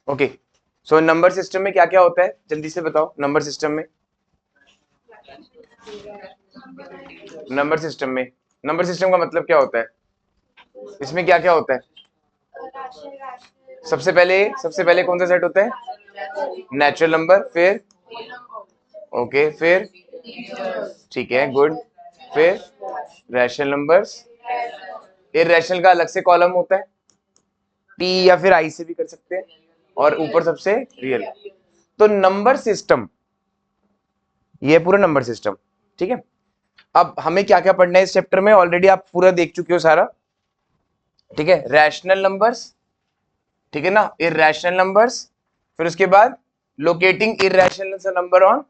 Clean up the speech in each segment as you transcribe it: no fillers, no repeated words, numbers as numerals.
Okay, so number system में क्या क्या होता है, जल्दी से बताओ। नंबर सिस्टम में नंबर सिस्टम का मतलब क्या होता है, इसमें क्या क्या होता है? सबसे पहले कौन सा सेट होता है? नेचुरल नंबर, फिर ओके, फिर ठीक है, गुड, फिर रैशनल नंबर्स, इररेशनल का अलग से कॉलम होता है, टी या फिर आई से भी कर सकते हैं, और ऊपर सबसे रियल। तो नंबर सिस्टम, ये पूरा नंबर सिस्टम, ठीक है। अब हमें क्या क्या पढ़ना है इस चैप्टर में, ऑलरेडी आप पूरा देख चुके हो सारा, ठीक है। रैशनल नंबर्स, ठीक है ना, इररेशनल नंबर्स, फिर उसके बाद locating irrational number on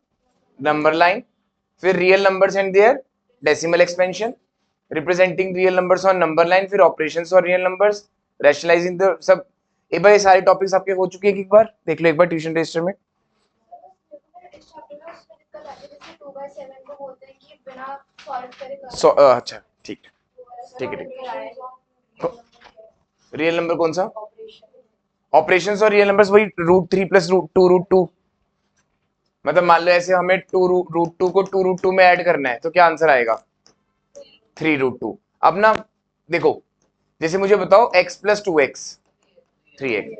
number line, फिर real numbers and their decimal expansion, representing real numbers on number line, फिर ऑपरेशंस और रियल नंबर्स, रैशनलाइजिंग द सब। एक बार ये सारे टॉपिक्स आपके हो चुके हैं, एक बार देख लो, एक बार ट्यूशन रजिस्टर में। अच्छा, ठीक है, ठीक है, ठीक। रियल नंबर कौन सा? ऑपरेशंस और रियल नंबर्स वही √3 + √2 मतलब मान लो ऐसे हमें √2 को 2√2 में ऐड करना है, तो क्या आंसर आएगा? 3√2। अब ना देखो, जैसे मुझे बताओ x + 2x 3x,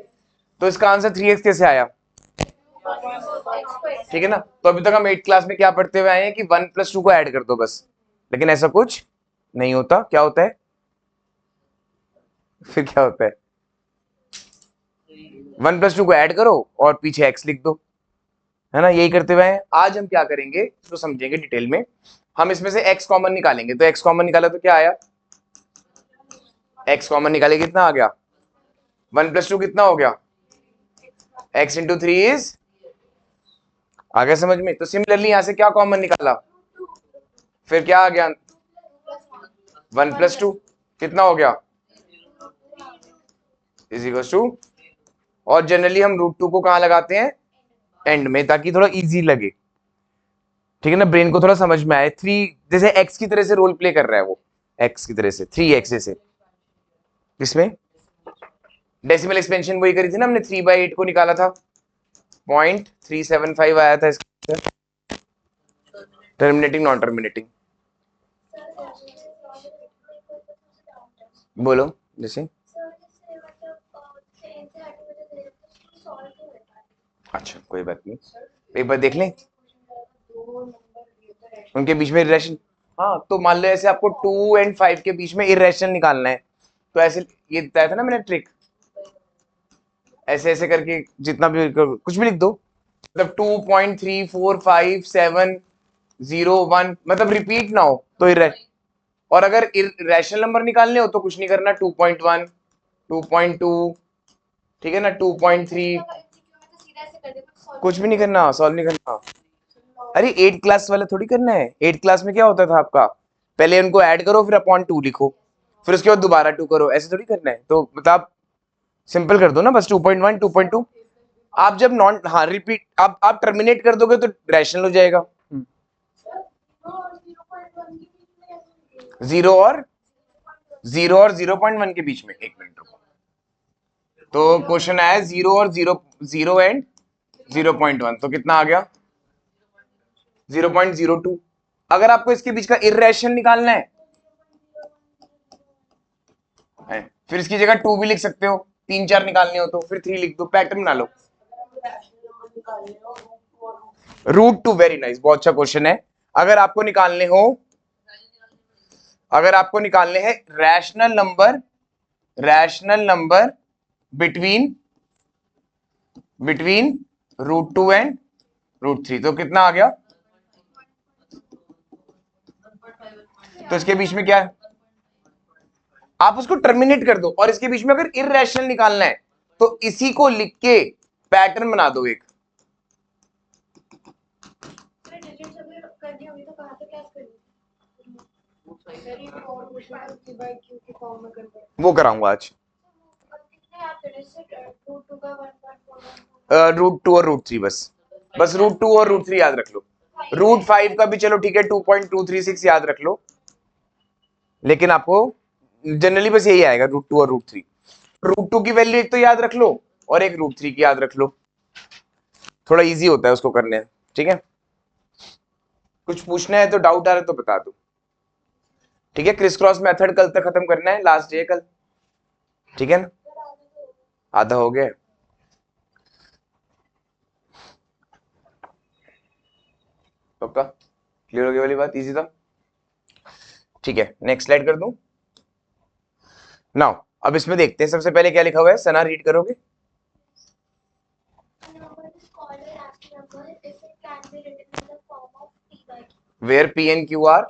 तो इसका आंसर 3x कैसे आया? ठीक है ना, तो अभी तक हम 8th क्लास में क्या पढ़ते हुए आए हैं कि 1 + 2 को ऐड कर दो बस, लेकिन ऐसा कुछ नहीं होता। क्या होता है फिर? क्या होता है? 1 + 2 को ऐड करो और पीछे x लिख दो, है ना, यही करते हुए हैं। आज हम क्या करेंगे तो समझेंगे डिटेल में। हम इसमें से x कॉमन निकालेंगे, तो x कॉमन निकाला तो क्या आया? x कॉमन निकाले कितना आ गया? 1 + 2 कितना हो गया? x × 3 इज, आ गया समझ में? तो सिमिलरली यहां से क्या कॉमन निकाला, फिर क्या आ गया? 1 + 2 कितना हो गया? = 2। और जनरली हम √2 को कहां लगाते हैं? एंड में, ताकि थोड़ा इजी लगे, ठीक है ना, ब्रेन को थोड़ा समझ में आए। 3 जैसे x की तरह से रोल प्ले कर रहा है वो, x की तरह से 3x जैसे। इसमें डेसिमल एक्सपेंशन वही करी थी ना हमने, 3/8 को निकाला था, 0.375 आया था इसका, टर्मिनेटिंग नॉन टर्मिनेटिंग। बोलो जैसे। अच्छा कोई बात नहीं, एक बार देख लें उनके बीच में रिलेशन। हाँ, तो मान लो ऐसे आपको 2 और 5 के बीच में इरेशनल निकालना है, तो ऐसे ये बताया था ना मैंने ट्रिक, ऐसे ऐसे करके जितना भी कुछ भी लिख दो, मतलब 2.34570 1, मतलब रिपीट ना हो तो और अगर रैशनल नंबर निकालने हो तो कुछ नहीं करना, 2.1 2.2, ठीक है ना, 2.3, कुछ भी नहीं करना, सॉल्व नहीं करना। अरे 8 क्लास वाला थोड़ी करना है। 8 क्लास में क्या होता था आपका, पहले उनको ऐड करो फिर अपॉन 2 लिखो, फिर उसके बाद दोबारा 2 करो, ऐसे थोड़ी करना है। तो मतलब सिंपल कर दो ना बस, 2.1 2.2। आप जब नॉन, हाँ रिपीट, आप टर्मिनेट कर दोगे तो रैशनल हो जाएगा। जीरो और 0.1 के बीच में, 1 मिनट रुको। तो क्वेश्चन आया 0 और 0 एंड 0.1, तो कितना आ गया? 0.02। अगर आपको इसके बीच का इर्रेशनल निकालना है, फिर इसकी जगह 2 भी लिख सकते हो, 3 4 निकालने हो तो फिर 3 लिख दो, पैटर्न बना लो। √2, वेरी नाइस, बहुत अच्छा क्वेश्चन है। अगर आपको निकालने हो, अगर आपको निकालने हैं रैशनल नंबर बिटवीन √2 एंड √3, तो कितना आ गया? तो इसके बीच में क्या है, आप उसको टर्मिनेट कर दो, और इसके बीच में अगर इररेशनल निकालना है तो इसी को लिख के पैटर्न बना दो एक। वो कराऊंगा आज। √2 और √3, बस √2 और √3 याद रख लो। √5 का भी चलो ठीक है, 2.236 याद रख लो, लेकिन आपको जनरली बस यही आएगा, √2 और √3। √2 की वैल्यू एक तो याद रख लो, और एक √3 की याद रख लो, थोड़ा इजी होता है उसको करने। ठीक है, कुछ पूछना है तो, डाउट आ रहा है तो बता दो। ठीक है, क्रिस क्रॉस मेथड कल तक खत्म करना है, लास्ट डे कल। ठीक है ना, आधा हो गया। पक्का क्लियर हो गई वाली बात, इजी था। ठीक है, नेक्स्ट स्लाइड कर दूं। नाउ अब इसमें देखते हैं, सबसे पहले क्या लिखा हुआ है, सना रीड करोगे। Where P and Q are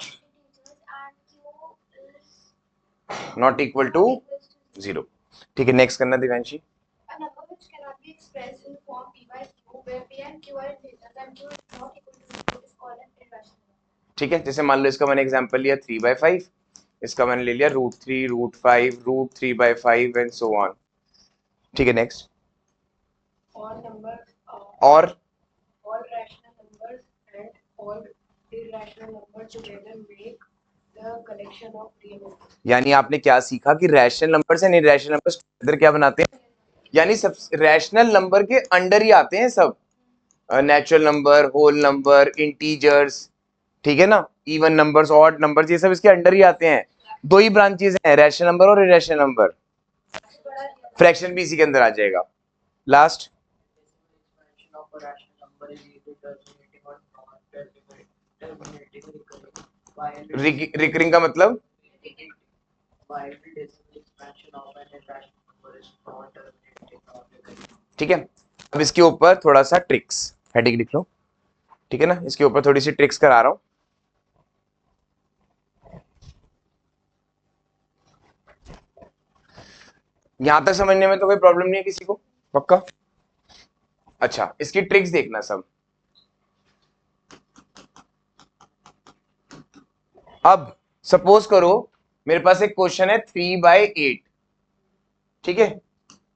not equal to 0। ठीक है, नेक्स्ट करना दिव्यांशी। ठीक है, जैसे मान लो इसका मैंने एग्जांपल लिया 3/5, इसका मैंने ले लिया √3, √5, √3/5 एंड सो ऑन। ठीक है, नेक्स्ट। और यानी आपने क्या सीखा कि rational numbers and irrational numbers together क्या बनाते हैं, यानी सब रैशनल नंबर के अंडर ही आते हैं सब, natural number, whole number, integers, ठीक है ना, इवन नंबर्स, ऑड नंबर्स, ये सब इसके अंडर ही आते हैं। दो ही ब्रांचेस हैं, रैशनल नंबर और इरैशनल नंबर। फ्रैक्शन भी इसी के अंदर आ जाएगा। लास्ट, रिकरिंग का मतलब, ठीक है। अब इसके ऊपर थोड़ा सा ट्रिक्स, हेडिंग लिख लो। ठीक है ना, इसके ऊपर थोड़ी सी ट्रिक्स करा रहा हूं। यहां तक समझने में तो कोई प्रॉब्लम नहीं है किसी को, पक्का। अच्छा, इसकी ट्रिक्स देखना सब। अब सपोज करो मेरे पास एक क्वेश्चन है 3/8। ठीक है,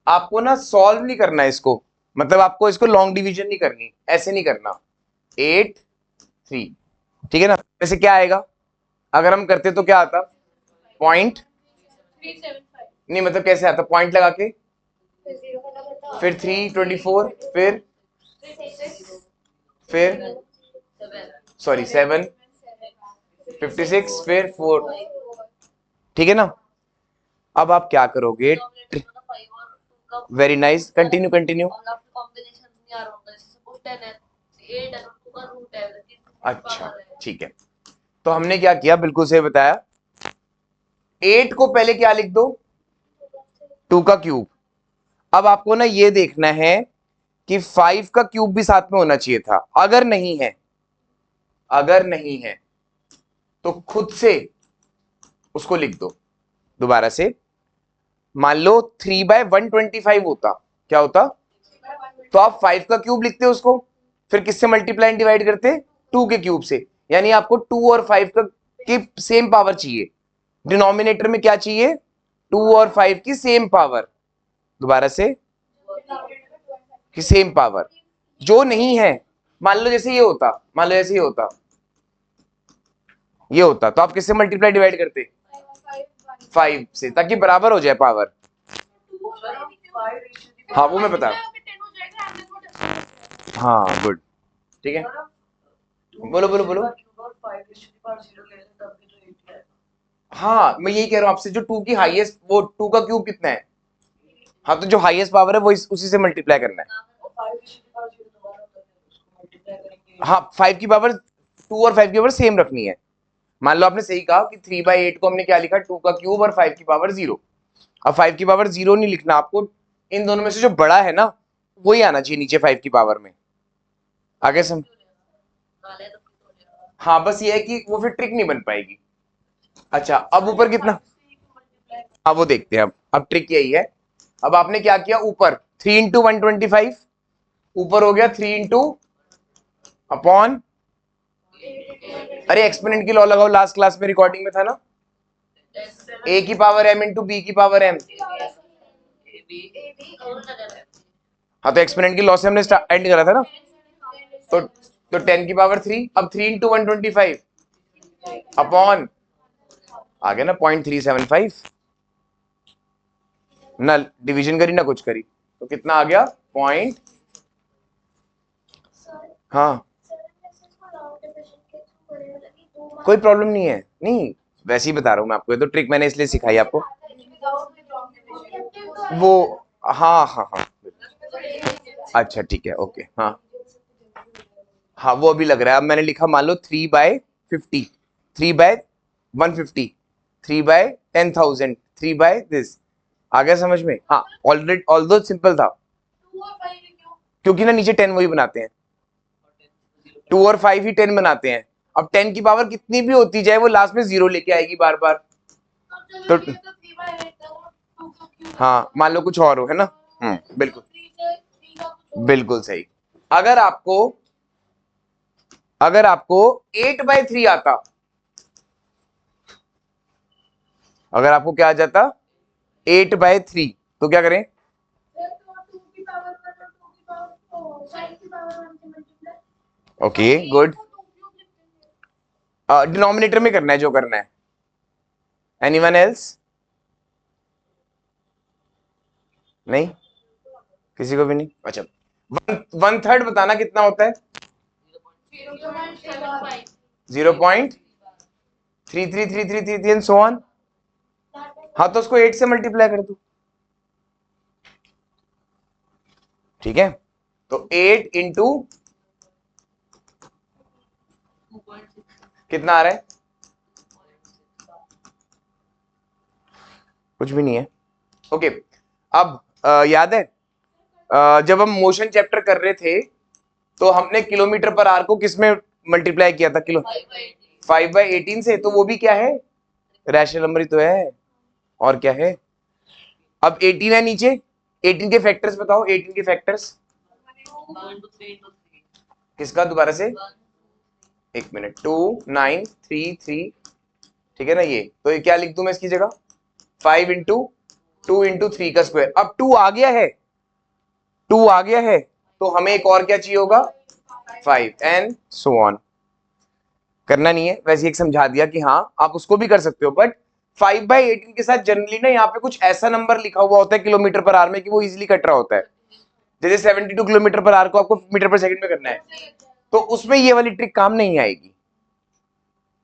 आपको ना सॉल्व नहीं करना है इसको, मतलब आपको इसको लॉन्ग डिवीजन नहीं करनी, ऐसे नहीं करना, 8 3। ठीक है ना, वैसे क्या आएगा, अगर हम करते तो क्या आता, पॉइंट नहीं, मतलब कैसे आता, पॉइंट लगा के, फिर 324, फिर सॉरी 7 56, फिर 4। ठीक है ना, अब आप क्या करोगे, वेरी नाइस, कंटिन्यू कंटिन्यू। अच्छा ठीक है, तो हमने क्या किया, बिल्कुल सही बताया, 8 को पहले क्या लिख दो, 2 का क्यूब। अब आपको ना ये देखना है कि 5 का क्यूब भी साथ में होना चाहिए था, अगर नहीं है, अगर नहीं है तो खुद से उसको लिख दो दोबारा से। मान लो 3/125 होता, क्या होता, तो आप 5 का क्यूब लिखते उसको, फिर किससे मल्टीप्लाई डिवाइड करते, 2 के क्यूब से। यानी आपको 2 और 5 का की सेम पावर चाहिए, डिनोमिनेटर में क्या चाहिए, 2 और 5 की सेम पावर, दोबारा से, की सेम पावर। जो नहीं है, मान लो जैसे ये होता, मान लो जैसे ये होता तो आप किससे मल्टीप्लाई डिवाइड करते, 5 से, ताकि बराबर हो जाए पावर। हाँ वो मैं बता, हाँ गुड, ठीक है, बोलो बोलो बोलो। हाँ मैं यही कह रहा हूँ आपसे, जो 2 की हाईएस्ट, वो 2 का क्यूब कितना है, हाँ तो जो हाईएस्ट पावर है वो उसी से मल्टीप्लाई करना है। हाँ 5 की पावर 2 और 5 की पावर सेम रखनी है। मान लो आपने सही कहा कि 3/8 को हमने क्या लिखा, 2 का क्यूब और 5 की पावर 0। अब 5 की पावर 0 नहीं लिखना आपको, इन दोनों में से जो बड़ा है ना वही आना चाहिए नीचे 5 की पावर में, आगे सम। हाँ बस ये है कि वो फिर ट्रिक नहीं बन पाएगी। अच्छा अब ऊपर कितना, हाँ वो देखते हैं अब ट्रिक यही है। अब आपने क्या किया, ऊपर 3 इंटू 125, ऊपर हो गया 3 इंटू अपॉन, अरे एक्सपोनेंट की लॉ लगाओ, लास्ट क्लास में रिकॉर्डिंग में था ना, ए की पावर एम इंटू बी की पावर एम। हाँ तो एक्सपोनेंट की लॉ से हमने एंड करा था ना, तो 10 की पावर 3, अब 3 इंटू 125 अपॉन, आ गया ना 0.375, ना डिवीजन करी ना कुछ करी, तो कितना आ गया पॉइंट। हाँ कोई प्रॉब्लम नहीं है, नहीं वैसे ही बता रहा हूँ मैं आपको, ये तो ट्रिक मैंने इसलिए सिखाई आपको वो। हाँ हाँ हाँ अच्छा ठीक है ओके हाँ हाँ वो अभी लग रहा है। अब मैंने लिखा मान लो 3/50, 3/150, 3/10,000, 3 दिस। आ गया समझ में? हाँ ऑलरेडी ऑल्दो सिंपल था, क्योंकि ना नीचे 10 वही बनाते हैं, 2 और 5 ही 10 बनाते हैं। अब 10 की पावर कितनी भी होती जाए वो लास्ट में 0 लेके आएगी बार बार। तो हाँ मान लो कुछ और हो, है ना? बिल्कुल बिल्कुल सही। अगर आपको अगर आपको 8/3 आता, अगर आपको क्या आ जाता 8/3, तो क्या करें? Okay good. डिनोमिनेटर में करना है जो करना है। Anyone else? नहीं किसी को भी नहीं? अच्छा 1/3 बताना कितना होता है? 0.333333 एंड सो ऑन। हाँ तो उसको 8 से मल्टीप्लाई कर दो, ठीक है? तो 8 इंटू कितना आ रहा है? कुछ भी नहीं है। ओके अब याद है जब हम मोशन चैप्टर कर रहे थे तो हमने किलोमीटर पर आवर को किस में मल्टीप्लाई किया था? किलो 5/18 से। तो वो भी क्या है? रैशनल नंबर ही तो है, और क्या है? अब 18 है नीचे, 18 के फैक्टर्स बताओ, 18 के फैक्टर्स किसका? दोबारा से एक मिनट, 2 9 3 3, ठीक है ना? ये तो ये क्या लिख दूं मैं इसकी जगह? 5 इंटू 2 इंटू 3 का स्क्वायर। अब 2 आ गया है, 2 आ गया है, तो हमें एक और क्या चाहिए होगा? 5 एंड सो ऑन। करना नहीं है वैसे, एक समझा दिया कि हाँ आप उसको भी कर सकते हो, बट 5/18 के साथ जनरली ना यहाँ पे कुछ ऐसा नंबर लिखा हुआ होता है किलोमीटर पर आवर में कि वो इजीली कट रहा होता है। जैसे 72 किलोमीटर पर आवर को आपको मीटर पर सेकंड में करना है, तो उसमें ये वाली ट्रिक काम नहीं आएगी।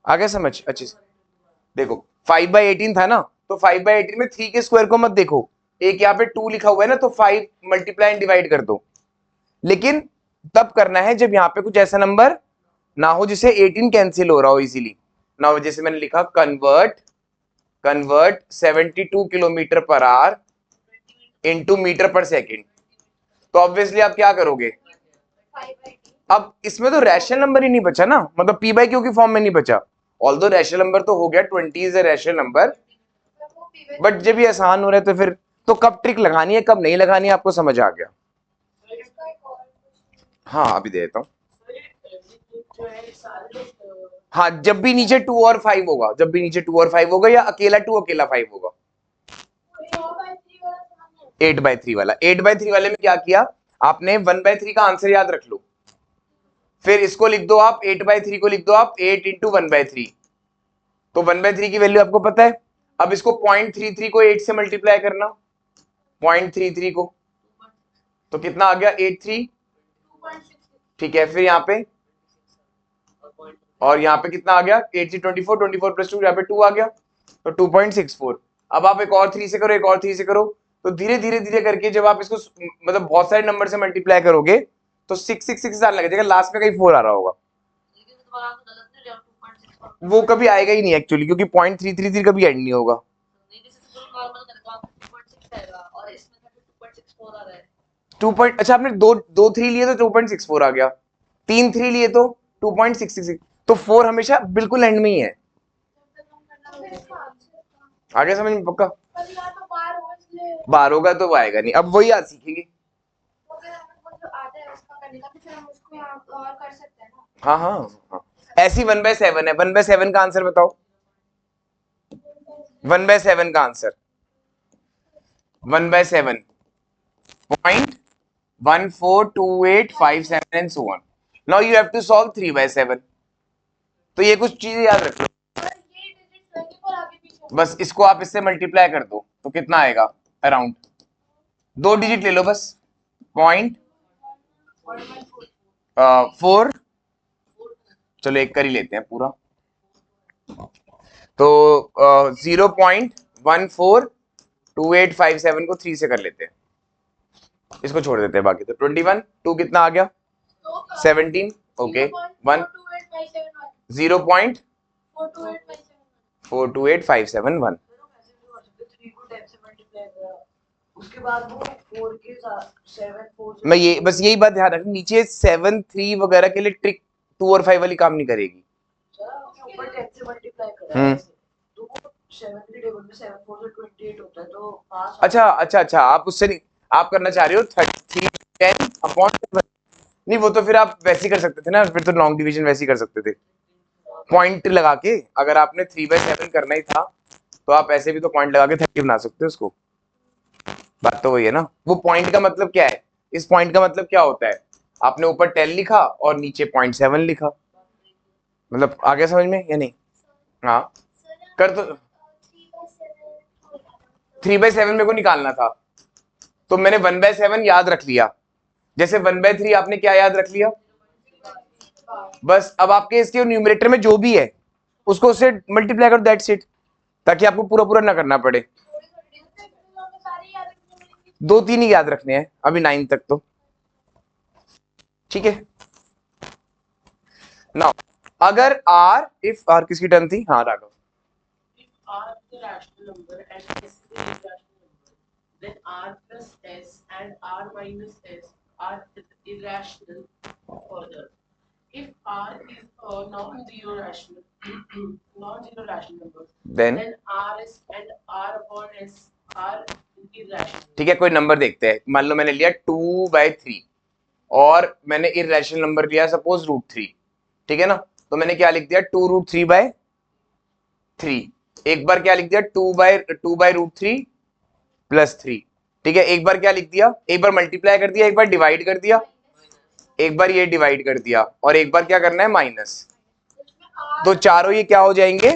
आगे समझ अच्छे से? देखो 5/18 था ना, तो 5/18 में 3 के स्क्वायर को मत देखो, एक यहाँ पे 2 लिखा हुआ है ना, तो 5 मल्टीप्लाई एंड डिवाइड कर दो। लेकिन तब करना है जब यहाँ पे कुछ ऐसा नंबर ना हो जिसे 18 कैंसिल हो रहा हो इजीली ना। जैसे मैंने लिखा convert 72 kilometre per hour into metre per second, तो ऑब्वियसली आप क्या करोगे? अब इसमें तो रैशनल नंबर ही नहीं बचा ना, मतलब p/q की फॉर्म में नहीं बचा। ऑल्दो रैशनल नंबर तो हो गया, 20 is a rational number, but जब ये आसान हो रहा है तो फिर तो कब ट्रिक लगानी है कब नहीं लगानी है आपको समझ आ गया? हाँ अभी दे देता हूँ। हाँ जब भी नीचे 2 और 5 होगा, जब भी नीचे 2 और 5 होगा, या अकेला 2 अकेला 5 होगा। 8/3 वाला, 8/3 वाले में क्या किया आपने? 1/3 का आंसर याद रख लो, फिर इसको लिख दो आप 8/3 को लिख दो आप 8 इंटू 1/3, तो 1/3 की वैल्यू आपको पता है। अब इसको 0.33 को 8 से मल्टीप्लाई करना, 0.33 को, तो कितना आ गया? 83, ठीक है? फिर यहाँ पे और यहाँ पे कितना आ गया? 8 से 24, 24 प्लस 2, यहाँ पे 2 आ गया, तो 2.64। अब आप एक और 3 से करो, एक और 3 से करो, तो धीरे धीरे धीरे करके जब आप इसको मतलब बहुत सारे नंबर से मल्टीप्लाई करोगे तो 666 आने लगेगा, लास्ट में कहीं 4 आ रहा होगा। वो कभी आएगा ही नहीं एक्चुअली, क्योंकि 0.333 कभी एंड नहीं होगा। 2 पॉइंट, अच्छा आपने दो दो 3 लिए तो 2.64 आ गया, 3 3 लिए तो 2.66, तो 4 हमेशा बिल्कुल एंड में ही है। आगे समझ में पक्का? बार होगा तो वो आएगा नहीं, अब वही आज सीखेंगे। हाँ हाँ हाँ ऐसी 1/7 है, 1/7 का आंसर बताओ। 1/7 का answer 1/7 0.142857 and so on. Now you have to solve 3/7. तो ये कुछ चीजें याद रखो, बस इसको आप इससे मल्टीप्लाई कर दो तो कितना आएगा? अराउंड 2 डिजिट ले लो बस, 0.4, चलो एक कर ही लेते हैं पूरा, तो 0.142857 को 3 से कर लेते हैं, इसको छोड़ देते हैं बाकी, तो 21, 2 कितना आ गया 17, ओके 1 0.428571, उसके बाद वो 4 के साथ 7 4 मैं ये बस यही बात ध्यान रखना, नीचे 7 3 वगैरह के लिए ट्रिक 2 और 5 वाली काम नहीं करेगी। ऊपर 10 से मल्टीप्लाई करा है तो 7 के टेबल में 7 4 से 28 होता है, तो पास अच्छा आप उससे नहीं, आप करना चाह रहे हो 33 10 अपॉन 7, नहीं वो तो फिर आप वैसे ही कर सकते थे ना, फिर तो लॉन्ग डिवीजन वैसे ही कर सकते थे पॉइंट लगा के, अगर आपने 3/7 करना ही था तो आप ऐसे भी तो पॉइंट लगा के 30 बना सकते हो उसको, बात तो वही है ना। वो पॉइंट का मतलब क्या है, इस पॉइंट का मतलब क्या होता है, आपने ऊपर 10 लिखा और नीचे 0.7 लिखा, मतलब आगे समझ में या नहीं? हाँ कर, तो 3/7 मेरे को निकालना था तो मैंने 1/7 याद रख लिया, जैसे 1/3 आपने क्या याद रख लिया, बस अब आपके इसके न्यूमरेटर में जो भी है उसको उससे मल्टीप्लाई करो, दैट्स इट, ताकि आपको पूरा पूरा ना करना पड़े। 2 3 ही याद रखने हैं अभी 9 तक तो, ठीक है। नाउ अगर r, इफ r किसकी टर्न थी, हाँ Raghav, r is a rational number and s is a irrational number, then r plus s and r minus s are irrational further. If r is a non-zero rational rational number, then rs and r upon s are irrational. ठीक है, कोई number देखते हैं, मान लो मैंने लिया 2/3 और मैंने इर्रेशनल नंबर लिया सपोज √3, ठीक है ना, तो मैंने क्या लिख दिया 2√3/3, एक बार क्या लिख दिया 2/√3 प्लस 3, ठीक है, एक बार क्या लिख दिया, एक बार मल्टीप्लाई कर दिया, एक बार डिवाइड कर दिया, एक बार ये डिवाइड कर दिया और एक बार क्या करना है माइनस, तो चारों ये क्या हो जाएंगे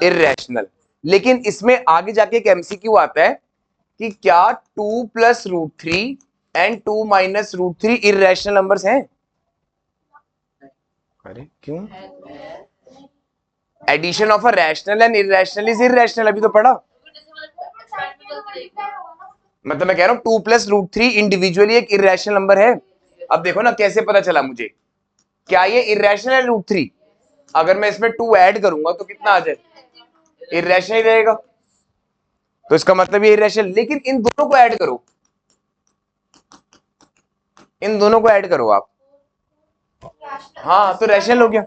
इर्रेशनल। लेकिन इसमें आगे जाके एक एमसीक्यू आता है कि क्या 2 + √3 एंड 2 - √3 इर्रेशनल नंबर्स हैं? अरे क्यों, addition of a rational and irrational is irrational, अभी तो पढ़ा, मतलब मैं कह रहा हूं 2 + √3 इंडिविजुअली एक इर्रेशनल नंबर है। अब देखो ना कैसे पता चला मुझे, क्या ये इर्रेशनल है √3, अगर मैं इसमें 2 ऐड करूंगा तो कितना आ जाए, इर्रेशनल ही रहेगा, तो इसका मतलब ये इर्रेशनल, लेकिन इन दोनों को ऐड करो, इन दोनों को ऐड करो आप, हाँ तो रैशनल हो गया।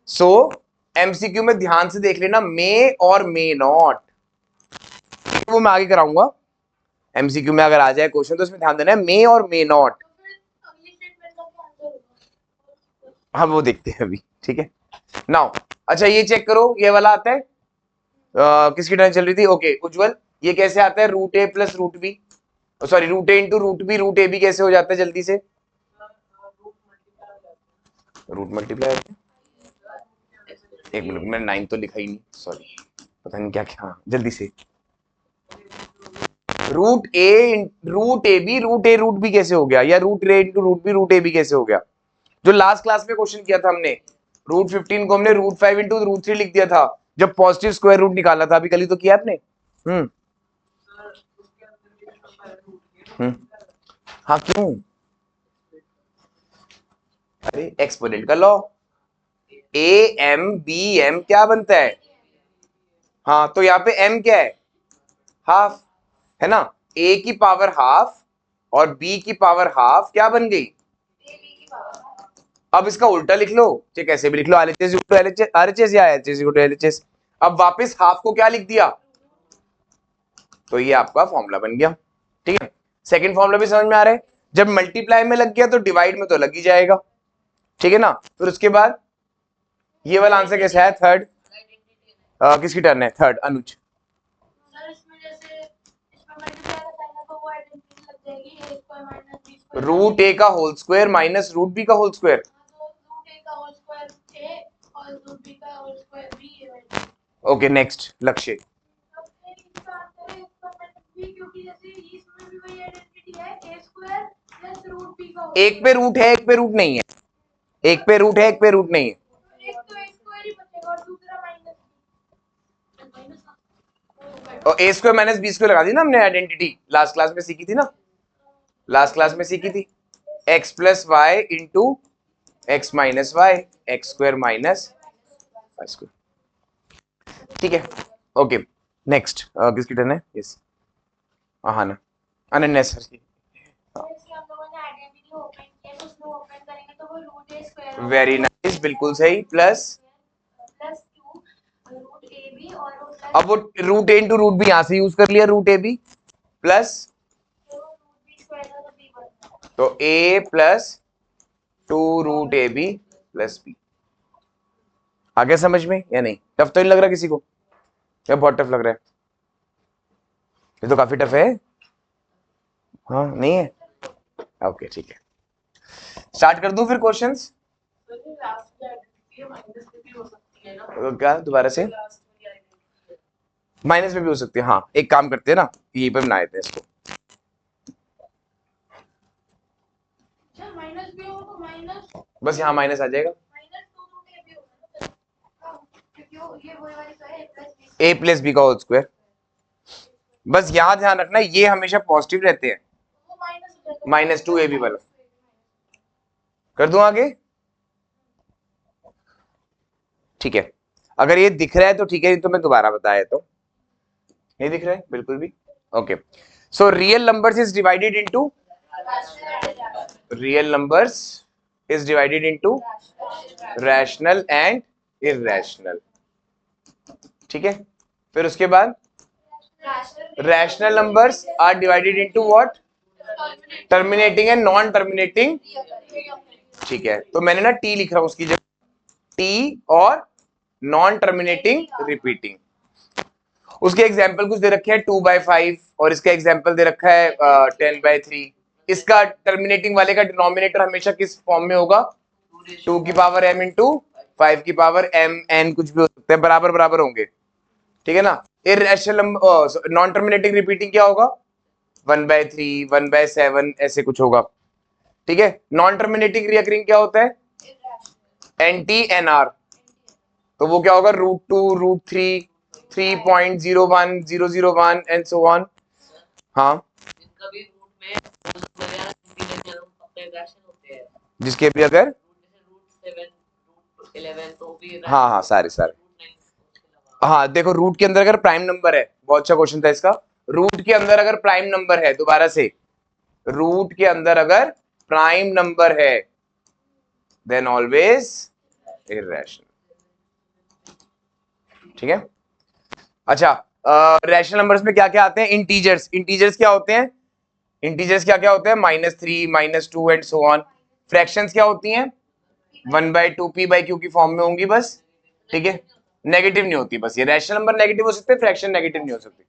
सो एमसीक्यू में ध्यान से देख लेना, मे और मे नॉट, वो मैं आगे कराऊंगा, एमसीक्यू में अगर आ जाए क्वेश्चन तो इसमें ध्यान देना है मे और मे नॉट, हम वो देखते हैं अभी, ठीक है। नाउ अच्छा ये चेक करो, ये वाला आता है किसकी टर्न चल रही थी, ओके उज्जवल, ये कैसे आता है √a + √b, sorry √a × √b, √ab कैसे हो जाता है जल्दी से, रूट मल्टीप्लाई, एक मिनट मैंने 9 तो लिखा ही नहीं, सॉरी पता नहीं क्या क्या, जल्दी से √a कैसे हो गया, या √a × √b √ab कैसे हो गया, जो लास्ट क्लास में क्वेश्चन किया था हमने, √15 को हमने √5 × √3 लिख दिया था जब पॉजिटिव स्क्वायर रूट निकाला था, अभी कल ही तो किया आपने। हाँ क्यों, अरे एक्सपोनेंट का लॉ, AM क्या बनता है, हाँ तो यहाँ पे m क्या है, हाफ, है ना, a की पावर हाफ और b की पावर हाफ क्या बन गई, अब इसका उल्टा लिख लो, चाहे कैसे भी लिख लो, RHS या LHS, अब वापस हाफ को क्या लिख दिया, तो ये आपका फॉर्मूला बन गया, ठीक है। सेकंड फॉर्मूला भी समझ में आ रहा है, जब मल्टीप्लाई में लग गया तो डिवाइड में तो लग ही जाएगा, ठीक है ना। फिर उसके बाद ये वाला आंसर कैसा है, थर्ड, किसकी टर्न है, थर्ड अनुज, √a का होल स्क्वायर माइनस √b का होल स्क्वायर, ओके नेक्स्ट लक्ष्य, एक पे रूट है, एक पे रूट नहीं है, एक पे रूट है, एक पे रूट नहीं है। और ए स्क्वायर माइनस बी स्क्वायर लगा दी ना हमने, आइडेंटिटी लास्ट क्लास में सीखी थी ना, लास्ट क्लास में सीखी थी। X plus y into x minus y, x square minus y square. ठीक है, ओके नेक्स्ट किसकी टर्न है? यस हाँ ना, अनन्या सर की। वेरी नाइस, बिल्कुल सही। प्लस अब वो root A into root B यहां से यूज कर लिया, रूट ए बी प्लस, तो A plus 2 root A B plus B. आगे समझ में या नहीं? टफ तो नहीं लग रहा किसी को, या बहुत टफ लग रहा है? ये तो काफी टफ है। हाँ नहीं है, ओके ठीक है, स्टार्ट कर दूं फिर क्वेश्चंस? क्या दोबारा से? माइनस में भी हो सकती है, हाँ एक काम करते हैं ना, यहीं पर बना देते हैं इसको। बस यहाँ माइनस आ जाएगा, ए प्लस बी का होल स्क्वायर। बस यहाँ ध्यान रखना ये हमेशा पॉजिटिव रहते हैं, -2 ए बी वाला। कर दूं आगे? ठीक है, अगर ये दिख रहा है तो ठीक है, तो मैं दोबारा बताया तो नहीं दिख रहा है बिल्कुल भी। Okay, so real numbers is divided into, real numbers is divided into rational and irrational. ठीक है, फिर उसके बाद rational numbers are divided into what? Terminating and non terminating. ठीक है, तो मैंने ना टी लिख रहा हूं उसकी जगह, टी और नॉन टर्मिनेटिंग रिपीटिंग। उसके एग्जाम्पल कुछ दे रखे हैं 2/5 और इसका एग्जाम्पल दे रखा है 10/3। इसका टर्मिनेटिंग वाले का डिनोमिनेटर हमेशा किस फॉर्म में होगा? 2 की पावर m इंटू 5 की पावर m n, कुछ भी हो सकते हैं, बराबर बराबर होंगे। ठीक है ना? Irrational number non terminating repeating क्या होगा? 1/3 1/7 ऐसे कुछ होगा। ठीक है, नॉन टर्मिनेटिंग रिकरिंग क्या होता है? एनटी एनआर, तो वो क्या होगा? √2 √3 3.01001 एंड सो ऑन। हाँ, जिसके भी अगर हाँ हाँ सारे सारे, हाँ देखो रूट के अंदर अगर प्राइम नंबर है, बहुत अच्छा क्वेश्चन था इसका, रूट के अंदर अगर प्राइम नंबर है, दोबारा से, रूट के अंदर अगर प्राइम नंबर है देन ऑलवेज इररेशनल। ठीक है, अच्छा रैशनल नंबर्स में क्या क्या आते हैं? इंटीजर्स, इंटीजर्स क्या होते हैं? इंटीजर्स क्या क्या होते हैं? -3 -2 एंड सो ऑन। फ्रैक्शंस क्या होती हैं? 1/2 p/q की फॉर्म में होंगी बस। ठीक है, नेगेटिव नहीं होती बस। ये रैशनल नंबर नेगेटिव हो सकते हैं, फ्रैक्शन नेगेटिव नहीं हो सकती।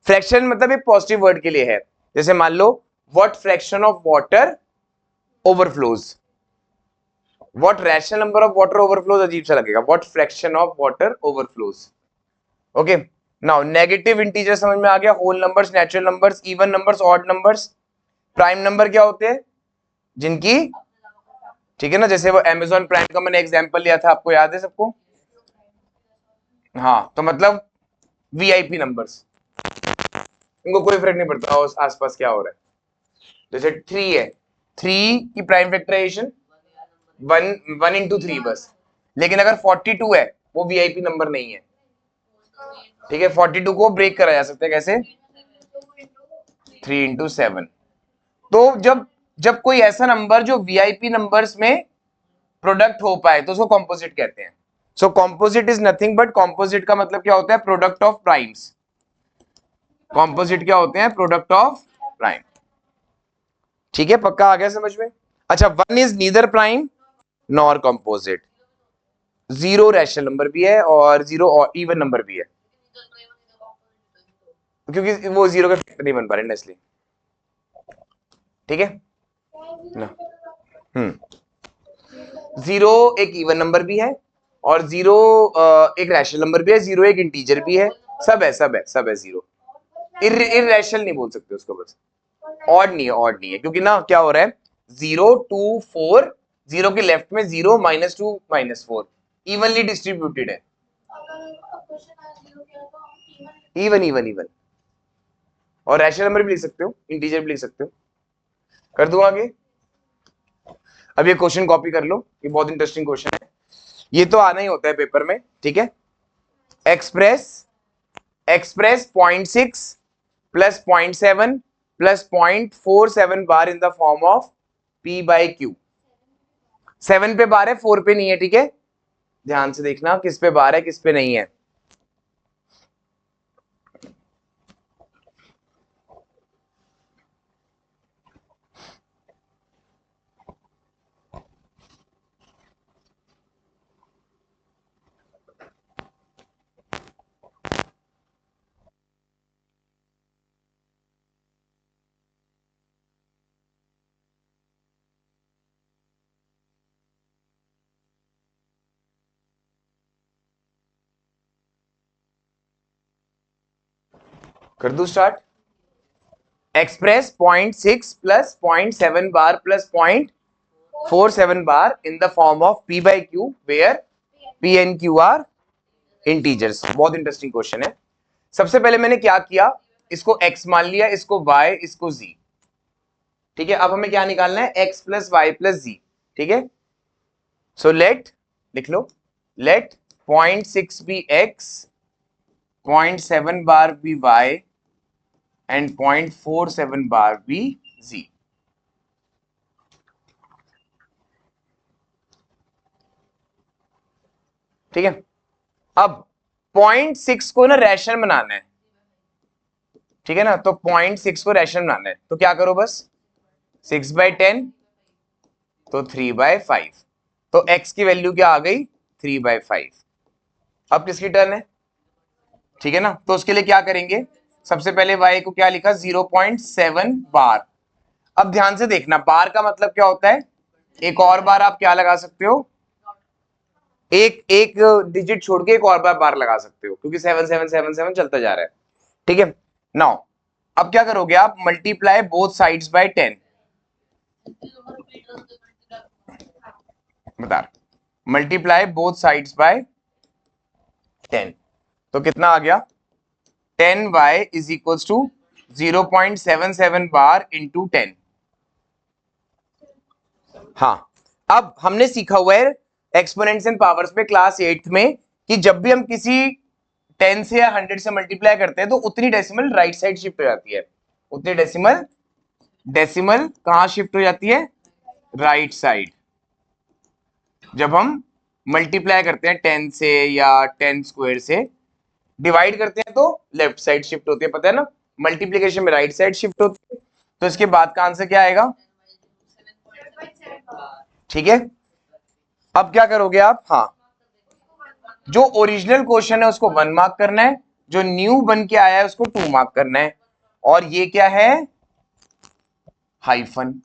फ्रैक्शन मतलब एक पॉजिटिव वर्ड के लिए है, जैसे मान लो what fraction of water overflows. What rational number of water overflows अजीब सा लगेगा, what fraction of water overflows. Okay, now negative integer समझ में आ गया। Whole numbers, natural numbers, even numbers, odd numbers. Prime number क्या होते हैं? जिनकी, ठीक है ना, जैसे वो अमेजॉन प्राइम का मैंने एग्जांपल लिया था, आपको याद है सबको? हाँ, तो मतलब वीआईपी नंबर्स, इनको कोई फर्क नहीं पड़ता उस आसपास क्या हो रहा है। जैसे 3 है, 3 की प्राइम फैक्टराइजेशन 1 इंटू 3 बस, लेकिन अगर 42 है वो वीआईपी नंबर नहीं है। ठीक है, 42 को ब्रेक करा जा सकता है, कैसे? 3 इंटू 7। तो जब जब कोई ऐसा नंबर जो वीआईपी नंबर्स में प्रोडक्ट हो पाए तो उसको कॉम्पोजिट कहते हैं। So composite is nothing but, composite का मतलब क्या होता है? Product of primes. कॉम्पोजिट क्या होते हैं? Product of prime. ठीक है, पक्का आ गया समझ में? अच्छा, 1 is neither prime nor composite, 0 rational number भी है और 0 इवन नंबर भी है, क्योंकि वो 0 का फैक्टर नहीं बन पा रहे ना, इसलिए। ठीक है ना? 0 एक इवन नंबर भी है और 0 एक रैशनल नंबर भी है, 0 एक इंटीजर भी है, सब है सब है सब है 0। इररेशनल नहीं बोल सकते उसको, बस ऑड नहीं है, ऑड नहीं है, क्योंकि ना क्या हो रहा है, 0 2 4, 0 के लेफ्ट में 0 -2 -4, इवनली डिस्ट्रीब्यूटेड है। इवन इवन इवन और रैशनल नंबर भी लिख सकते हो, इंटीजर भी लिख सकते हो। कर दूं आगे? अब ये क्वेश्चन कॉपी कर लो, ये बहुत इंटरेस्टिंग क्वेश्चन है, ये तो आना ही होता है पेपर में, ठीक है। Express 0.6 plus 0.7 plus 0.47 bar in the form of P by Q। 7 पे बार है, 4 पे नहीं है, ठीक है। ध्यान से देखना किस पे बार है किस पे नहीं है। कर दूं start? Express 0.6 plus 0.7 bar plus 0.47 bar in the form of P by Q where P and Q are integers. बहुत इंटरेस्टिंग क्वेश्चन है। सबसे पहले मैंने क्या किया, इसको x मान लिया, इसको y, इसको z, ठीक है। अब हमें क्या निकालना है, x plus Y plus z, ठीक है। सो लेट, लिख लो, let 0.6 be x, 0.7 bar be y and 0.47 bar be z। ठीक है। अब 0.6 को ना रैशनल बनाना है, ठीक है ना। तो 0.6 को रैशनल बनाना है, तो क्या करो, बस 6/10 तो 3/5, तो x की वैल्यू क्या आ गई, 3/5। अब किसकी टर्न है, ठीक है ना। तो उसके लिए क्या करेंगे, सबसे पहले y को क्या लिखा, 0.7 बार। अब ध्यान से देखना, बार का मतलब क्या होता है, एक और बार आप क्या लगा सकते हो, एक एक डिजिट छोड़ के एक और बार लगा सकते हो, क्योंकि 7 7 7 7 चलता जा रहा है, ठीक है। नाउ अब क्या करोगे आप, मल्टीप्लाई बोथ साइड्स बाय 10। बता, मल्टीप्लाई बोथ साइड्स बाय 10, तो कितना आ गया, 10y is equal to 0.77 bar into 10। हाँ, अब हमने सीखा हुआ है एक्सपोनेंट्स एंड पावर्स में क्लास 8th में कि जब भी हम किसी 10 से या 100 से मल्टीप्लाई करते हैं तो उतनी डेसिमल राइट साइड शिफ्ट हो जाती है, उतनी डेसिमल कहां शिफ्ट हो जाती है, राइट साइड। जब हम मल्टीप्लाई करते हैं 10 से या 10 स्क्वायर से, डिवाइड करते हैं तो लेफ्ट साइड शिफ्ट होती है, पता है ना। मल्टीप्लीकेशन में राइट साइड शिफ्ट होती है, तो इसके बाद का आंसर क्या आएगा, ठीक है। अब क्या करोगे आप, हाँ, जो ओरिजिनल क्वेश्चन है उसको 1 मार्क करना है, जो न्यू बन के आया है उसको 2 मार्क करना है, और ये क्या है, हाइफन,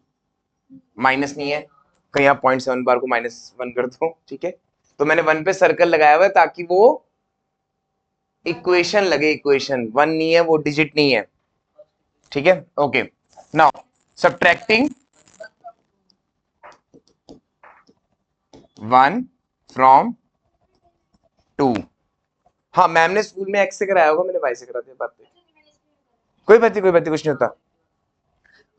माइनस नहीं है, कहीं आप 0.7 बार को -1 कर दो, ठीक है। तो मैंने 1 पे सर्कल लगाया हुआ है ताकि वो इक्वेशन लगे, इक्वेशन 1 नहीं है, वो डिजिट नहीं है, ठीक है। Okay, now subtracting 1 from 2। हाँ, मैम ने स्कूल में एक्स से कराया होगा, मैंने वाई से करा दिया, बात नहीं, कोई बात नहीं, कुछ नहीं होता।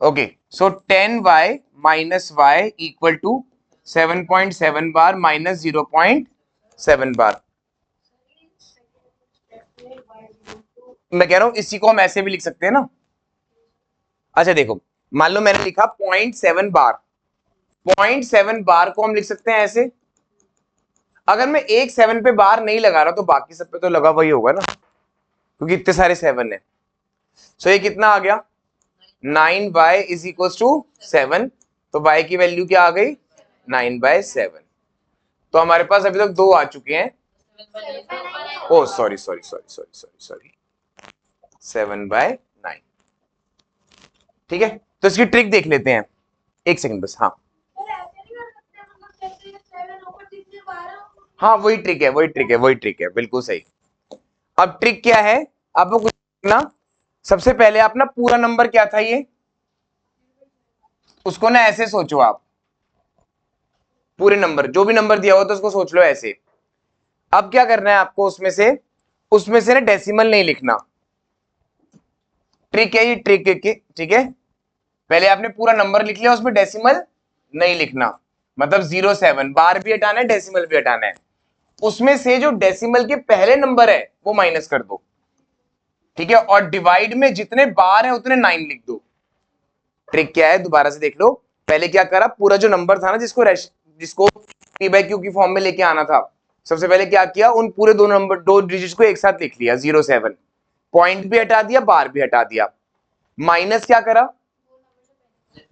Okay, so 10y minus y equal to 7.7 bar minus 0.7 bar. मैं कह रहा हूं इसी को हम ऐसे भी लिख सकते हैं ना। अच्छा देखो, मान लो मैंने लिखा 0.7 बार, 0.7 बार को हम लिख सकते हैं ऐसे। अगर मैं एक 7 पे बार नहीं लगा रहा तो बाकी सब पे तो लगा वही होगा ना, क्योंकि इतने सारे 7 है। सो ये कितना आ गया, 9y इज इक्वल टू 7, तो y की वैल्यू क्या आ गई, 9/7। तो हमारे पास अभी तक 2 आ चुके हैं, ओ सॉरी 7/9, ठीक है। तो इसकी ट्रिक देख लेते हैं, एक सेकंड बस। हाँ हाँ, वही ट्रिक है, बिल्कुल सही। अब ट्रिक क्या है, आपको कुछ ना, सबसे पहले आप ना पूरा नंबर क्या था ये, उसको ना ऐसे सोचो आप, पूरे नंबर जो भी नंबर दिया हो तो उसको सोच लो ऐसे। अब क्या करना है आपको, उसमें से ना डेसिमल नहीं लिखना। ट्रिक है ये, ट्रिक है ठीक है। पहले आपने पूरा नंबर लिख लिया, उसमें डेसिमल नहीं लिखना, मतलब 07, बार भी हटाना है, डेसिमल भी हटाना है। उसमें से जो डेसिमल के पहले नंबर है वो माइनस कर दो, ठीक है, और डिवाइड में जितने बार है उतने 9 लिख दो। ट्रिक क्या है दोबारा से देख लो। पहले क्या करा, पूरा जो नंबर था ना जिसको पी बाई क्यू की फॉर्म में लेके आना था, सबसे पहले क्या किया, उन पूरे दो डिजिट को एक साथ लिख लिया 07, पॉइंट भी हटा दिया, बार भी हटा दिया। माइनस क्या करा,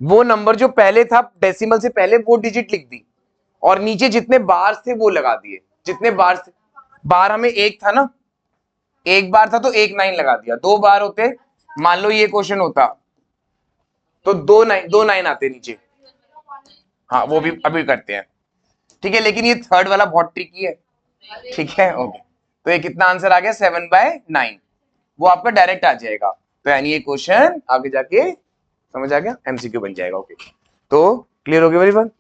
वो नंबर जो पहले था डेसिमल से पहले वो डिजिट लिख दी, और नीचे जितने बार थे वो लगा दिए। जितने बार थे, बार हमें एक था ना, एक बार था तो एक 9 लगा दिया। दो बार होते, मान लो ये क्वेश्चन होता तो दो नाइन आते नीचे। हाँ वो भी अभी करते हैं, ठीक है, लेकिन ये थर्ड वाला बहुत ट्रिकी है, ठीक है, ओके। तो ये कितना आंसर आ गया, 7/9, वो आपका डायरेक्ट आ जाएगा। तो यानी ये क्वेश्चन आगे जाके समझ आ गया, एमसीक्यू बन जाएगा। ओके, तो क्लियर हो गया वेरी वन।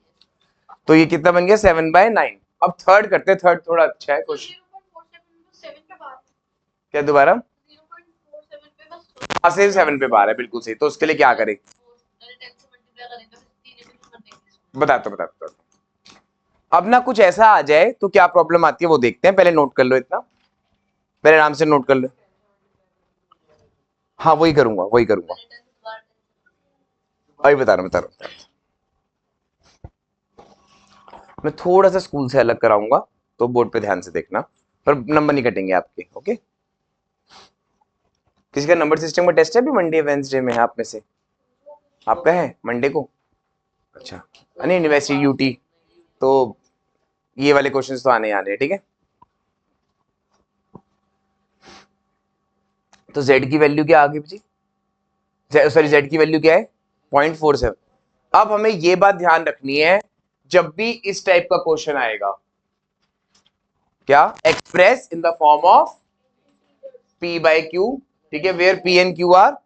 तो ये कितना बन गया, 7/9। अब थर्ड करते हैं, थर्ड थोड़ा अच्छा है क्वेश्चन। क्या दोबारा, हाँ सेम 7 पे बार है, बिल्कुल सही। तो उसके लिए क्या करें, बताता। अब ना कुछ ऐसा आ जाए तो क्या प्रॉब्लम आती है वो देखते हैं, पहले नोट कर लो, इतना पहले आराम से नोट कर लो। हाँ वही करूंगा, अभी बता रहा हूँ। मैं थोड़ा सा स्कूल से अलग कराऊंगा, तो बोर्ड पे ध्यान से देखना, पर नंबर नहीं कटेंगे आपके, ओके। किसी का नंबर सिस्टम का टेस्ट है अभी, मंडे वेंसडे में है आप में से, आपका है मंडे को, अच्छा, नहीं वैसे यूटी, तो ये वाले क्वेश्चंस तो आने हैं, ठीक है। तो z की वैल्यू क्या आ गई जी, सॉरी z की वैल्यू क्या है, 0.47। अब हमें ये बात ध्यान रखनी है, जब भी इस टाइप का क्वेश्चन आएगा, क्या, express in the form of p by q, ठीक है, where p and q are,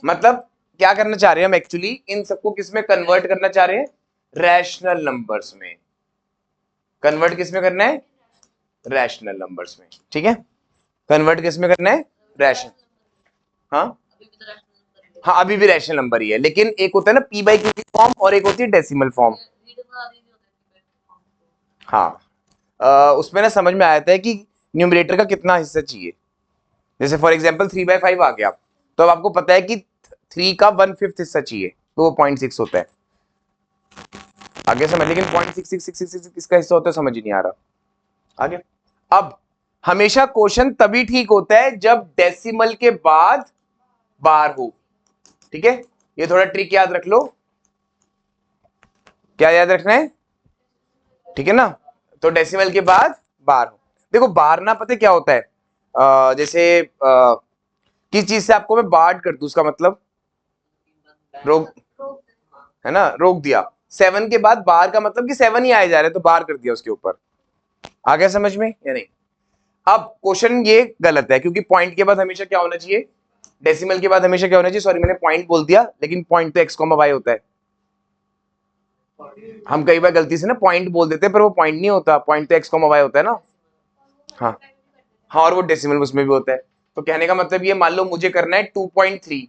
मतलब क्या करना चाह रहे हैं हम एक्चुअली, इन सबको किस में कन्वर्ट करना चाह रहे हैं, रैशनल नंबर्स में। कन्वर्ट किस में करना है, रैशनल नंबर्स में, ठीक है। कन्वर्ट किस में करना है, रैशनल, हाँ हाँ अभी भी रैशनल नंबर ही है, लेकिन एक होता है ना p बाई क्यू की फॉर्म, और एक होती है डेसिमल फॉर्म। हाँ उसमें ना समझ में आया था कि न्यूमरेटर का कितना हिस्सा चाहिए। जैसे फॉर एग्जांपल 3/5 आ गया, तो अब आपको पता है कि 3 का 1/5 हिस्सा चाहिए, तो वो 0.6 होता है। आगे समझ, लेकिन 0.6666 किसका हिस्सा होता है समझ ही नहीं आ रहा। आगे, अब हमेशा क्वेश्चन तभी ठीक होता है जब डेसिमल के बाद बार हो, ठीक है। ये थोड़ा ट्रिक याद रख लो, क्या याद रखना है, ठीक है ना। तो डेसिमल के बाद बार हो, देखो बार ना पता क्या होता है, जैसे किस चीज से आपको मैं बार्ड कर दूं, उसका मतलब रोक, है ना, रोक दिया। 7 के बाद बार का मतलब कि 7 ही आए जा रहे, तो बार कर दिया उसके ऊपर। आ गया समझ में या नहीं। अब क्वेश्चन ये गलत है, क्योंकि पॉइंट के बाद हमेशा क्या होना चाहिए, डेसिमल के बाद हमेशा क्या होना चाहिए, सॉरी मैंने पॉइंट बोल दिया, लेकिन पॉइंट तो x, y होता है। हम कई बार गलती से ना पॉइंट बोल देते हैं, पर वो पॉइंट नहीं होता, पॉइंट तो x, y होता है ना। हाँ हाँ, और वो डेसिमल उसमें भी होता है। तो कहने का मतलब ये, मान लो मुझे करना है 2.3,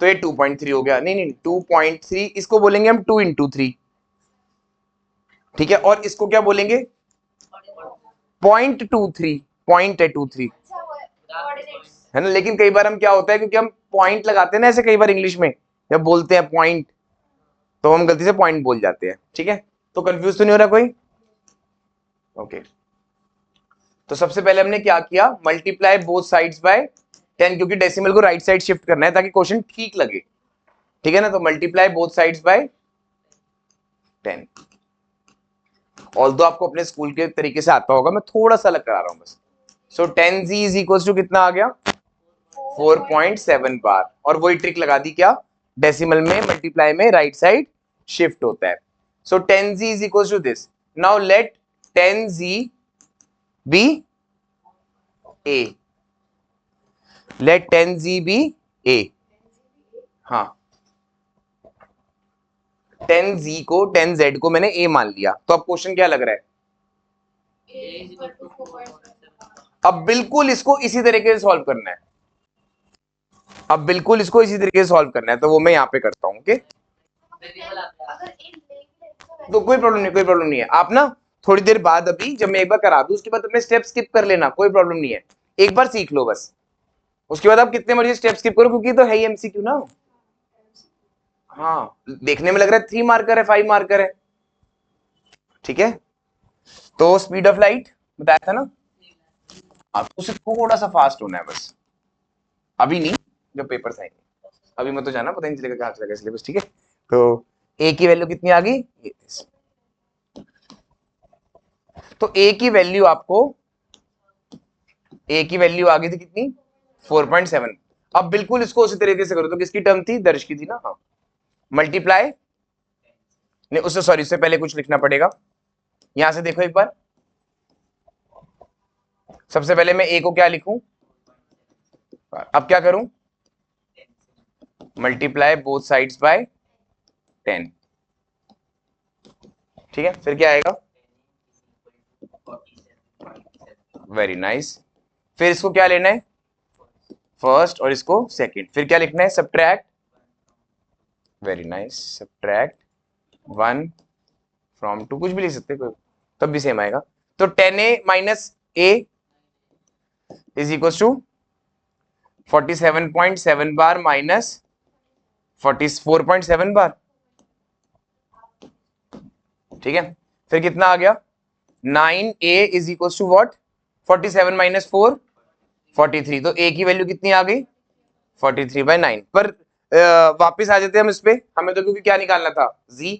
तो ये 2.3 हो गया, नहीं 2.3, इसको बोलेंगे हम 2 × 3, ठीक है, और इसको क्या बोलेंगे, 0.23, पॉइंट है 23, है ना। लेकिन कई बार हम क्या होता है, क्योंकि हम पॉइंट लगाते हैं ना ऐसे, कई बार इंग्लिश में जब बोलते हैं पॉइंट, तो हम गलती से पॉइंट बोल जाते हैं, ठीक है। तो कंफ्यूज तो नहीं हो रहा कोई, ओके। तो सबसे पहले हमने क्या किया, मल्टीप्लाई बोथ साइड्स बाय 10, क्योंकि डेसिमल को राइट साइड शिफ्ट करना है ताकि क्वेश्चन ठीक लगे, ठीक है ना। तो multiply both sides by 10। Although आपको अपने स्कूल के तरीके से आता होगा, मैं थोड़ा सा अलग करा रहा हूं बस। सो 10z इज इक्वल टू कितना आ गया, 4.7 बार, और वही ट्रिक लगा दी, क्या, डेसिमल में मल्टीप्लाई में राइट साइड शिफ्ट होता है। So 10z is equal to this, now let 10z be a, let 10z be a, हाँ 10z को 10z को मैंने a मान लिया, तो अब क्वेश्चन क्या लग रहा है? अब बिल्कुल इसको इसी तरीके से सॉल्व करना है, अब बिल्कुल इसको इसी तरीके से सॉल्व करना है, तो वो मैं यहाँ पे करता हूँ। ओके, तो कोई प्रॉब्लम नहीं, कोई प्रॉब्लम नहीं है। आप ना थोड़ी देर बाद, अभी जब मैं एक बार करा दूं उसके बाद अपने स्टेप स्किप कर लेना, कोई प्रॉब्लम नहीं है, एक बार सीख लो बस, उसके बाद आप कितने मर्जी स्टेप स्किप करो, क्योंकि तो है ही एमसीक्यू ना। हाँ, देखने में लग रहा है 3 मार्कर है, 5 मार्कर है, ठीक है। तो स्पीड ऑफ लाइट बताया था ना, आपको सिर्फ थोड़ा सा फास्ट होना है बस, अभी नहीं, जब पेपर्स आएंगे, अभी मत तो जाना, पता नहीं चलेगा कहाँ चलेगा सिलेबस, ठीक है। तो ए की वैल्यू कितनी आ गई, तो ए की वैल्यू आपको, ए की वैल्यू आ गई थी कितनी, 4.7। अब बिल्कुल इसको उसी तरीके से करो, तो किसकी टर्म थी, दर्श की थी ना। हाँ, मल्टीप्लाई नहीं, उससे सॉरी, उससे पहले कुछ लिखना पड़ेगा, यहां से देखो एक बार, सबसे पहले मैं ए को क्या लिखूं, अब क्या करूं, मल्टीप्लाई बोथ साइड्स बाय 10, ठीक है। फिर क्या आएगा, वेरी नाइस। फिर इसको क्या लेना है, फर्स्ट, और इसको सेकंड। फिर क्या लिखना है, subtract, very nice, subtract 1 from 2, कुछ भी लिख सकते कोई, तब भी सेम आएगा। तो 10a minus a is equal to 47.7 bar minus 44.7 bar, ठीक है। फिर कितना आ गया, 9a is equal to what, 47 minus 4 43, तो a की वैल्यू कितनी आ गई, 43/9। पर वापिस आ जाते हैं हम इस पे, हमें तो क्योंकि क्या निकालना था, z,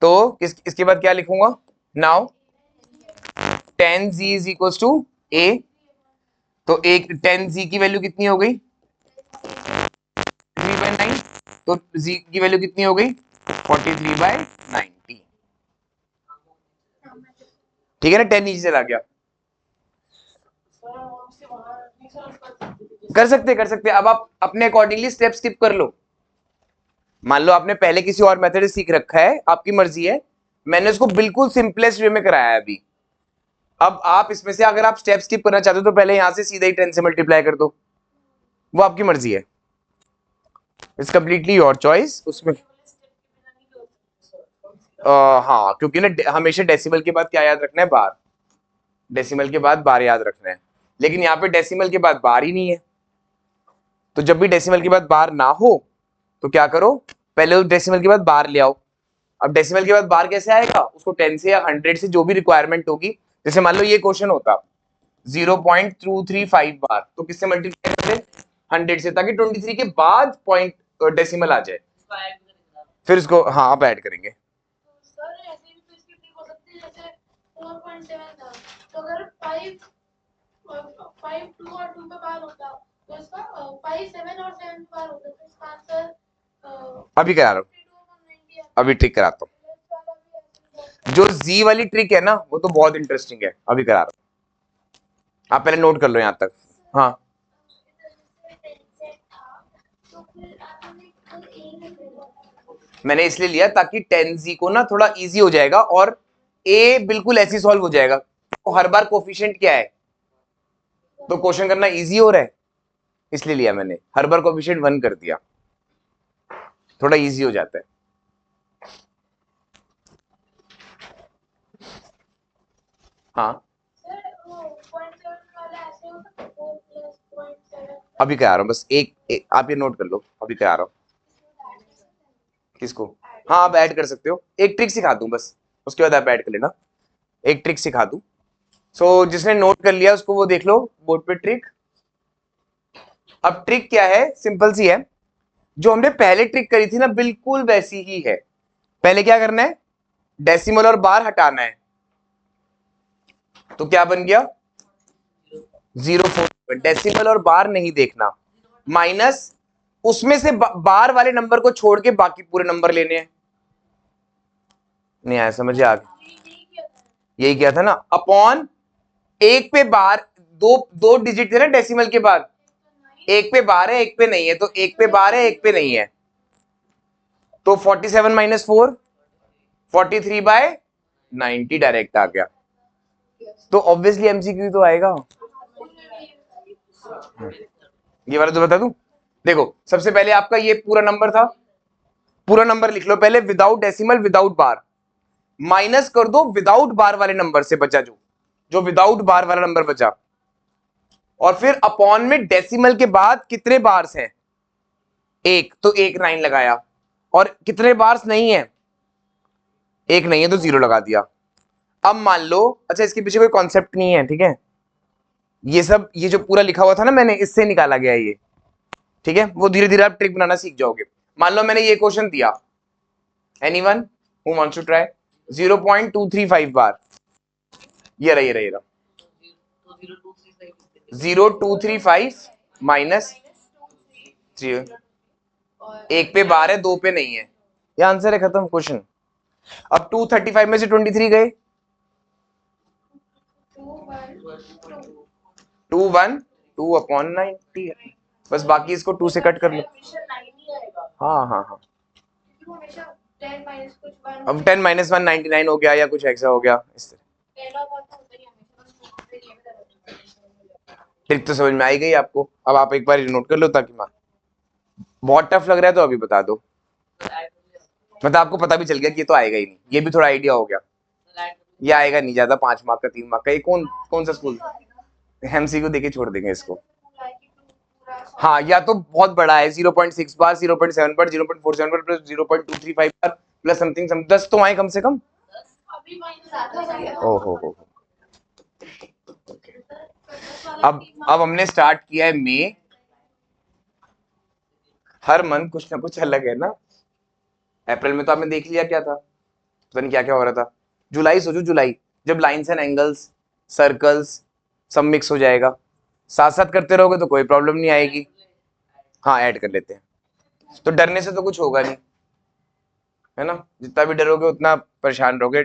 तो इसके बाद क्या लिखूंगा, now 10z is equal to a, तो एक 10z की वैल्यू कितनी हो गई, 3/9, तो z की वैल्यू कितनी हो गई, 43/90, ठीक है ना, 10 नीचे चला गया। कर सकते अब आप अपने अकॉर्डिंगली स्टेप स्किप कर लो, मान लो आपने पहले किसी और मेथड सीख रखा है, आपकी मर्जी है, मैंने उसको बिल्कुल सिंपलेस्ट वे में कराया है अभी। अब आप इसमें से अगर आप स्टेप स्किप करना चाहते हो तो पहले यहां से सीधा ही 10 से मल्टीप्लाई कर दो, वो आपकी मर्जी है, इट्स कंप्लीटली योर चॉइस उसमें। हाँ, क्योंकि ना हमेशा डेसिमल के बाद क्या याद रखना है, बार, डेसिमल के बाद बार याद रखना है, लेकिन यहाँ पे डेसिमल के बाद बार ही नहीं है, तो जब भी डेसिमल के बाद बार ना हो तो क्या करो, पहले उस डेसिमल के बाद बार ले आओ। अब डेसिमल के बाद बार कैसे आएगा, उसको 10 से या 100 से जो भी रिक्वायरमेंट होगी, जैसे मान लो ये क्वेश्चन होता 0.235 बार, तो किससे मल्टीप्लाई करते, 100 से, ताकि 23 के बाद पॉइंट डेसिमल आ जाए, फिर इसको हाँ आप ऐड करेंगे। सर ऐसे भी तो इसकी ट्रिक हो सकती है, जैसे 4.7 था, तो अगर 5 2 और 2 पे बार होता तो इसका 5 7 और 7 पे बार होता, तो इसका आंसर अभी करा रहा हूँ, अभी ट्रिक कराता हूँ, जो जी वाली ट्रिक है ना वो तो बहुत इंटरेस्टिंग है, अभी करा रहा हूँ, आप पहले नोट कर लो यहाँ तक। हाँ, मैंने इसलिए लिया ताकि 10z को ना थोड़ा इजी हो जाएगा, और a बिल्कुल ऐसी सॉल्व हो जाएगा, तो हर बार कोफिशिएंट क्या है, तो क्वेश्चन करना इजी हो रहा है, इसलिए लिया मैंने, हर बार कोफिशिएंट 1 कर दिया, थोड़ा इजी हो जाता है। हाँ, अभी करा रहा हूँ बस एक आप ये नोट कर लो, अभी करा रहा हूँ। किसको, हाँ आप ऐड कर सकते हो, एक ट्रिक सिखा दूं बस, उसके बाद आप ऐड कर लेना, एक ट्रिक सिखा दूं। सो जिसने नोट कर लिया उसको वो देख लो बोर्ड पे ट्रिक। अब ट्रिक क्या है, सिंपल सी है, जो हमने पहले ट्रिक करी थी ना बिल्कुल वैसी ही है। पहले क्या करना है, डेसिमल और बार हटाना है, तो क्या बन गया 0.4, डेसिमल और बार नहीं देखना, माइनस उसमें से बार वाले नंबर को छोड़ के बाकी पूरे नंबर लेने हैं, नहीं आया समझ, आ गया, यही किया था ना, अपॉन एक पे बार, दो डिजिट थे ना डेसिमल के बाद, एक पे बार है एक पे नहीं है, तो एक पे बार है एक पे नहीं है, तो 47 माइनस 4 43/90 डायरेक्ट आ गया। तो ऑब्वियसली एमसीक्यू तो आएगा। ये वाला तो बता दूं, देखो सबसे पहले आपका ये पूरा नंबर था, पूरा नंबर लिख लो पहले विदाउट डेसिमल विदाउट बार, माइनस कर दो विदाउट बार वाले नंबर से बचा जो विदाउट बार वाला नंबर बचा, और फिर अपॉन में डेसिमल के बाद कितने बार्स हैं, एक, तो एक 9 लगाया, और कितने बार्स नहीं है, एक नहीं है तो 0 लगा दिया। अब मान लो, अच्छा इसके पीछे कोई कॉन्सेप्ट नहीं है, ठीक है, ये सब ये जो पूरा लिखा हुआ था ना मैंने, इससे निकाला गया ये, ठीक है, वो धीरे धीरे आप ट्रिक बनाना सीख जाओगे। मान लो मैंने ये क्वेश्चन दिया, anyone who wants to try, 0.235 bar, ये रहा 0235 माइनस 3, एक पे बार है, दो पे नहीं है, ये आंसर है, खत्म क्वेश्चन। अब 235 में से 23 गए, 2/90 है, बस बाकी इसको 2 से कट कर लो। हाँ हाँ हाँ, अब 10 माइनस 1 99 हो गया या कुछ ऐसा हो गया इस तरह। ट्रिक तो समझ में आई गई आपको, अब आप एक बार नोट कर लो ताकि बहुत टफ लग रहा है तो अभी बता दो, मतलब आपको पता भी चल गया कि ये तो आएगा ही नहीं, ये भी थोड़ा आइडिया हो गया, ये आएगा नहीं ज्यादा, 5 मार्क का 3 मार्क का, ये कौन सा स्कूल, एमसीक्यू देके छोड़ देंगे इसको। हाँ, या तो बहुत बड़ा है 0.6 बार, 0.7 बार, 0.47 बार प्लस 0.235 बार प्लस समथिंग 10 तो आए कम से कम। ओहो अब हमने स्टार्ट किया है मई, हर मंथ कुछ ना कुछ अलग है ना। अप्रैल में तो आपने देख लिया क्या था, पता नहीं क्या क्या हो रहा था। जुलाई सोचो, जुलाई जब लाइंस एंड एंगल्स सर्कल्स सब मिक्स हो जाएगा, साथ साथ करते रहोगे तो कोई प्रॉब्लम नहीं आएगी। हाँ ऐड कर लेते हैं, तो डरने से तो कुछ होगा नहीं, है ना, जितना भी डरोगे उतना परेशान रहोगे,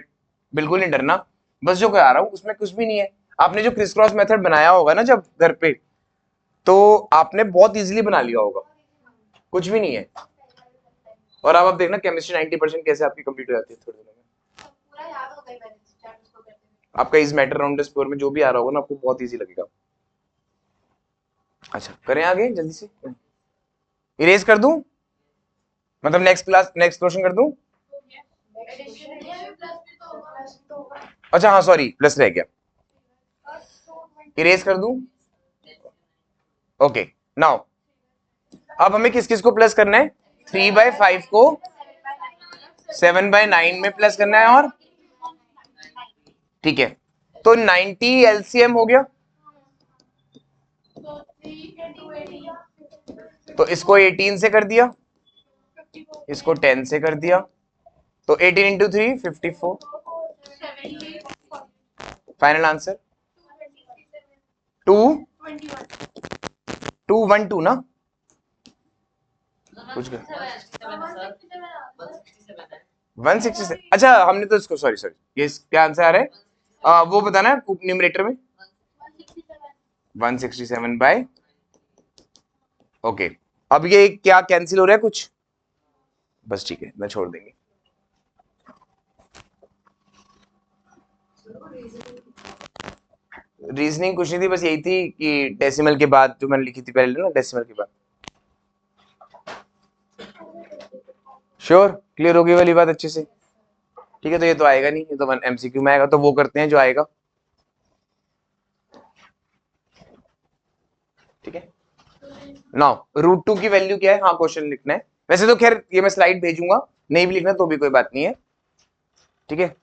बिल्कुल नहीं डरना, बस जो करा रहा हूँ उसमें कुछ भी नहीं है। आपने जो क्रिस क्रॉस मेथड बनाया होगा ना जब घर पे, तो आपने बहुत इजीली बना लिया होगा, कुछ भी नहीं है। और अब आप देखना केमिस्ट्री 90% कैसे आपकी कंप्लीट हो जाती है थोड़ी देर में। आपका इस मैटर राउंड स्कोर में जो भी आ रहा होगा ना, आपको बहुत इजी लगेगा। अच्छा करें आगे जल्दी से, इरेज कर दूं, मतलब नेक्स्ट क्वेश्चन कर दूं। अच्छा हाँ सॉरी, प्लस रह गया, इरेज कर दूं। ओके नाउ अब हमें किस किस को प्लस करना है, 3/5 को 7/9 में प्लस करना है, और ठीक है, तो 90 एलसीएम हो गया, तो इसको 18 से कर दिया, इसको 10 से कर दिया, तो 18 इंटू 3 54, फाइनल आंसर 212 ना, कुछ 167। अच्छा हमने तो इसको सॉरी ये क्या आंसर आ रहा है, वो बताना है न्यूमरेटर में 167 बाय, ओके। अब ये क्या कैंसिल हो रहा है कुछ, बस ठीक है मैं छोड़ देंगे। रीजनिंग कुछ नहीं थी, बस यही थी कि डेसिमल के बाद जो मैंने लिखी थी पहले ना, डेसिमल के बाद। श्योर क्लियर हो गई वाली बात अच्छे से, ठीक है। तो ये तो आएगा नहीं, ये तो एमसीक्यू में आएगा, तो वो करते हैं जो आएगा, ठीक है। नाउ √2 की वैल्यू क्या है, हाँ क्वेश्चन लिखना है, वैसे तो खैर ये मैं स्लाइड भेजूंगा, नहीं भी लिखना तो भी कोई बात नहीं है, ठीक है।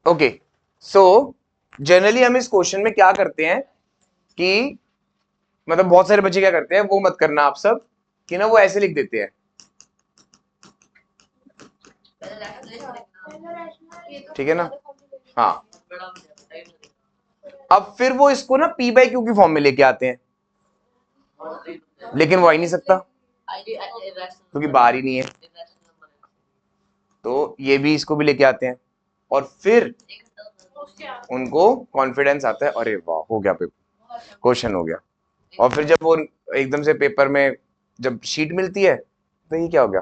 ओके सो जनरली हम इस क्वेश्चन में क्या करते हैं कि मतलब बहुत सारे बच्चे क्या करते हैं, वो मत करना आप सब, कि ना वो ऐसे लिख देते हैं, ठीक है ना, हाँ। अब फिर वो इसको ना P/Q की फॉर्म में लेके आते हैं, लेकिन वो आ ही नहीं सकता क्योंकि बाहर ही नहीं है, तो ये भी इसको भी लेके आते हैं, और फिर उनको कॉन्फिडेंस आता है, अरे वाह हो गया पेपर, क्वेश्चन हो गया। और फिर जब वो एकदम से पेपर में जब शीट मिलती है तो ये क्या हो गया,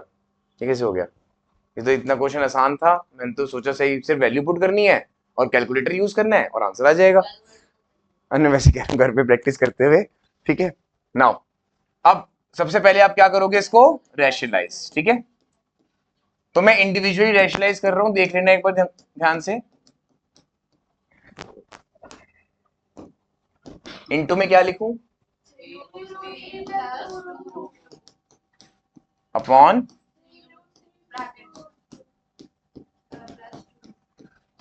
ये कैसे हो गया? ये तो इतना क्वेश्चन आसान था, मैंने तो सोचा सही सिर्फ वैल्यू पुट करनी है और कैलकुलेटर यूज करना है और आंसर आ जाएगा। अन्य वैसे कह रहा हूं घर पे प्रैक्टिस करते हुए। ठीक है, नाउ अब सबसे पहले आप क्या करोगे, इसको रैशनलाइज। ठीक है, तो मैं इंडिविजुअली रैशनलाइज कर रहा हूं, देख लेना एक बार ध्यान से। इनटू में क्या लिखूं? अपॉन,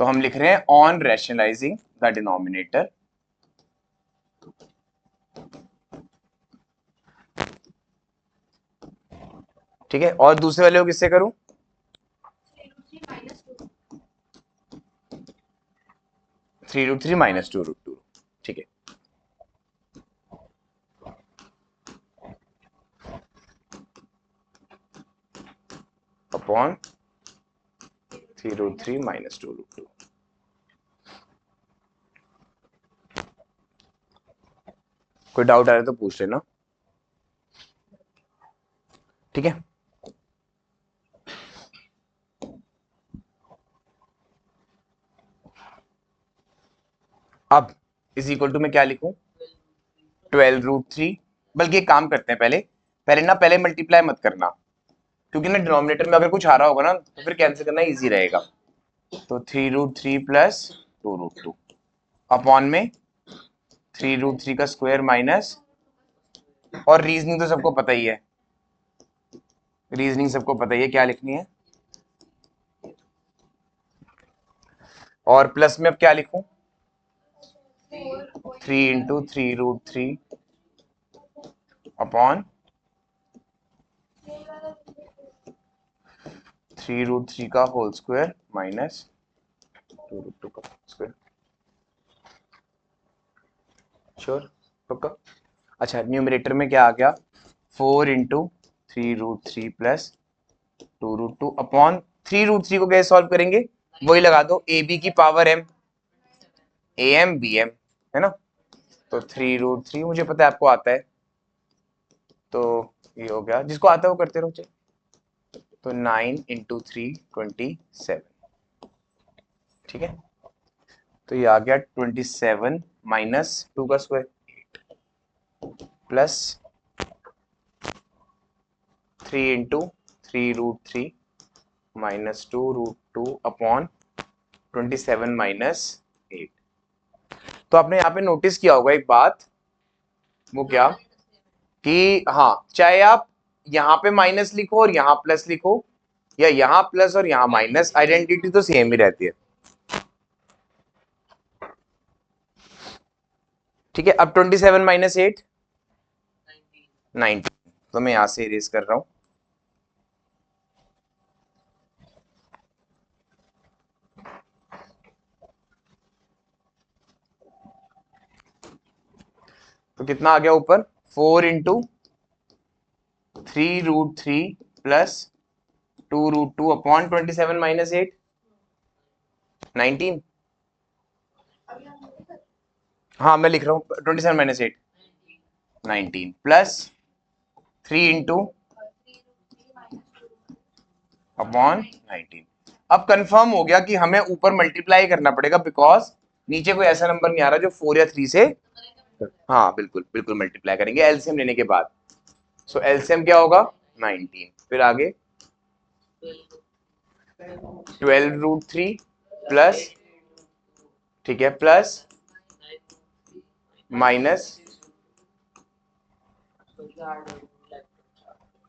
तो हम लिख रहे हैं ऑन रैशनलाइजिंग द डिनोमिनेटर। ठीक है, और दूसरे वाले को किससे करूं? 3√3 माइनस 2√2। ठीक है, अपॉन 3√3 माइनस 2√2। कोई डाउट आ रहा है तो पूछ लेना। ठीक है, अब इज इक्वल टू में क्या लिखूं? 12√3। बल्कि एक काम करते हैं, पहले पहले ना पहले मल्टीप्लाई मत करना, क्योंकि ना डिनोमिनेटर में अगर कुछ आ रहा होगा ना तो फिर कैंसिल करना इजी रहेगा। तो 3√3 प्लस 2√2 अपॉन में 3√3 का स्क्वायर माइनस, और रीजनिंग तो सबको पता ही है, रीजनिंग सबको पता ही है क्या लिखनी है। और प्लस में अब क्या लिखूं? 3 × 3√3 अपॉन 3√3 का होल स्क्वायर माइनस 2√2 का स्क्वायर। श्योर, पक्का? अच्छा, न्यूमरेटर में क्या आ गया? 4 × 3√3 प्लस 2√2 अपॉन 3√3 को कैसे सॉल्व करेंगे? वही लगा दो, ए बी की power m, a m b m, है ना। तो 3√3 मुझे पता है आपको आता है, तो ये हो गया, जिसको आता है वो करते रहो। तो 9 × 3 27। ठीक है, तो ये आ गया 27 माइनस 2 का square plus 3 × 3√3 minus 2√2 upon 27 minus 8। तो आपने यहाँ पे नोटिस किया होगा एक बात, वो क्या कि हाँ, चाहे आप यहाँ पे माइनस लिखो और यहाँ प्लस लिखो, या यहाँ प्लस और यहाँ माइनस, आइडेंटिटी तो सेम ही रहती है। ठीक है, अब 27 माइनस 8 19, तो मैं यहां से इरेज कर रहा हूं। तो कितना आ गया ऊपर? 4 × 3√3 प्लस 2√2 अपॉन 27 माइनस 8 19। हाँ मैं लिख रहा हूँ 27 माइनस 8 19 प्लस 3 × अपॉन 19। अब कंफर्म हो गया कि हमें ऊपर मल्टीप्लाई करना पड़ेगा, बिकॉज नीचे कोई ऐसा नंबर नहीं आ रहा जो 4 या 3 से, हाँ बिल्कुल बिल्कुल मल्टीप्लाई करेंगे एलसीएम लेने के बाद। सो एलसीएम क्या होगा? 19। फिर आगे 12√3 प्लस, ठीक है, प्लस माइनस,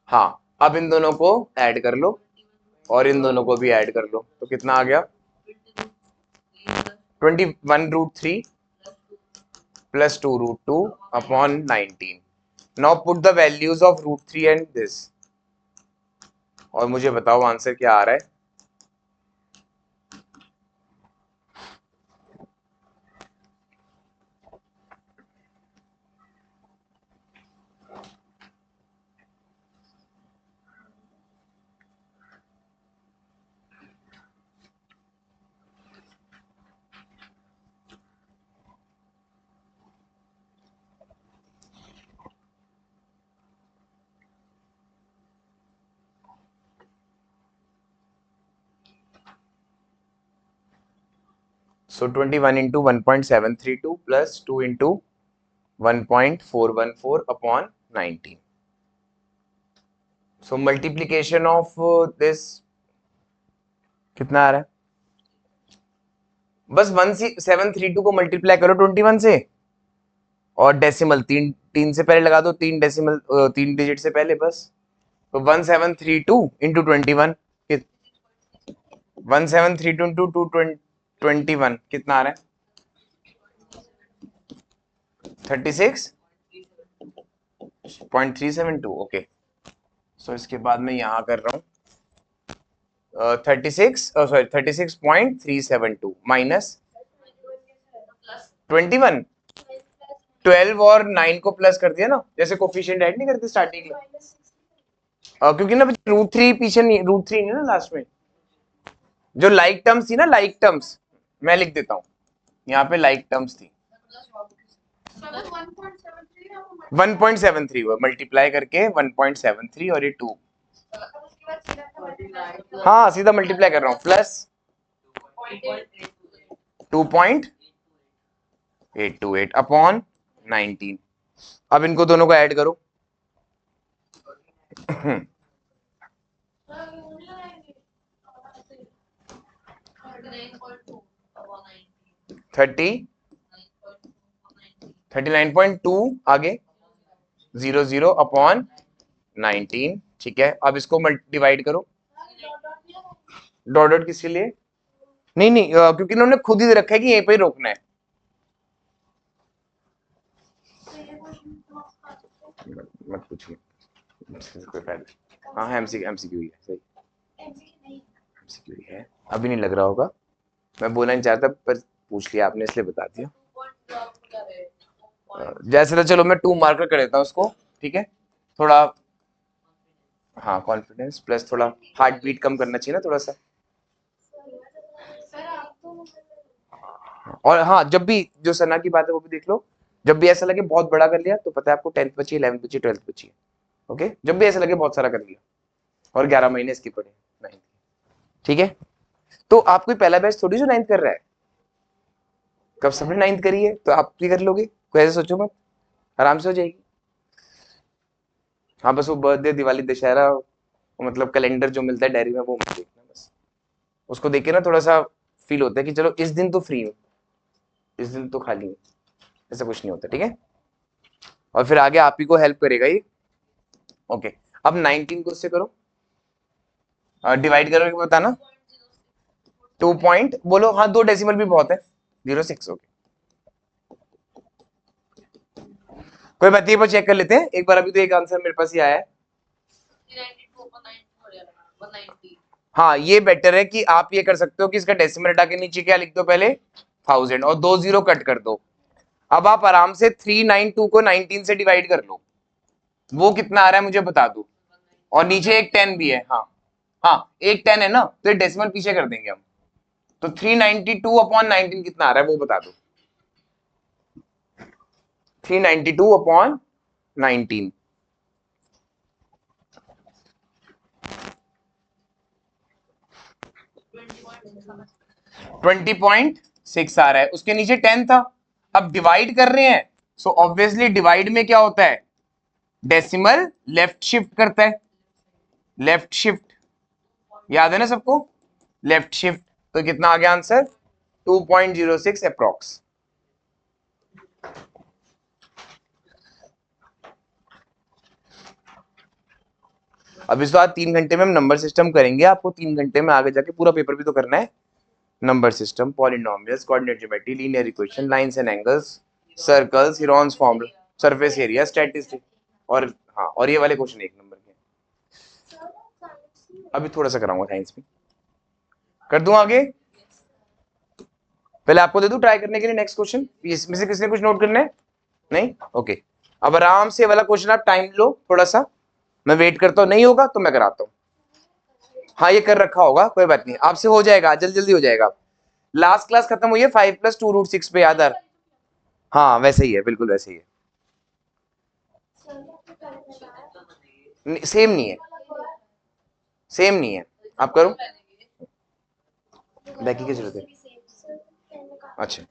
हाँ अब इन दोनों को ऐड कर लो और इन दोनों को भी ऐड कर लो, तो कितना आ गया? 21√3 plus 2√2 upon 19। Now put the values of √3 and this, और मुझे बताओ आंसर क्या आ रहा है। So 21 into 1.732 plus 2 into 1.414 upon 19. So multiplication of this कितना आ रहा है? बस 1732 को मल्टीप्लाई करो 21 से और डेसिमल तीन से पहले लगा दो, तीन डेसिमल 3 डिजिट से पहले बस। तो 1732 इंटू 21 1732 इंटू 21 कितना आ रहा है? 36.372। ओके, सो इसके बाद मैं यहाँ कर रहा हूँ 36.372 माइनस 21। 12 और 9 को प्लस कर दिया ना, जैसे कोफिशिएंट ऐड नहीं करते स्टार्टिंग में, क्योंकि ना √3 पीछे नहीं, √3 नहीं ना लास्ट में। जो लाइक टर्म्स थी ना, लाइक टर्म्स मैं लिख देता हूँ यहाँ पे, लाइक टर्म्स थी 1.73 मल्टीप्लाई करके 1.73 और ये 2। हाँ सीधा मल्टीप्लाई कर रहा हूँ, प्लस 2.828 अपॉन 19। अब इनको दोनों को ऐड करो 39.2 आगे 00 अपॉन 19। ठीक है, अब इसको डिवाइड करो। डॉट डॉट किसके लिए? नहीं क्योंकि इन्होंने खुद ही दे रखा है कि यहीं पे ही रोकना है। मत पूछिए, कोई फायदा। हाँ एमसीक्यू ही है, सही एमसीक्यू ही है। अभी नहीं लग रहा होगा, मैं बोलना नहीं चाहता पर पूछ लिया आपने इसलिए बता दिया। जैसे तो चलो मैं 2 मार्कर कर देता हूँ उसको, ठीक है, थोड़ा हाँ कॉन्फिडेंस प्लस थोड़ा हार्ट बीट कम करना चाहिए ना थोड़ा सा। और हाँ, जब भी जो सना की बात है वो भी देख लो, जब भी ऐसा लगे बहुत बड़ा कर लिया तो पता है आपको 10th बची, 11th बची, 12th बची। ओके, जब भी ऐसा लगे बहुत सारा कर लिया और 11 महीने इसकी पड़े 9th, ठीक है। तो आप कोई पहला बैच थोड़ी जो 9th कर रहा है, कब सबने 9th करी है तो आप भी कर लोगे, कोई ऐसे सोचो मत, आराम से हो जाएगी। हाँ बस वो बर्थडे, दिवाली, दशहरा, मतलब कैलेंडर जो मिलता है डायरी में वो मत देखना, बस उसको देख के ना थोड़ा सा फील होता है कि चलो इस दिन तो फ्री हूँ, इस दिन तो खाली हूँ, ऐसा कुछ नहीं होता, ठीक है। और फिर आगे आप ही को हेल्प करेगा ये। ओके, अब 19 को उससे करो, डिवाइड करोगे बताना। 2 पॉइंट बोलो, हाँ 2 डेसिमल भी बहुत है, 06। ओके, कोई बात नहीं, पर चेक कर लेते हैं एक बार। अभी तो एक आंसर मेरे पास ही आया है। हाँ ये बेटर है कि आप ये कर सकते हो कि इसका डेसिमल हटा के नीचे क्या लिख दो, पहले 1000 और 2 0 कट कर दो। अब आप आराम से 392 को 19 से डिवाइड कर लो, वो कितना आ रहा है मुझे बता दो। और नीचे एक 10 भी है, हाँ हाँ एक 10 है ना, तो ये डेसिमल पीछे कर देंगे हम। तो 392 अपॉन 19 कितना आ रहा है वो बता दो। 392 अपॉन 19 20.6 आ रहा है, उसके नीचे 10 था। अब डिवाइड कर रहे हैं, सो ऑब्वियसली डिवाइड में क्या होता है, डेसिमल लेफ्ट शिफ्ट करता है, लेफ्ट शिफ्ट याद है ना सबको, लेफ्ट शिफ्ट। तो कितना आ गया आंसर, 2.06 अप्रॉक्स। अब इस बार 3 घंटे में हम नंबर सिस्टम करेंगे, आपको 3 घंटे में आगे जाके पूरा पेपर भी तो करना है। Number system, polynomials, coordinate geometry, linear equation, lines and angles, circles, Heron's formula, surface area, statistic, और हाँ और ये वाले क्वेश्चन 1 नंबर के। अभी थोड़ा सा कराऊंगा साइंस में, कर दूं आगे, पहले आपको दे दूं ट्राई करने के लिए नेक्स्ट क्वेश्चन। इसमें से किसने कुछ नोट करना है? नहीं, ओके। अब आराम से वाला क्वेश्चन आप टाइम लो थोड़ा सा, मैं वेट करता हूं, नहीं होगा तो मैं कराता हूं। हाँ ये कर रखा होगा, कोई बात नहीं, आपसे हो जाएगा, जल्दी जल्दी हो जाएगा। लास्ट क्लास खत्म हुई है 5 + 2√6 पे, याद आ रहा? हाँ वैसे ही है, बिल्कुल वैसे ही है, सेम नहीं है, सेम नहीं है। आप करो, बैकी की जरूरत है। अच्छा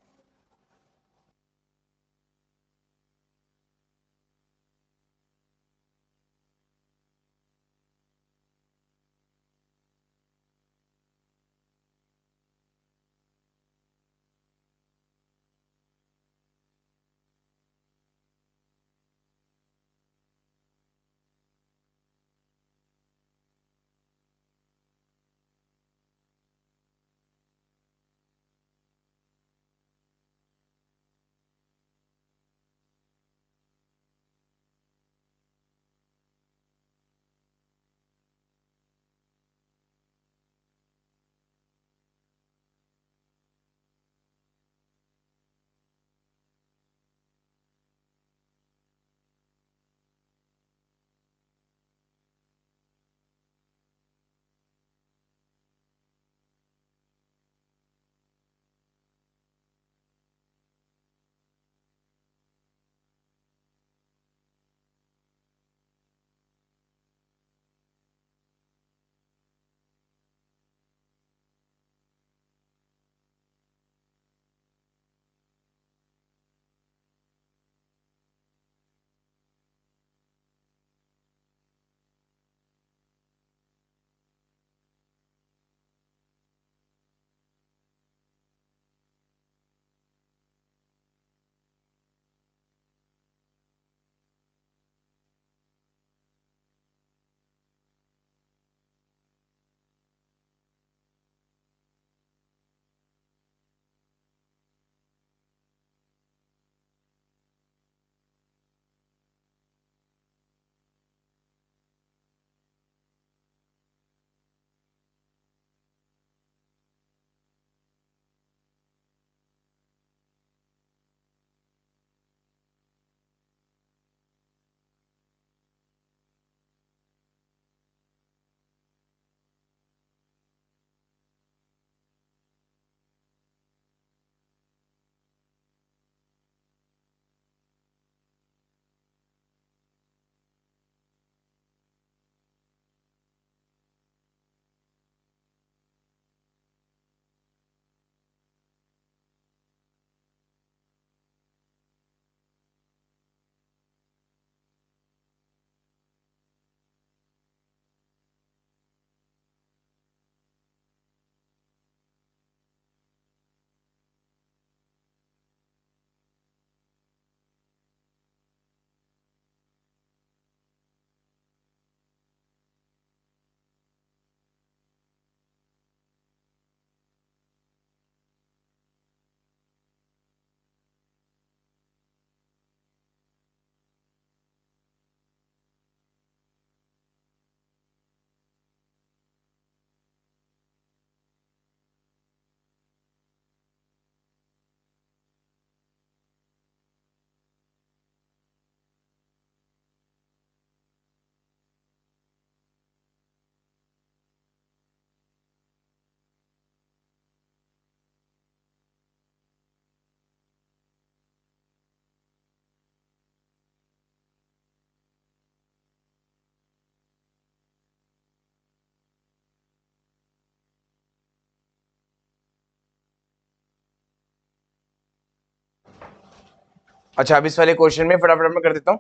अच्छा, अब इस वाले क्वेश्चन में फटाफट मैं कर देता हूँ।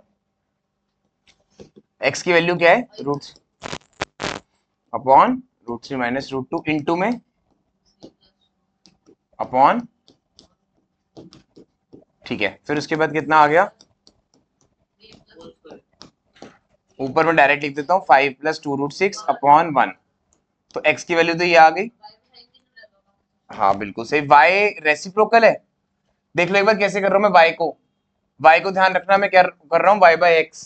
x की वैल्यू क्या है, रूट अपॉन √3 माइनस √2 इंटू में अपॉन, ठीक है। फिर उसके बाद कितना आ गया, ऊपर मैं डायरेक्ट लिख देता हूँ 5 + 2√6 अपॉन 1। तो x की वैल्यू तो ये आ गई, हाँ बिल्कुल सही। y रेसिप्रोकल है, देख लो एक बार कैसे कर रहा हूँ मैं y को ध्यान रखना, मैं क्या कर रहा हूँ, y/x,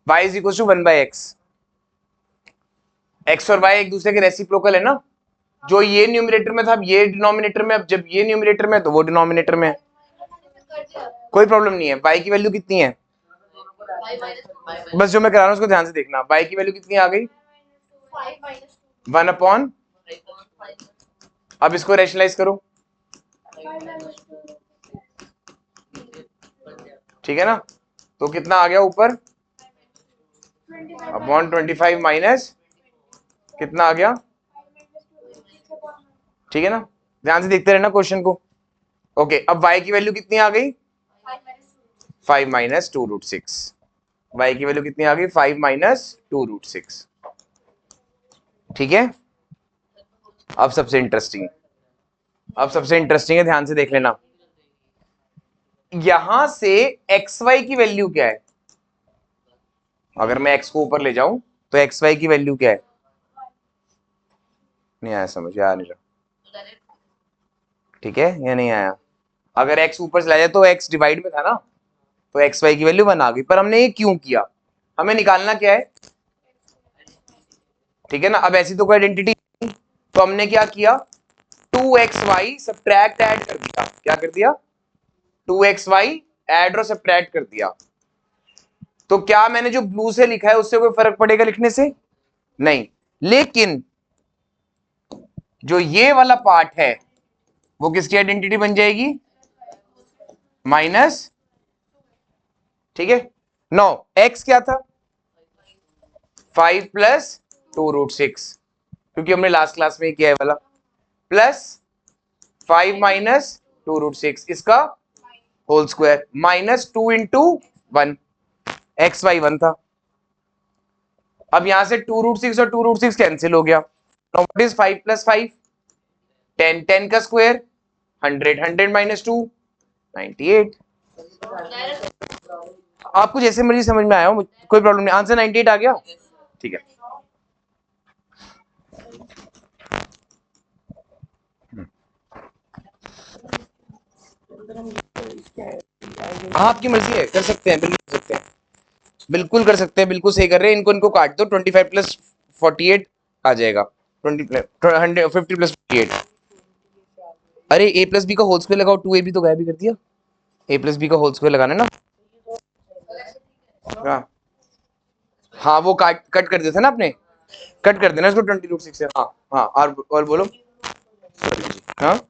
y is equal to 1/x। x और y एक दूसरे के रेसिप्रोकल है ना, जो ये न्यूमरेटर में था अब ये डिनोमिनेटर में, अब जब ये न्यूमरेटर में तो वो डिनोमिनेटर में है, कोई प्रॉब्लम नहीं है। y की वैल्यू कितनी है, बस जो मैं करा रहा हूँ उसको ध्यान से देखना। y की वैल्यू कितनी आ गई, 1 अपॉन, अब इसको रेशनलाइज करो, ठीक है ना। तो कितना आ गया ऊपर, अपॉन 25 माइनस कितना आ गया, ठीक है ना। ध्यान से देखते रहना क्वेश्चन को। ओके, अब y की वैल्यू कितनी आ गई? 5 माइनस 2√6। y की वैल्यू कितनी आ गई? 5 माइनस 2√6। ठीक है, अब सबसे इंटरेस्टिंग, है, ध्यान से देख लेना। यहां से xy की वैल्यू क्या है? अगर मैं x को ऊपर ले जाऊं तो xy की वैल्यू क्या है? नहीं आया समझ, यार नहीं रहा। ठीक है, या नहीं आया? अगर x ऊपर चला जाए तो x डिवाइड में था ना, तो xy की वैल्यू 1 आ गई। पर हमने ये क्यों किया? हमें निकालना क्या है? ठीक है ना, अब ऐसी तो कोई आइडेंटिटी, तो हमने क्या किया? 2xy सब्ट्रैक्ट ऐड कर दिया। क्या कर दिया? 2xy ऐड और सब्ट्रैक्ट कर दिया। तो क्या मैंने जो ब्लू से लिखा है उससे कोई फर्क पड़ेगा लिखने से? नहीं। लेकिन जो ये वाला पार्ट है वो किसकी आइडेंटिटी बन जाएगी? माइनस, ठीक है। नो, x क्या था? 5 प्लस 2√6, क्योंकि हमने लास्ट क्लास में किया है वाला, प्लस 5 माइनस 2√6 इसका whole square minus 2 into 1, x y 1 था। अब यहां से 2√6 और 2√6 कैंसिल हो गया। Now what is 5 plus 5? 10, 10 का स्क्वायर 100, 100 माइनस 2 98। आपको जैसे मर्जी समझ में आया हो, कोई प्रॉब्लम नहीं। आंसर 98 आ गया, ठीक है। आपकी मर्जी है, कर सकते हैं, बिल्कुल कर सकते हैं, बिल्कुल कर सकते हैं, बिल्कुल सही कर रहे हैं। इनको काट दो, 25 प्लस 48 आ जाएगा, 20 100 50 प्लस 48। अरे a प्लस बी का होल स्क्वायर लगाओ, 2ab तो गायब भी कर दिया। a प्लस बी का होल स्क्वायर लगाना ना, हाँ हाँ, वो कट कर दिया था ना आपने, कट कर देना इसको 20√6 से। हाँ हाँ, और बोलो। हाँ,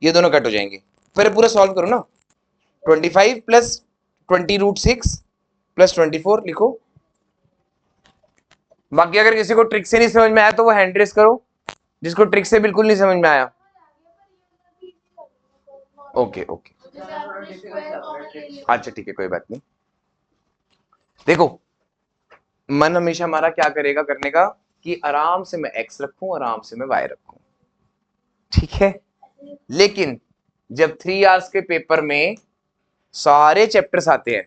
ये दोनों कट हो जाएंगे, फिर पूरा सॉल्व करो ना। 25 प्लस 20√6 प्लस 24 लिखो। बाकी अगर किसी को ट्रिक से नहीं समझ में आया तो वो हैंड रेस करो, जिसको ट्रिक से बिल्कुल नहीं समझ में आया। ओके ओके, अच्छा ठीक है, कोई बात नहीं। देखो, मन हमेशा हमारा क्या करेगा करने का, कि आराम से मैं x रखूं, आराम से मैं y रखूं, ठीक है। लेकिन जब 3 आवर्स के पेपर में सारे चैप्टर्स आते हैं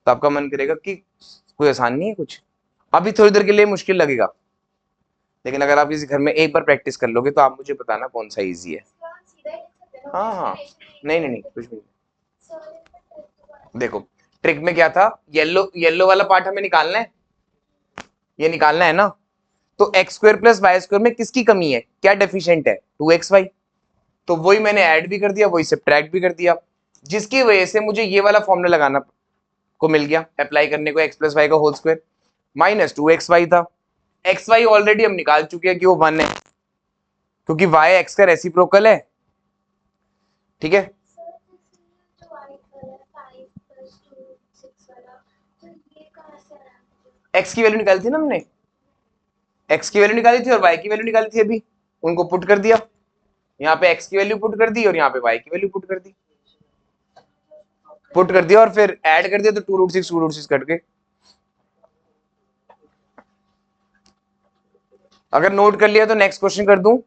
तो आपका मन करेगा कि कोई आसान नहीं है कुछ, अभी थोड़ी देर के लिए मुश्किल लगेगा, लेकिन अगर आप किसी घर में एक बार प्रैक्टिस कर लोगे तो आप मुझे बताना कौन सा इजी है। हाँ हाँ, नहीं नहीं नहीं, कुछ भी नहीं। देखो, ट्रिक में क्या था, येलो येलो वाला पार्ट हमें निकालना है, ये निकालना है ना। तो x square plus y square में किसकी कमी है, क्या डेफिशिएंट है? 2xy। तो वही मैंने ऐड भी कर दिया, वही सब्ट्रैक्ट भी कर दिया, जिसकी वजह से मुझे ये वाला फॉर्मूला लगाना को मिल गया, अप्लाई करने को, एक्स प्लस वाई का होल स्क्वायर माइनस 2xy था। xy ऑलरेडी हम निकाल चुके हैं कि वो 1 है, क्योंकि y x का रेसिप्रोकल है, ठीक है। x की वैल्यू निकाली थी ना हमने, x की वैल्यू निकाली थी और y की वैल्यू निकाली थी, अभी उनको पुट कर दिया, यहाँ पे x की वैल्यू पुट कर दी और यहाँ पे y की वैल्यू पुट कर दिया और फिर ऐड कर दिया, तो 2√6 कट गए। अगर नोट कर लिया तो नेक्स्ट क्वेश्चन कर दूं।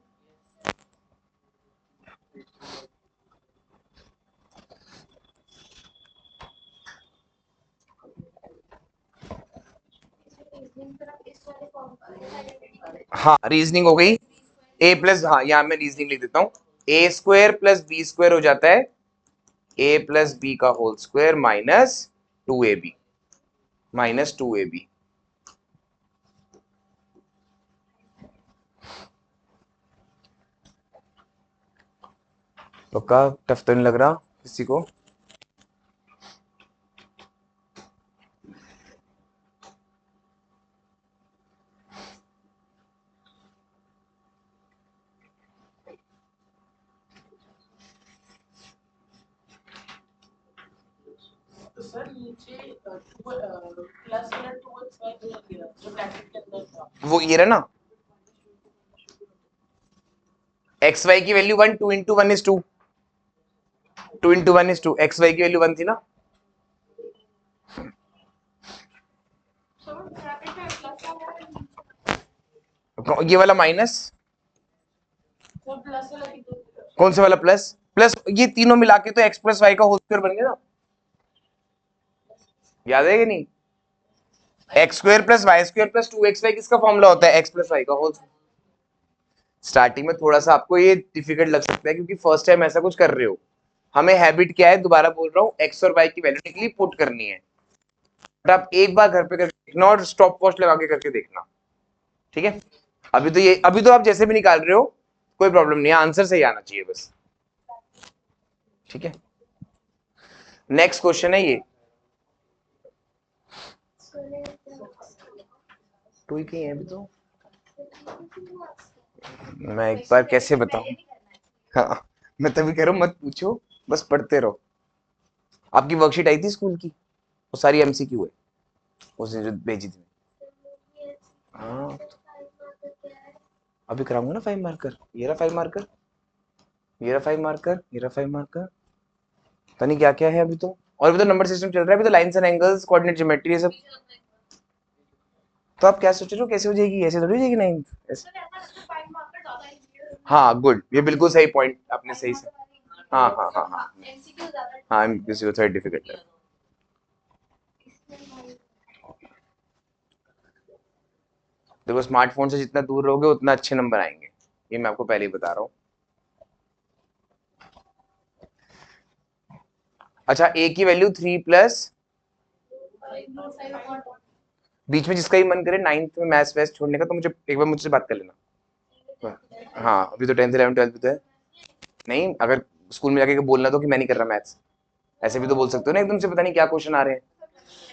हाँ, रीजनिंग हो गई। ए प्लस, हाँ यहाँ मैं रीजनिंग लिख देता हूँ, a square plus b square हो जाता है ए प्लस बी का whole square minus 2ab, minus 2ab। तो का टफ तो नहीं लग रहा किसी को? तो सर नीचे प्लस वाला 2xy जो ब्रैकेट के अंदर था, वो ये रहा ना, एक्स वाई की value 1, 2 into 1 is 2, 2 into 1 is 2, x y की वैल्यू 1 थी ना, So bracket में plus आ गया ये वाला माइनस, वो प्लस वाला कितना होगा? कौन से वाला प्लस, प्लस ये तीनों मिला के तो एक्स प्लस वाई का होल स्क्वायर बन गया ना, याद है कि नहीं, x square plus y square plus 2xy किसका फॉर्मूला होता है, एक्स प्लस वाई का होल। स्टार्टिंग में थोड़ा सा आपको ये डिफिकल्ट लग सकता है क्योंकि फर्स्ट टाइम ऐसा कुछ कर रहे हो, हमें हैबिट क्या है, दोबारा बोल रहा हूँ, एक्स और वाई की वैल्यू निकली पुट करनी है, बट आप एक बार घर पे करके देखना और स्टॉप वॉच लगा के करके देखना, ठीक है। अभी तो आप जैसे भी निकाल रहे हो कोई प्रॉब्लम नहीं है, आंसर सही आना चाहिए बस, ठीक है। नेक्स्ट क्वेश्चन है ये, टू ही कहीं है अभी तो, मैं एक बार कैसे बताऊं, हाँ मैं तभी कह रहा हूँ मत पूछो, बस पढ़ते रहो। आपकी वर्कशीट आई थी स्कूल की, वो सारी एमसीक्यू है, उसने जो भेजी थी, हाँ अभी कराऊंगा ना 5 मार्कर, ये रहा 5 मार्कर, ये रहा 5 मार्कर, ये रहा 5 मार्कर, पता नहीं क्या क्या है अभी तो, और अभी तो नंबर सिस्टम चल रहा है, अभी तो lines and angles, coordinate geometry, ये सब। तो आप क्या सोच रहे हो कैसे हो जाएगी, ऐसे थोड़ी हो जाएगी 9th ऐसे। हाँ गुड, ये बिल्कुल सही पॉइंट आपने सही से, हाँ हाँ हाँ हाँ हाँ, एमसीक्यू थोड़ा डिफिकल्ट है। देखो स्मार्टफोन से जितना दूर रहोगे उतना अच्छे नंबर आएंगे, ये मैं आपको पहले ही बता रहा हूँ। अच्छा a की वैल्यू 3 प्लस, बीच में जिसका ही मन करे 9th में मैथ्स वैथ छोड़ने का तो मुझे एक बार मुझसे बात कर लेना, हाँ अभी तो 10th 11th 12th भी तो है, नहीं अगर स्कूल में जाके बोलना तो कि मैं नहीं कर रहा मैथ्स, ऐसे भी तो बोल सकते हो ना एकदम से, पता नहीं क्या क्वेश्चन आ रहे हैं,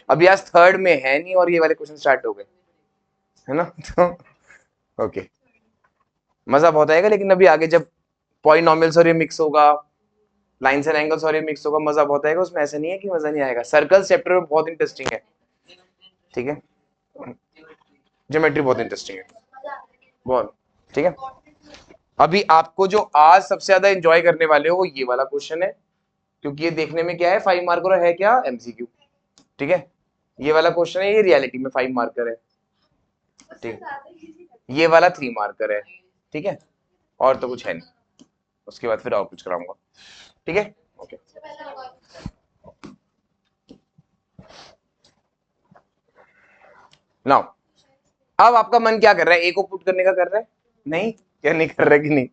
अभी आज 3rd में है नहीं और ये वाले क्वेश्चन स्टार्ट हो गए, है ना तो ओके, मजा बहुत आएगा, लेकिन अभी आगे जब पॉलिनोमियल्स और ये मिक्स होगा, लाइन्स एंड एंगल्स और ये मिक्स होगा, मजा बहुत आएगा उसमें, ऐसा नहीं है कि मजा नहीं आएगा, सर्कल चैप्टर में बहुत इंटरेस्टिंग है, ठीक है, ज्योमेट्री बहुत इंटरेस्टिंग है, बहुत, ठीक है। अभी आपको जो आज सबसे ज्यादा एंजॉय करने वाले हो वो ये वाला क्वेश्चन है, क्योंकि ये देखने में क्या है 5 मार्कर और है क्या एमसीक्यू, ठीक है, ये वाला क्वेश्चन है, ये रियलिटी में 5 मार्कर है, ठीक है, ये वाला 3 मार्कर है, ठीक है, और तो कुछ है नहीं, उसके बाद फिर और कुछ कराऊंगा, ठीक है, ओके। नाउ अब आपका मन क्या कर रहा है, ए को पुट करने का कर रहा है, नहीं क्या नहीं कर रहा है कि नहीं,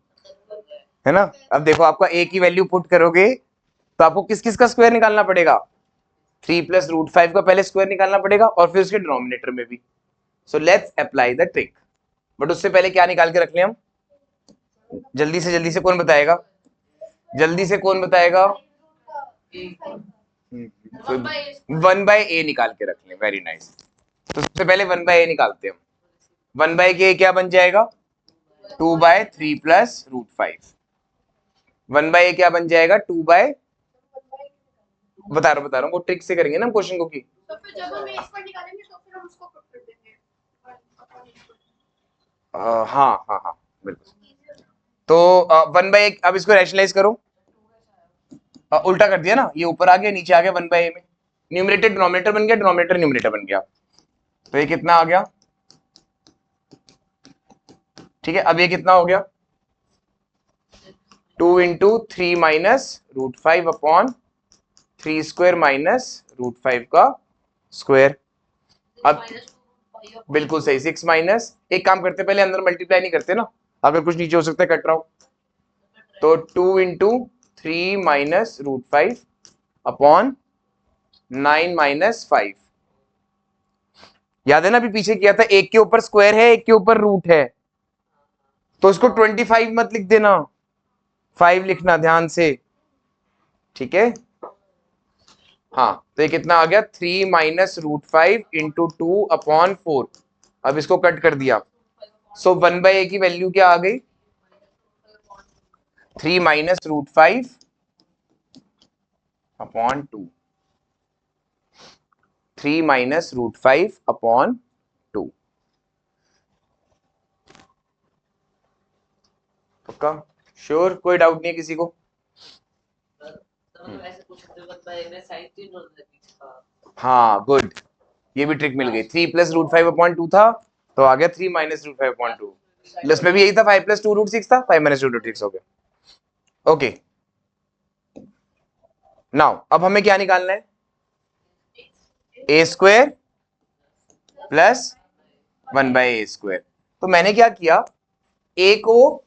है ना। अब देखो आपका ए की वैल्यू पुट करोगे तो आपको किस किस का स्क्वायर निकालना पड़ेगा, 3 प्लस रूट 5 का पहले स्क्वायर निकालना पड़ेगा और फिर उसके डिनोमिनेटर में भी, so let's apply the trick, but उससे पहले क्या निकाल के रख लें हम, जल्दी से कौन बताएगा, जल्दी से कौन बताएगा, 1/a निकाल के रख लें, वेरी नाइस, तो सबसे पहले 1/a निकालते हैं हम, 1/a क्या बन जाएगा, 2/3 प्लस रूट 5, 1/a क्या बन जाएगा, 2 बता रहा हूँ वो ट्रिक से करेंगे ना हम क्वेश्चन को की, तो फिर जब हम इस पर निकालेंगे तो फिर हम उसको पुट कर देंगे हाँ हाँ हाँ बिल्कुल, तो 1/a, अब इसको रैशनलाइज करो, उल्टा कर दिया ना, ये ऊपर आ गया नीचे आ गया 1/a में, न्यूमरेटर डिनोमिनेटर बन गया, डिनोमिनेटर न्यूमरेटर बन गया, तो ये कितना आ गया, ठीक है, अब ये कितना हो गया, 2 into 3 minus root 5 upon 3 square minus root 5 का स्क्वायर, अब बिल्कुल सही 6 माइनस, एक काम करते पहले अंदर मल्टीप्लाई नहीं करते ना, अगर कुछ नीचे हो सकता है कट रहा हो, तो 2 into 3 minus root 5 upon 9 minus 5, याद है ना अभी पीछे किया था, एक के ऊपर स्क्वायर है एक के ऊपर रूट है, तो इसको 25 मत लिख देना, 5 लिखना ध्यान से, ठीक है, हाँ तो ये कितना आ गया, 3 माइनस रूट 5 इंटू 2 अपॉन 4, अब इसको कट कर दिया, सो 1/a की वैल्यू क्या आ गई, 3 minus root 5 upon 2, 3 minus root 5 upon 2, पक्का श्योर, कोई डाउट नहीं है किसी को, ऐसे पूछ सकते हो बताइए मैं साइन 3 होने लगी हाँ गुड, ये भी ट्रिक मिल गई। 3 प्लस रूट 5/2 था तो आ गया 3 माइनस रूट 5/2। लिस्ट में भी यही था, 5 प्लस 2 रूट 6 था, 5 माइनस 2 रूट 6 हो गया। ओके नाउ अब हमें क्या निकालना है? ए स्क्वायर प्लस 1/a²। तो मैंने क्या किया, ए को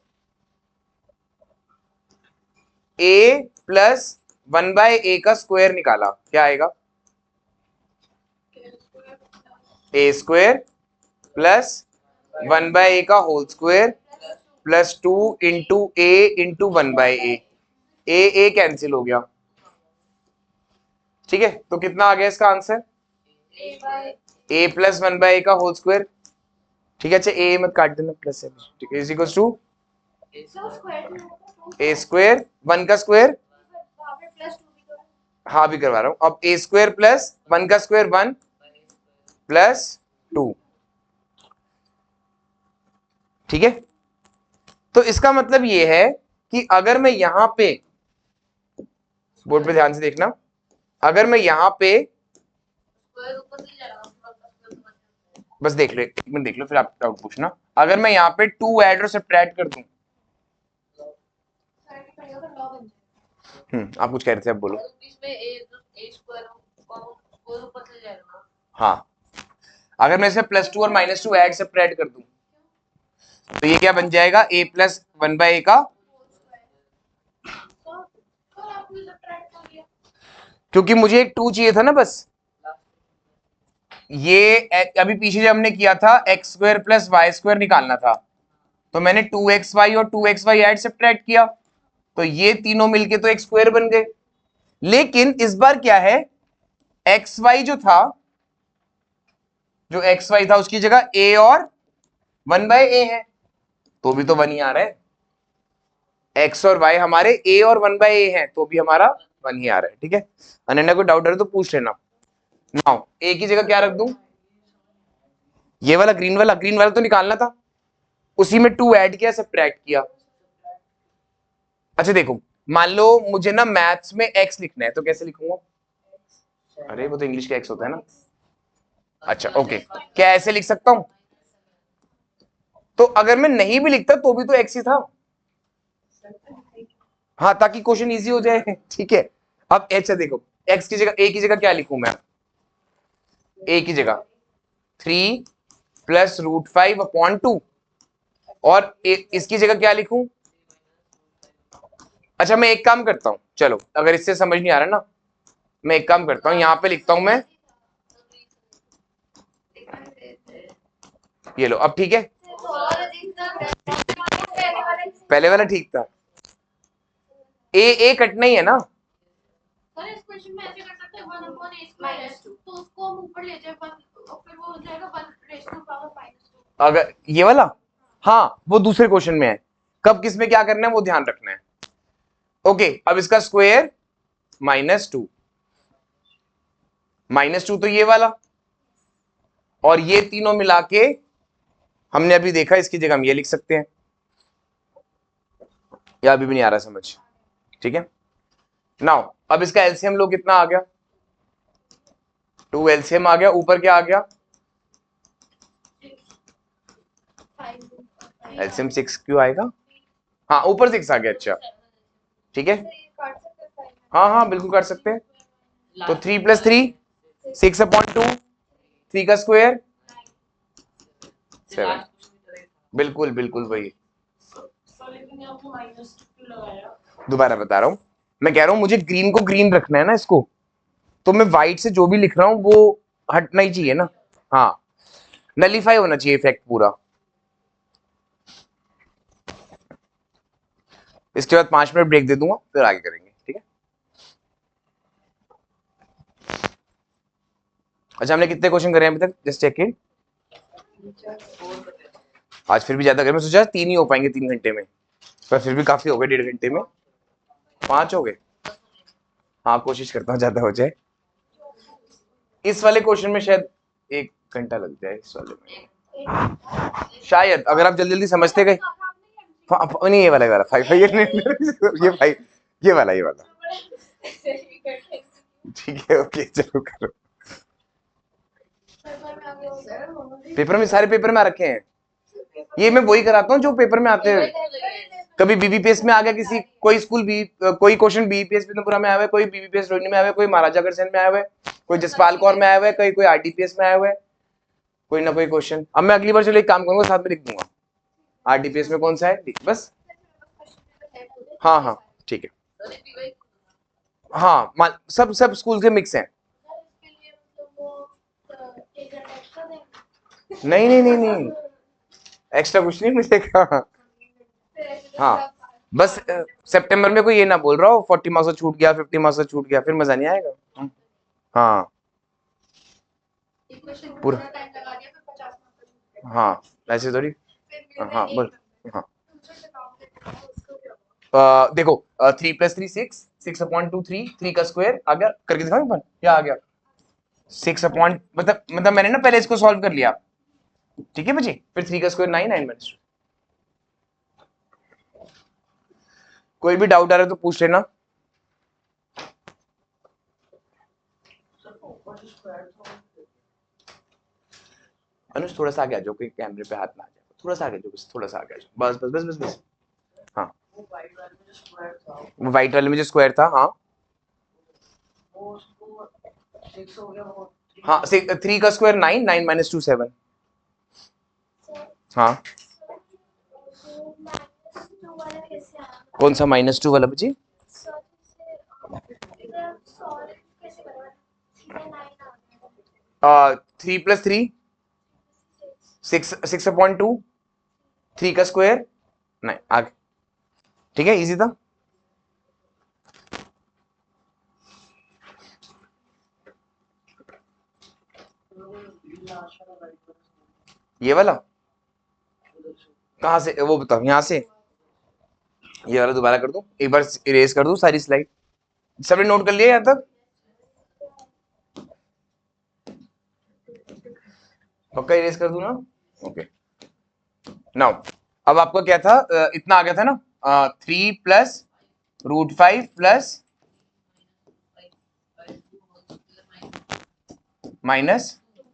a प्लस 1/a का स्क्वायर निकाला, क्या आएगा? a स्क्वायर प्लस 1/a का whole square plus 2 into a into 1/a। a cancel हो गया, ठीक है। तो कितना आ गया इसका आंसर? a प्लस 1/a का होल स्क्वायर, ठीक है। अच्छा a मत काट देना, प्लस है, ठीक है, is equal to a square 1 का स्क्वायर, हाँ भी करवा रहा हूं। अब a स्क्वायर प्लस 1 का स्क्वायर 1 प्लस 2, ठीक है। तो इसका मतलब ये है कि अगर मैं यहां पे, बोर्ड पे ध्यान से देखना, अगर मैं यहां पे, बस देख लो, एक मिनट देख लो फिर आप डाउट पूछना। अगर मैं यहाँ पे 2 ऐड और सब्ट्रैक्ट कर दूं, आप कुछ कह रहे थे, अब बोलो। इसमें a स्क्वायर ऊपर से जाएगा। हाँ, अगर मैं इसे +2 और -2 ऐड सब्ट्रैक्ट कर दूं तो ये क्या बन जाएगा? a प्लस 1/a का, क्योंकि मुझे एक 2 चाहिए था ना बस। ये अभी पीछे जब हमने किया था x square plus y square निकालना था, तो मैंने 2xy और 2xy ऐड सब्ट्रैक्ट किया, तो ये तीनों मिलके तो एक स्क्वायर बन गए। लेकिन इस बार क्या है, xy जो था, जो xy था उसकी जगह a और 1/a है, तो भी तो 1 ही आ रहा है। x और y हमारे a और 1/a है, तो भी हमारा 1 ही आ रहा है, ठीक है। अनन्या को डाउट है तो पूछ लेना। नाउ a की जगह क्या रख दूं? ये वाला ग्रीन वाला तो निकालना था, उसी में 2 ऐड किया, सब्ट्रैक्ट किया। अच्छा देखो, मान लो मुझे ना मैथ्स में x लिखना है, तो कैसे लिखूंगा? अरे वो तो इंग्लिश का x होता है ना। अच्छा ओके, क्या ऐसे लिख सकता हूं? तो अगर मैं नहीं भी लिखता तो भी तो x ही था, हाँ, ताकि क्वेश्चन इजी हो जाए, ठीक है। अब h है, देखो x की जगह, a की जगह क्या लिखूं मैं? a की जगह 3 प्लस रूट 5/2, और इसकी जगह क्या लिखूं? अच्छा मैं एक काम करता हूं, चलो अगर इससे समझ नहीं आ रहा ना, मैं एक काम करता हूं, यहां पे लिखता हूं मैं, ये लो, अब ठीक है। पहले वाला ठीक था, ए कटना ही है ना। सर इस क्वेश्चन में ऐसे कर सकते हैं 1/a² तो उसको हम ऊपर ले जाए 1 फिर वो हो जाएगा 1⁻²। अगर ये वाला, हाँ वो दूसरे क्वेश्चन में है, कब किस में क्या करना है वो ध्यान रखना है। ओके, अब इसका स्क्वायर -2, -2 तो ये वाला, और ये तीनों मिला के हमने अभी देखा, इसकी जगह हम ये लिख सकते हैं, या अभी भी नहीं आ रहा समझ, ठीक है। नाउ अब इसका एलसीएम लो, कितना आ गया? 2 एलसीएम आ गया, ऊपर क्या आ गया? एलसीएम 6 क्यों आएगा? हाँ ऊपर 6 आ गया, अच्छा ठीक है, हाँ हाँ बिल्कुल कर सकते हैं। तो 3 + 3 6/2, 3 का स्क्वायर 7, बिल्कुल बिल्कुल वही। दोबारा बता रहा हूं, मैं कह रहा हूं मुझे ग्रीन को ग्रीन रखना है ना इसको, तो मैं व्हाइट से जो भी लिख रहा हूं वो हटना ही चाहिए ना, हाँ, नलीफाई होना चाहिए इफेक्ट पूरा। इसके बाद 5 मिनट ब्रेक दे दूंगा, फिर आगे करेंगे, ठीक है। अच्छा हमने कितने क्वेश्चन करे हैं अभी तक, जस्ट चेक इट। आज फिर भी ज्यादा करे, मैं सोचा 3 ही हो पाएंगे 3 घंटे में, पर फिर भी काफी हो गए 1.5 घंटे में, 5 हो गए। हाँ कोशिश करता हूँ ज्यादा हो जाए। इस वाले क्वेश्चन में शायद 1 घंटा लग जाए, इस वाले में शायद, अगर आप जल्दी जल्दी समझते गए। नहीं ये वाला 5, ये वाला, ये वाला। ठीक है ओके चलो करो। पेपर में आगे होगा। पेपर में सारे पेपर में आ रखे हैं। ये मैं वही कराता हूँ जो पेपर में आते हैं। कभी बीबीपीएस में आ गया किसी कोई स्कूल बी कोई क्वेश्चन बीबीपीएस पिथनपुरा में आया हुआ है, कोई बीबीपीएस रोहिणी में आया हुआ है, कोई महाराजा अग्रसेन में आया हुआ है, कोई जसपाल कौर में आया हुआ है, कोई आरडीपीएस में आया हुआ है, कोई ना कोई क्वेश्चन। अब मैं अगली बार चलो एक काम करूंगा साथ में लिख दूंगा आरडीपीएस में कौन सा है बस। हाँ हाँ ठीक है। हाँ सब सब स्कूल के मिक्स हैं। नहीं नहीं नहीं नहीं एक्स्ट्रा कुछ नहीं मिलेगा। हाँ बस सितंबर में कोई ये ना बोल रहा हो 40 मार्क्स से छूट गया 50 मार्क्स से छूट गया, फिर मजा नहीं आएगा। हाँ पूरा हाँ ऐसे थोड़ी। हाँ बोल। हाँ देखो 3+3 6 6/2 3 का स्क्वायर आ गया करके दिखाओ एक बार क्या आ गया 6 अपॉइंट मतलब मैंने ना पहले इसको सॉल्व कर लिया। ठीक है बच्चे फिर 3 का स्क्वायर 9 9 - कोई भी डाउट आ रहा है तो पूछ लेना। अनुज थोड़ा सा आगे आ जाओ कोई कैमरे पे हाथ ना आ जाए, थोड़ा सा आगे जाओ बस थोड़ा सा आगे आ जाओ बस बस बस बस बस। हाँ वो वाइट वाले में जो स्क्वायर था वो व्हाइट वाले में जो स्क्वायर था हाँ वो उसको 6 हो गया वो हाँ 3 का स्क्वायर 9 9 - 2 7। हाँ कौन सा -2 वाला बच्ची? 3+3 6/2 3 का स्क्वायर नहीं आगे। ठीक है इजी था। ये वाला कहाँ से वो बताओ यहाँ से ये वाला दोबारा कर दूं एक बार इरेज कर दूं सारी स्लाइड। सबने नोट कर लिया यहाँ तक? पक्का इरेज कर दूं ना? ओके नाउ अब आपका क्या था इतना आ गया था ना 3+√5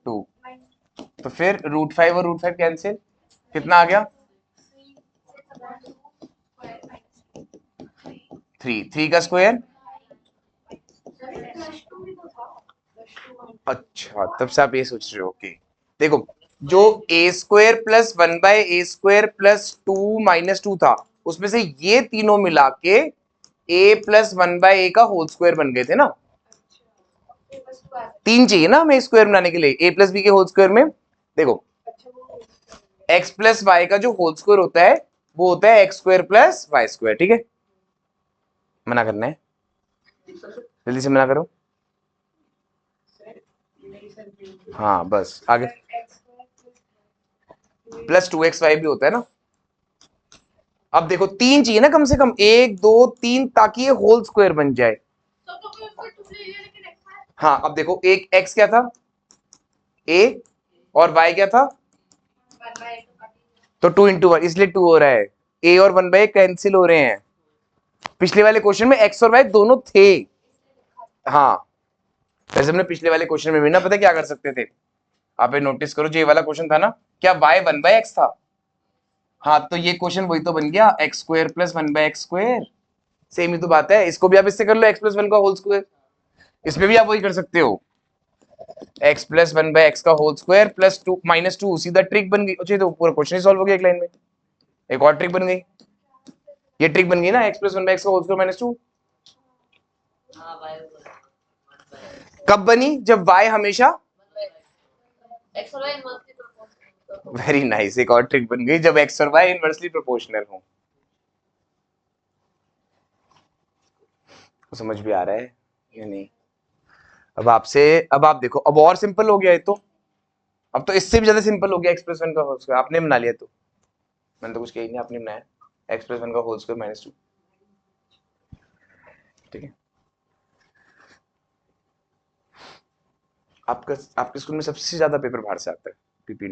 - 2 तो फिर √5 और √5 कैंसिल कितना आ गया 3 का स्क्वायर। अच्छा तब से आप ये सोच रहे हो ओके देखो जो a² + 1/a² + 2 - 2 था उसमें से ये तीनों मिला के a+1/a का होल स्क्वायर बन गए थे ना। तीन चाहिए ना हमें स्क्वायर बनाने के लिए a+b के होल स्क्वायर में। देखो x+y का जो होल स्क्वायर होता है वो होता है x² + y²। ठीक है मना करना है जल्दी से मना करो। हाँ बस आगे +2xy भी होता है ना। अब देखो तीन चाहिए ना कम से कम 1 2 3 ताकि ये होल स्क्वायर बन जाए। हाँ अब देखो एक x क्या था a और y क्या था तो 2 × 1 इसलिए 2 हो रहा है। a और 1/a कैंसिल हो रहे हैं। पिछले वाले क्वेश्चन में x और y दोनों थे। हाँ वैसे हमने पिछले वाले क्वेश्चन में भी ना पता क्या कर सकते थे आप नोटिस करो जो ये वाला क्वेश्चन था ना क्या y 1/x था। हाँ तो ये क्वेश्चन वही तो बन गया x² + 1/x²। सेम ही तो बात है इसको भी आप इससे कर लो x + 1 का होल स्क्वायर। इसमें भी आप वही कर सकते हो x + 1/x का होल स्क्वायर +2 - 2 सीधा ट्रिक बन गई। अच्छा तो पूरा क्वेश्चन ही सॉल्व हो गया एक लाइन में। एक और ट्रिक बन गई ये ट्रिक बन गई ना x + 1/x का होल स्क्वायर -2। कब बनी जब y हमेशा वेरी नाइस एक और ट्रिक बन गई जब x और y इनवर्सली प्रोपोर्शनल हो। तो समझ भी आ रहा है या नहीं? अब आप देखो अब और सिंपल हो गया है तो अब तो इससे भी ज्यादा सिंपल हो गया x + 1 का होल स्क्वायर आपने बना लिया तो मैंने तो कुछ कही नहीं आपने बनाया x + 1 का होल स्क्वायर -2। ठीक है आपके स्कूल में सबसे ज्यादा पेपर बाहर से आता है पीपी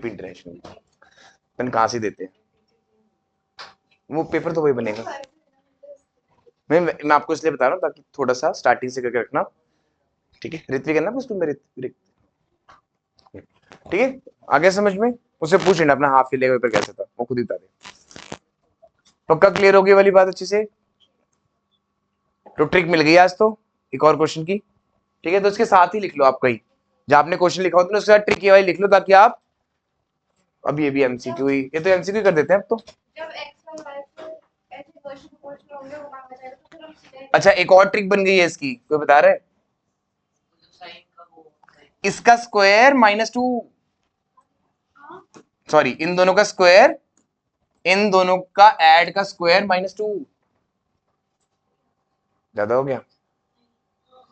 इंटरनेशनल कहाँ से देते हैं वो पेपर तो वही बनेगा मैं आपको इसलिए बता रहा हूँ ताकि थोड़ा सा स्टार्टिंग से करके रखना, ठीक है। ऋत्विक है ना उसमें मेरे, ठीक है। आगे समझ में उसे पूछ लेना अपना हाफ लेगा पेपर कैसा था, वो खुद ही बता दे। पक्का क्लियर होगी वाली बात अच्छे से? तो ट्रिक मिल गई आज तो एक और क्वेश्चन की, ठीक है। तो इसके साथ ही लिख लो आप कहीं जब आपने क्वेश्चन लिखा होता है उसके साथ ट्रिक ये वाली लिख लो ताकि आप, अब ये भी एमसीक्यू ही, ये तो एमसीक्यू कर देते हैं अब तो। जब x और y से ऐसे क्वेश्चन होंगे वो मांगा जाएगा तो फिर हम सीधे अच्छा एक और ट्रिक बन गई है इसकी, कोई बता रहा है? साइन का वो इसका स्क्वायर -2, सॉरी इन दोनों का स्क्वायर, इन दोनों का ऐड का स्क्वायर -2, ज्यादा हो गया?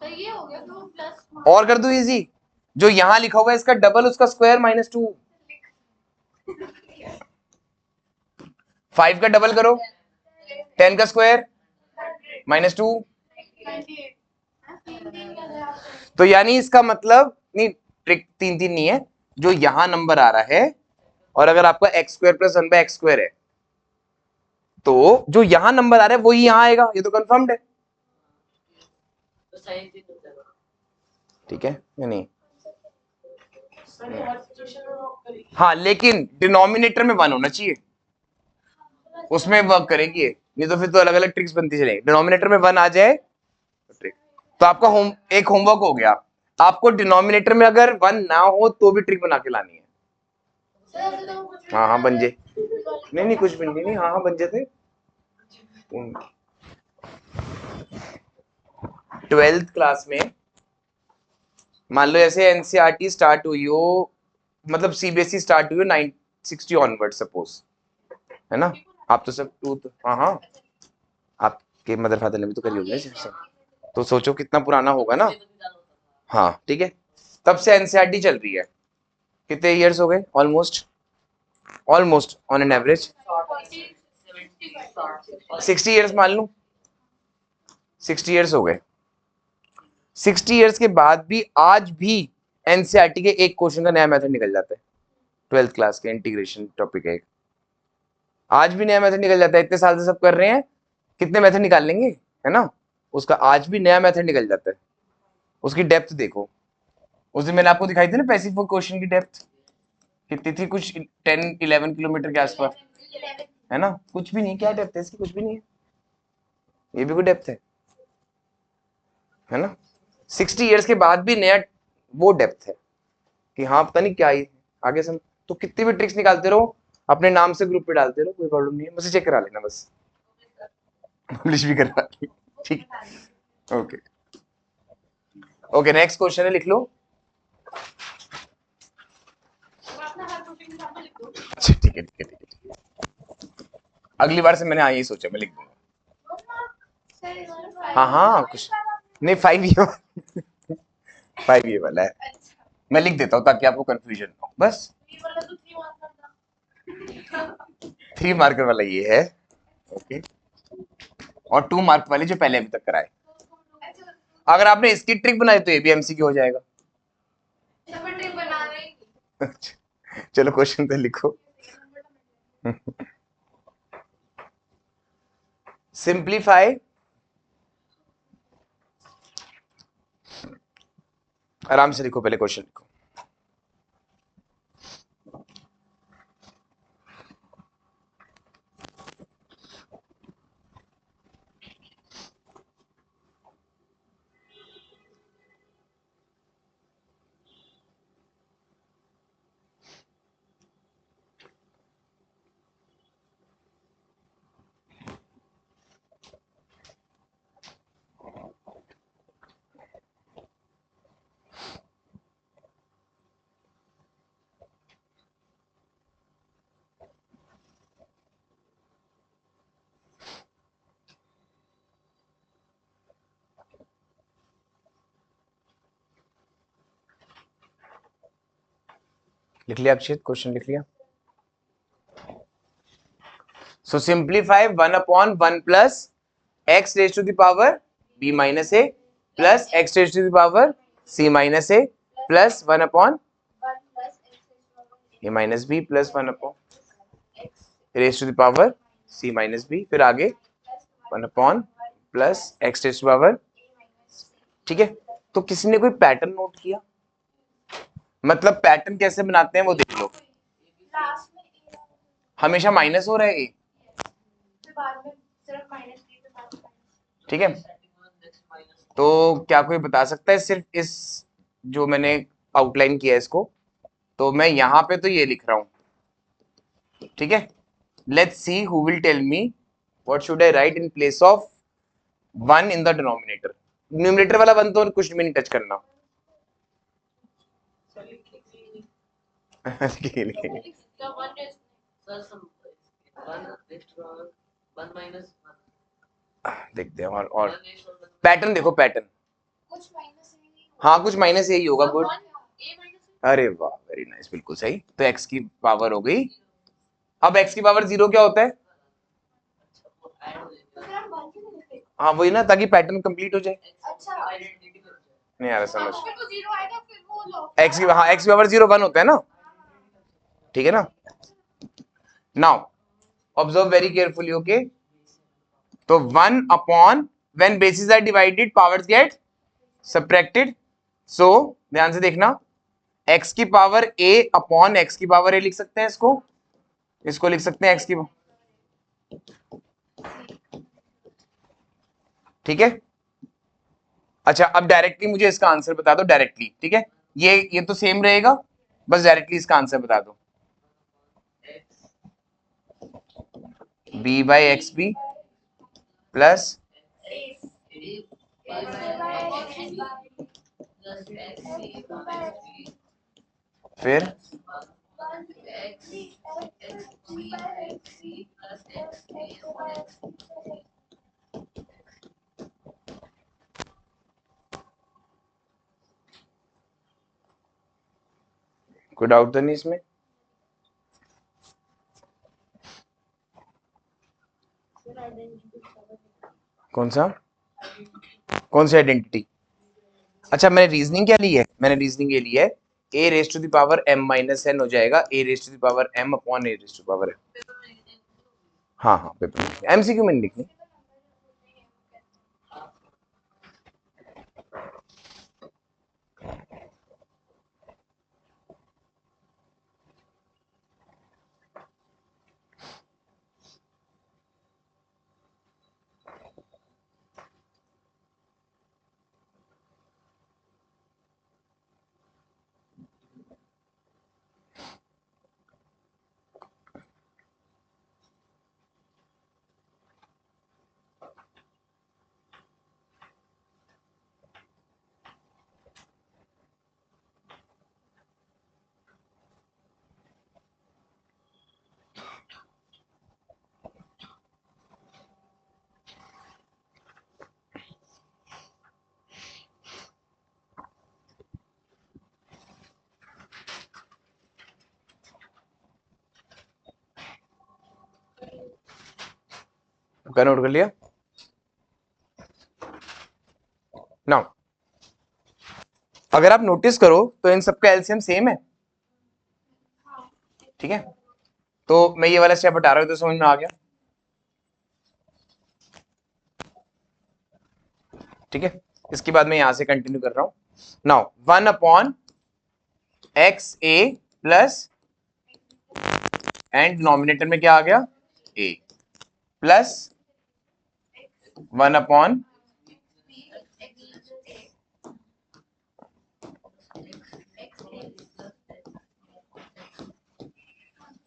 तो ये हो गया तो प्लस और कर दो इजी, जो यहां लिखा हुआ है इसका डबल उसका स्क्वायर -2, 5 का डबल करो 10 का स्क्वायर -2, तो यानी इसका मतलब नहीं, ट्रिक 3 नहीं है, जो यहां नंबर आ रहा है और अगर आपका x² + 1/x² है तो जो यहां नंबर आ रहा है वही यहां आएगा, ये तो कंफर्म्ड है, तो साइन भी होता है। ठीक है या नहीं? सर ये हर सिचुएशन में वर्क करेगी। हाँ लेकिन डिनोमिनेटर में 1 होना चाहिए, उसमें वर्क करेगी ये, नहीं तो फिर तो अलग अलग ट्रिक्स बनती चलेगी। डिनोमिनेटर में 1 आ जाए तो ट्रिक, तो आपका एक होमवर्क हो गया, आपको डिनोमिनेटर में अगर 1 ना हो तो भी ट्रिक बना के लानी है। हाँ हाँ बन जाए, नहीं नहीं कुछ भी नहीं, हाँ हाँ बन जाते। 12th क्लास में मान लो ऐसे एनसीईआरटी स्टार्ट हुई हो, मतलब सीबीएसई स्टार्ट हुई हो 960 ऑनवर्ड सपोज, है ना? आप तो सब हाँ हाँ आपके मदर फादर ने भी तो करी होगी ना, तो सोचो कितना पुराना होगा ना। हाँ ठीक है, तब से एनसीईआरटी चल रही है, कितने इयर्स हो गए? Almost on an average 60 years मान लूं, 60 इयर्स हो गए। 60 इयर्स के बाद भी आज भी एनसीईआरटी के एक क्वेश्चन का नया मेथड निकल जाता है, 12th क्लास के इंटीग्रेशन टॉपिक है, आज भी नया मेथड निकल जाता है। इतने साल से सब कर रहे हैं, कितने मेथड निकाल लेंगे, है ना? उसका आज भी नया मेथड निकल जाता है। उसकी डेप्थ देखो, उस दिन मैंने आपको दिखाई थी ना पैसिव क्वेश्चन की डेप्थ कितनी थी, कुछ 10-11 किलोमीटर के आसपास, है ना? कुछ भी नहीं, क्या डेप्थ है इसकी? कुछ भी नहीं है, ये भी कोई डेप्थ है ना? 60 इयर्स के बाद भी नया वो डेप्थ है कि हाँ पता नहीं क्या ही आगे से। तो कितनी भी ट्रिक्स निकालते रहो, अपने नाम से ग्रुप पे डालते रहो, कोई प्रॉब्लम नहीं है, मुझे चेक करा लेना बस, पब्लिश भी करवा, ठीक। ओके ओके नेक्स्ट क्वेश्चन है, लिख लो। अच्छा ठीक है ठीक है ठीक है, अगली बार से मैंने हाँ यही सोचा, मैं लिख दूंगा। हाँ हाँ कुछ नहीं, 5 ये 5 ये वाला है, मैं लिख देता हूँ ताकि आपको कंफ्यूजन ना हो, बस 3 मार्कर वाला ये है, ओके, और 2 मार्क वाले जो पहले अभी तक कराए। अगर आपने इसकी ट्रिक बनाई तो ये भी एमसीक्यू हो जाएगा। चलो क्वेश्चन तो लिखो। सिंप्लीफाई, आराम से लिखो, पहले क्वेश्चन लिखो। लिख लिया अक्षित, क्वेश्चन लिख लिया? So simplify 1/1 plus x raise to the power b minus a plus x raise to the power c minus a plus 1/a minus b plus 1/, raise to the power c minus b, फिर आगे 1/, plus x test power, ठीक है। तो किसी ने कोई pattern note किया? मतलब पैटर्न कैसे बनाते हैं वो देख लो। लास्ट में ए हमेशा माइनस हो रहा है ए, फिर बाद में सिर्फ माइनस बी के साथ माइनस। ठीक है। तो क्या कोई बता सकता है सिर्फ इस जो मैंने आउटलाइन किया है इसको, तो मैं यहां पे तो ये लिख रहा हूं, ठीक है। Let's see who will tell me what should I write in place of 1 in the denominator. Numerator वाला 1 तो कुछ भी नहीं टच करना। The one is sir some one next one minus one. देखते हैं और पैटर्न देखो, पैटर्न कुछ माइनस नहीं। हाँ कुछ माइनस यही होगा। गुड, a माइनस अरे वाह वेरी नाइस, बिल्कुल सही। तो x की पावर हो गई। अब x की पावर 0 क्या होता है? फिर हम वन क्यों नहीं लिखते? हाँ वही ना, ताकि पैटर्न कंप्लीट हो जाए। अच्छा नहीं आ रहा समझ। फिर वो जीरो आएगा फिर वो लो x की, हाँ x की पावर 0 1 होता है ना, ठीक है ना। Now observe very carefully, okay. तो 1 upon when bases are divided powers get subtracted. So ध्यान से देखना, x की पावर a अपॉन x की पावर a लिख सकते हैं इसको, इसको लिख सकते हैं x की, ठीक है। अच्छा अब डायरेक्टली मुझे इसका आंसर बता दो डायरेक्टली, ठीक है। ये तो सेम रहेगा, बस डायरेक्टली इसका आंसर बता दो। b by x b plus फिर कोई डाउट तो नहीं इसमें? कौन सा, कौन सी आइडेंटिटी? अच्छा मैंने रीजनिंग क्या ली है? मैंने रीजनिंग ये ली है a raise to the power m minus n हो जाएगा a raise to the power m upon a raise to power m। हाँ हाँ पेपर में एमसीक्यू में नहीं लिखनी। क्या नोट कर लिया? नाउ अगर आप नोटिस करो तो इन सबका एलसीएम सेम है, ठीक है। तो मैं ये वाला स्टेप हटा रहा हूं तो समझ में आ गया, ठीक है। इसके बाद मैं यहां से कंटिन्यू कर रहा हूं। Now 1 upon x A plus and denominator में क्या आ गया a plus 1 upon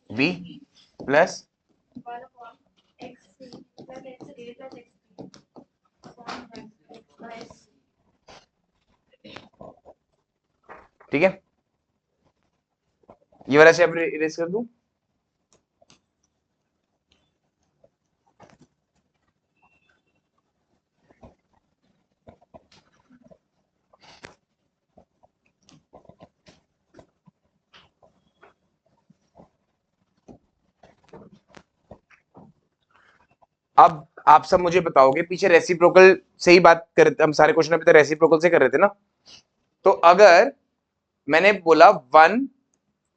b plus ठीक है। ये वाला स्टेप इरेज कर दूं। अब आप सब मुझे बताओगे, पीछे रेसिप्रोकल से ही बात कर रहे थे हम, सारे क्वेश्चन अभी तक रेसिप्रोकल से कर रहे थे ना। तो अगर मैंने बोला 1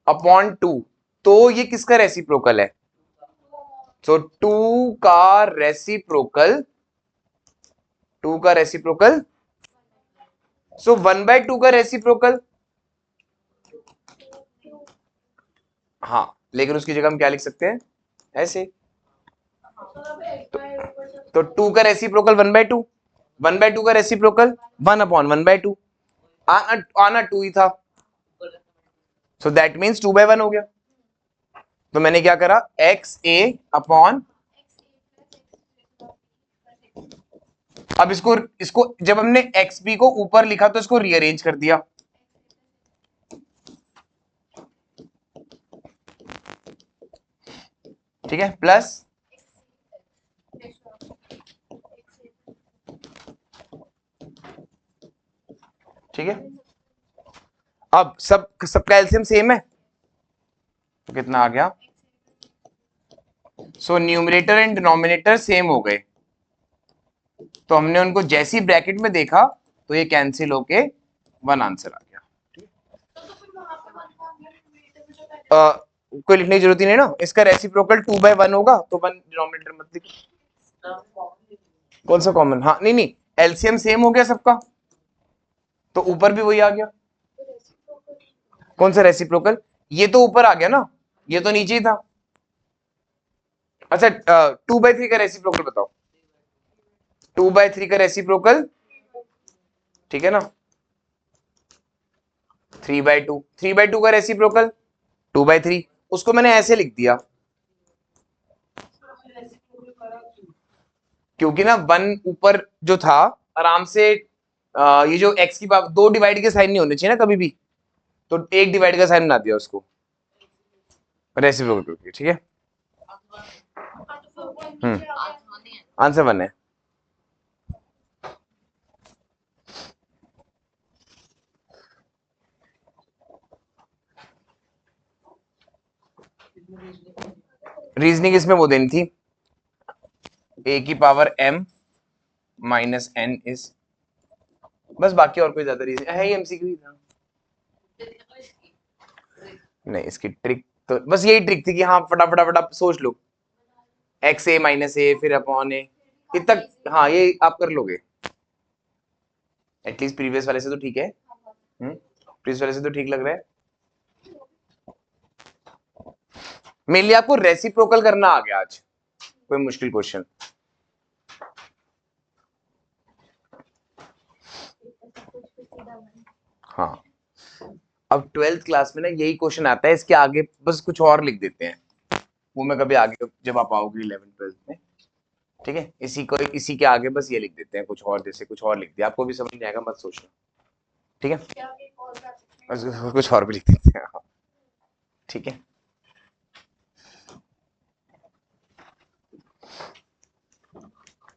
अपॉन 2 तो ये किसका रेसिप्रोकल है? सो 2 का रेसिप्रोकल 2 का रेसिप्रोकल, सो 1/2 का रेसिप्रोकल, हाँ, लेकिन उसकी जगह हम क्या लिख सकते हैं, ऐसे। तो 2 का रेसिप्रोकल 1/2, 1/2 का रेसिप्रोकल 1/1/2, आना 2 ही था, सो दैट मीन्स 2/1 हो गया। तो मैंने क्या करा, एक्स ए अपॉन, अब इसको इसको जब हमने एक्स बी को ऊपर लिखा तो इसको रीअरेंज कर दिया, ठीक है, प्लस ठीक है। अब सबका एलसीएम सेम है, तो कितना आ गया, so numerator and denominator same हो गए, तो हमने उनको जैसी ब्रैकेट में देखा तो ये कैंसिल होके 1 आंसर आ गया। कोई लिखने की जरूरत ही नहीं ना, इसका रेसिप्रोकल 2/1 होगा तो 1 डिनोमिनेटर मत लिखो। कौन सा कॉमन, हाँ नहीं नहीं, एलसीएम सेम हो गया सबका, तो ऊपर भी वही आ गया। कौन सा रेसिप्रोकल, ये तो ऊपर आ गया ना, ये तो नीचे ही था। अच्छा 2/3 का रेसिप्रोकल बताओ, 2/3 का रेसिप्रोकल, ठीक है ना, 3/2, 3/2 का रेसिप्रोकल 2/3, उसको मैंने ऐसे लिख दिया, क्योंकि ना 1 ऊपर जो था आराम से, ये जो x की पावर 2 डिवाइड के साइन नहीं होने चाहिए ना कभी भी, तो 1 डिवाइड का साइन बना दिया उसको रेसिप्रोकल, ठीक है। आंसर 1 है। रीजनिंग इसमें वो देनी थी, a की power m minus n is, बस बाकी और कोई ज्यादा रीजन है, एमसीक्यू ही था। नहीं, इसकी ट्रिक तो बस यही ट्रिक थी कि हाँ फटाफट फटाफट सोच लो, एक्स ए माइनस ए फिर अपॉन ए, इतना, हाँ ये आप कर लोगे, एटलीस्ट प्रीवियस वाले से तो ठीक है, प्रीवियस वाले से तो ठीक लग रहा है। मेनली आपको रेसिप्रोकल करना आ गया आज, कोई मुश्किल क्वेश्चन, हाँ। अब 12th क्लास में ना यही क्वेश्चन आता है, इसके आगे बस कुछ और लिख देते हैं, वो मैं कभी आगे जब आप आओगे 11th 12th में, ठीक है, इसी के आगे बस ये लिख देते हैं कुछ और, जैसे कुछ और लिख दिया, आपको भी समझ नहीं आएगा, मत सोचना, ठीक है, बस कुछ और भी लिख देते हैं, हाँ, ठीक है।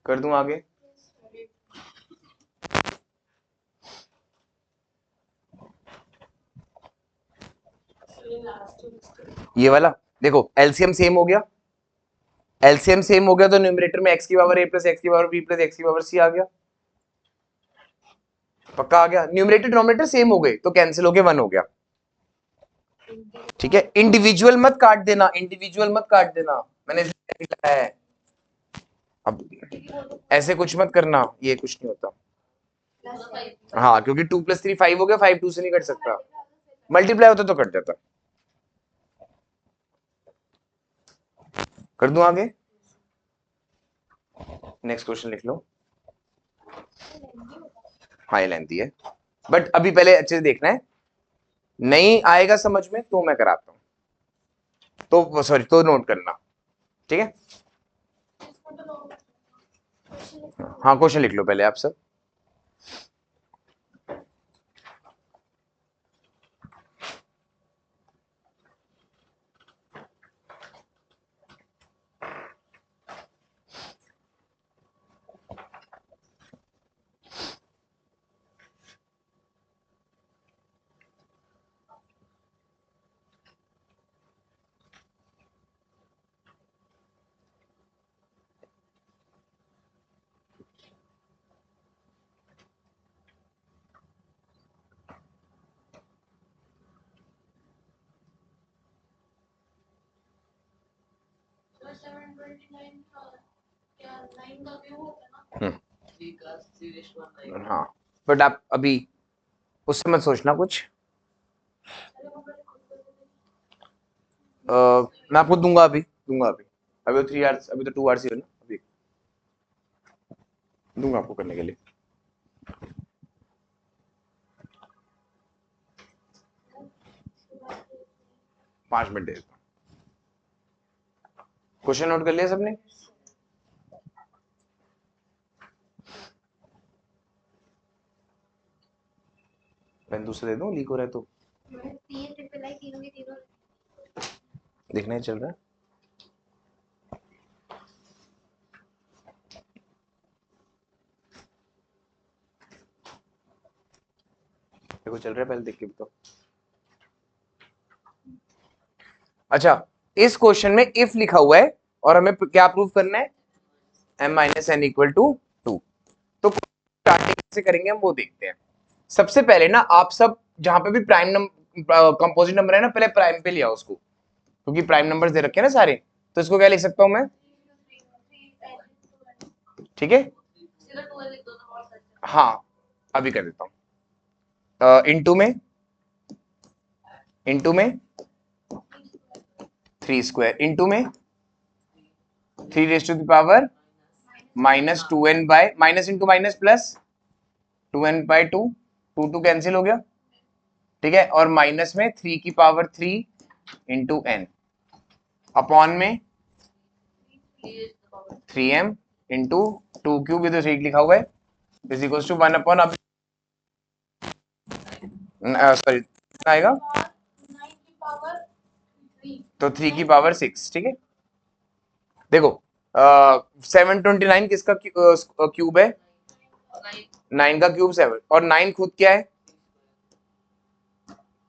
कर दूं आगे, ये वाला देखो, एलसीएम सेम हो गया, एलसीएम सेम हो गया तो न्यूमरेटर में x की पावर a प्लस x की पावर b प्लस x की पावर c आ गया, पक्का आ गया, न्यूमरेटर डिनोमिनेटर सेम हो गए तो कैंसिल होके 1 हो गया, ठीक है। इंडिविजुअल मत काट देना, इंडिविजुअल मत काट देना, मैंने लिखा है, अब ऐसे कुछ मत करना, ये कुछ नहीं होता, हाँ क्योंकि 2 + 3 5 हो गया, 5 2 से नहीं कट सकता, मल्टीप्लाई होता तो कट जाता। कर दूं आगे, नेक्स्ट क्वेश्चन लिख लो, हाँ ये लेंथी है, बट अभी पहले अच्छे से देखना है, नहीं आएगा समझ में तो मैं कराता हूं, तो सॉरी तो नोट करना, ठीक है। हाँ क्वेश्चन लिख लो पहले आप सब, 3 का 3:1 हाँ, बट आप अभी उससे मत सोचना कुछ। मैं आपको दूंगा अभी, अभी तो 3 आवर्स, अभी तो 2 आवर्स ही है ना, अभी दूंगा आपको करने के लिए। 5 मिनट दे देता हूँ। क्वेश्चन नोट कर लिया सबने? पेन दूसरे दे दूं, लीक हो रहा है तो? दिखना ही चल रहा है। देखो चल रहा है, पहले देख के बताओ। अच्छा, इस क्वेश्चन में इफ लिखा हुआ है और हमें क्या प्रूव करना है? m-n=2। तो स्टार्टिंग से करेंगे हम, वो देखते हैं। सबसे पहले ना आप सब जहां पे भी प्राइम नंबर कंपोजिट नंबर है ना, पहले प्राइम पे लिया उसको, क्योंकि प्राइम नंबर्स दे रखे हैं ना सारे। तो इसको क्या लिख सकता हूं मैं? ठीक है, हाँ अभी कर देता हूं। इंटू में 3 स्क्वायर, इंटू में 3 -2n bye minus into minus plus 2n/2, 2 cancel हो गया, ठीक है। और माइनस में 3 इंटू n अपॉन में 3m इंटू 2 क्यूब, ये तो ठीक लिखा हुआ है, इज इक्वल टू 1 अपॉन, अब सॉरी कितना आएगा? तो 3 की पावर 6, ठीक है। देखो 729 किसका क्यूब है? 9 का क्यूब 7, और 9 खुद क्या है?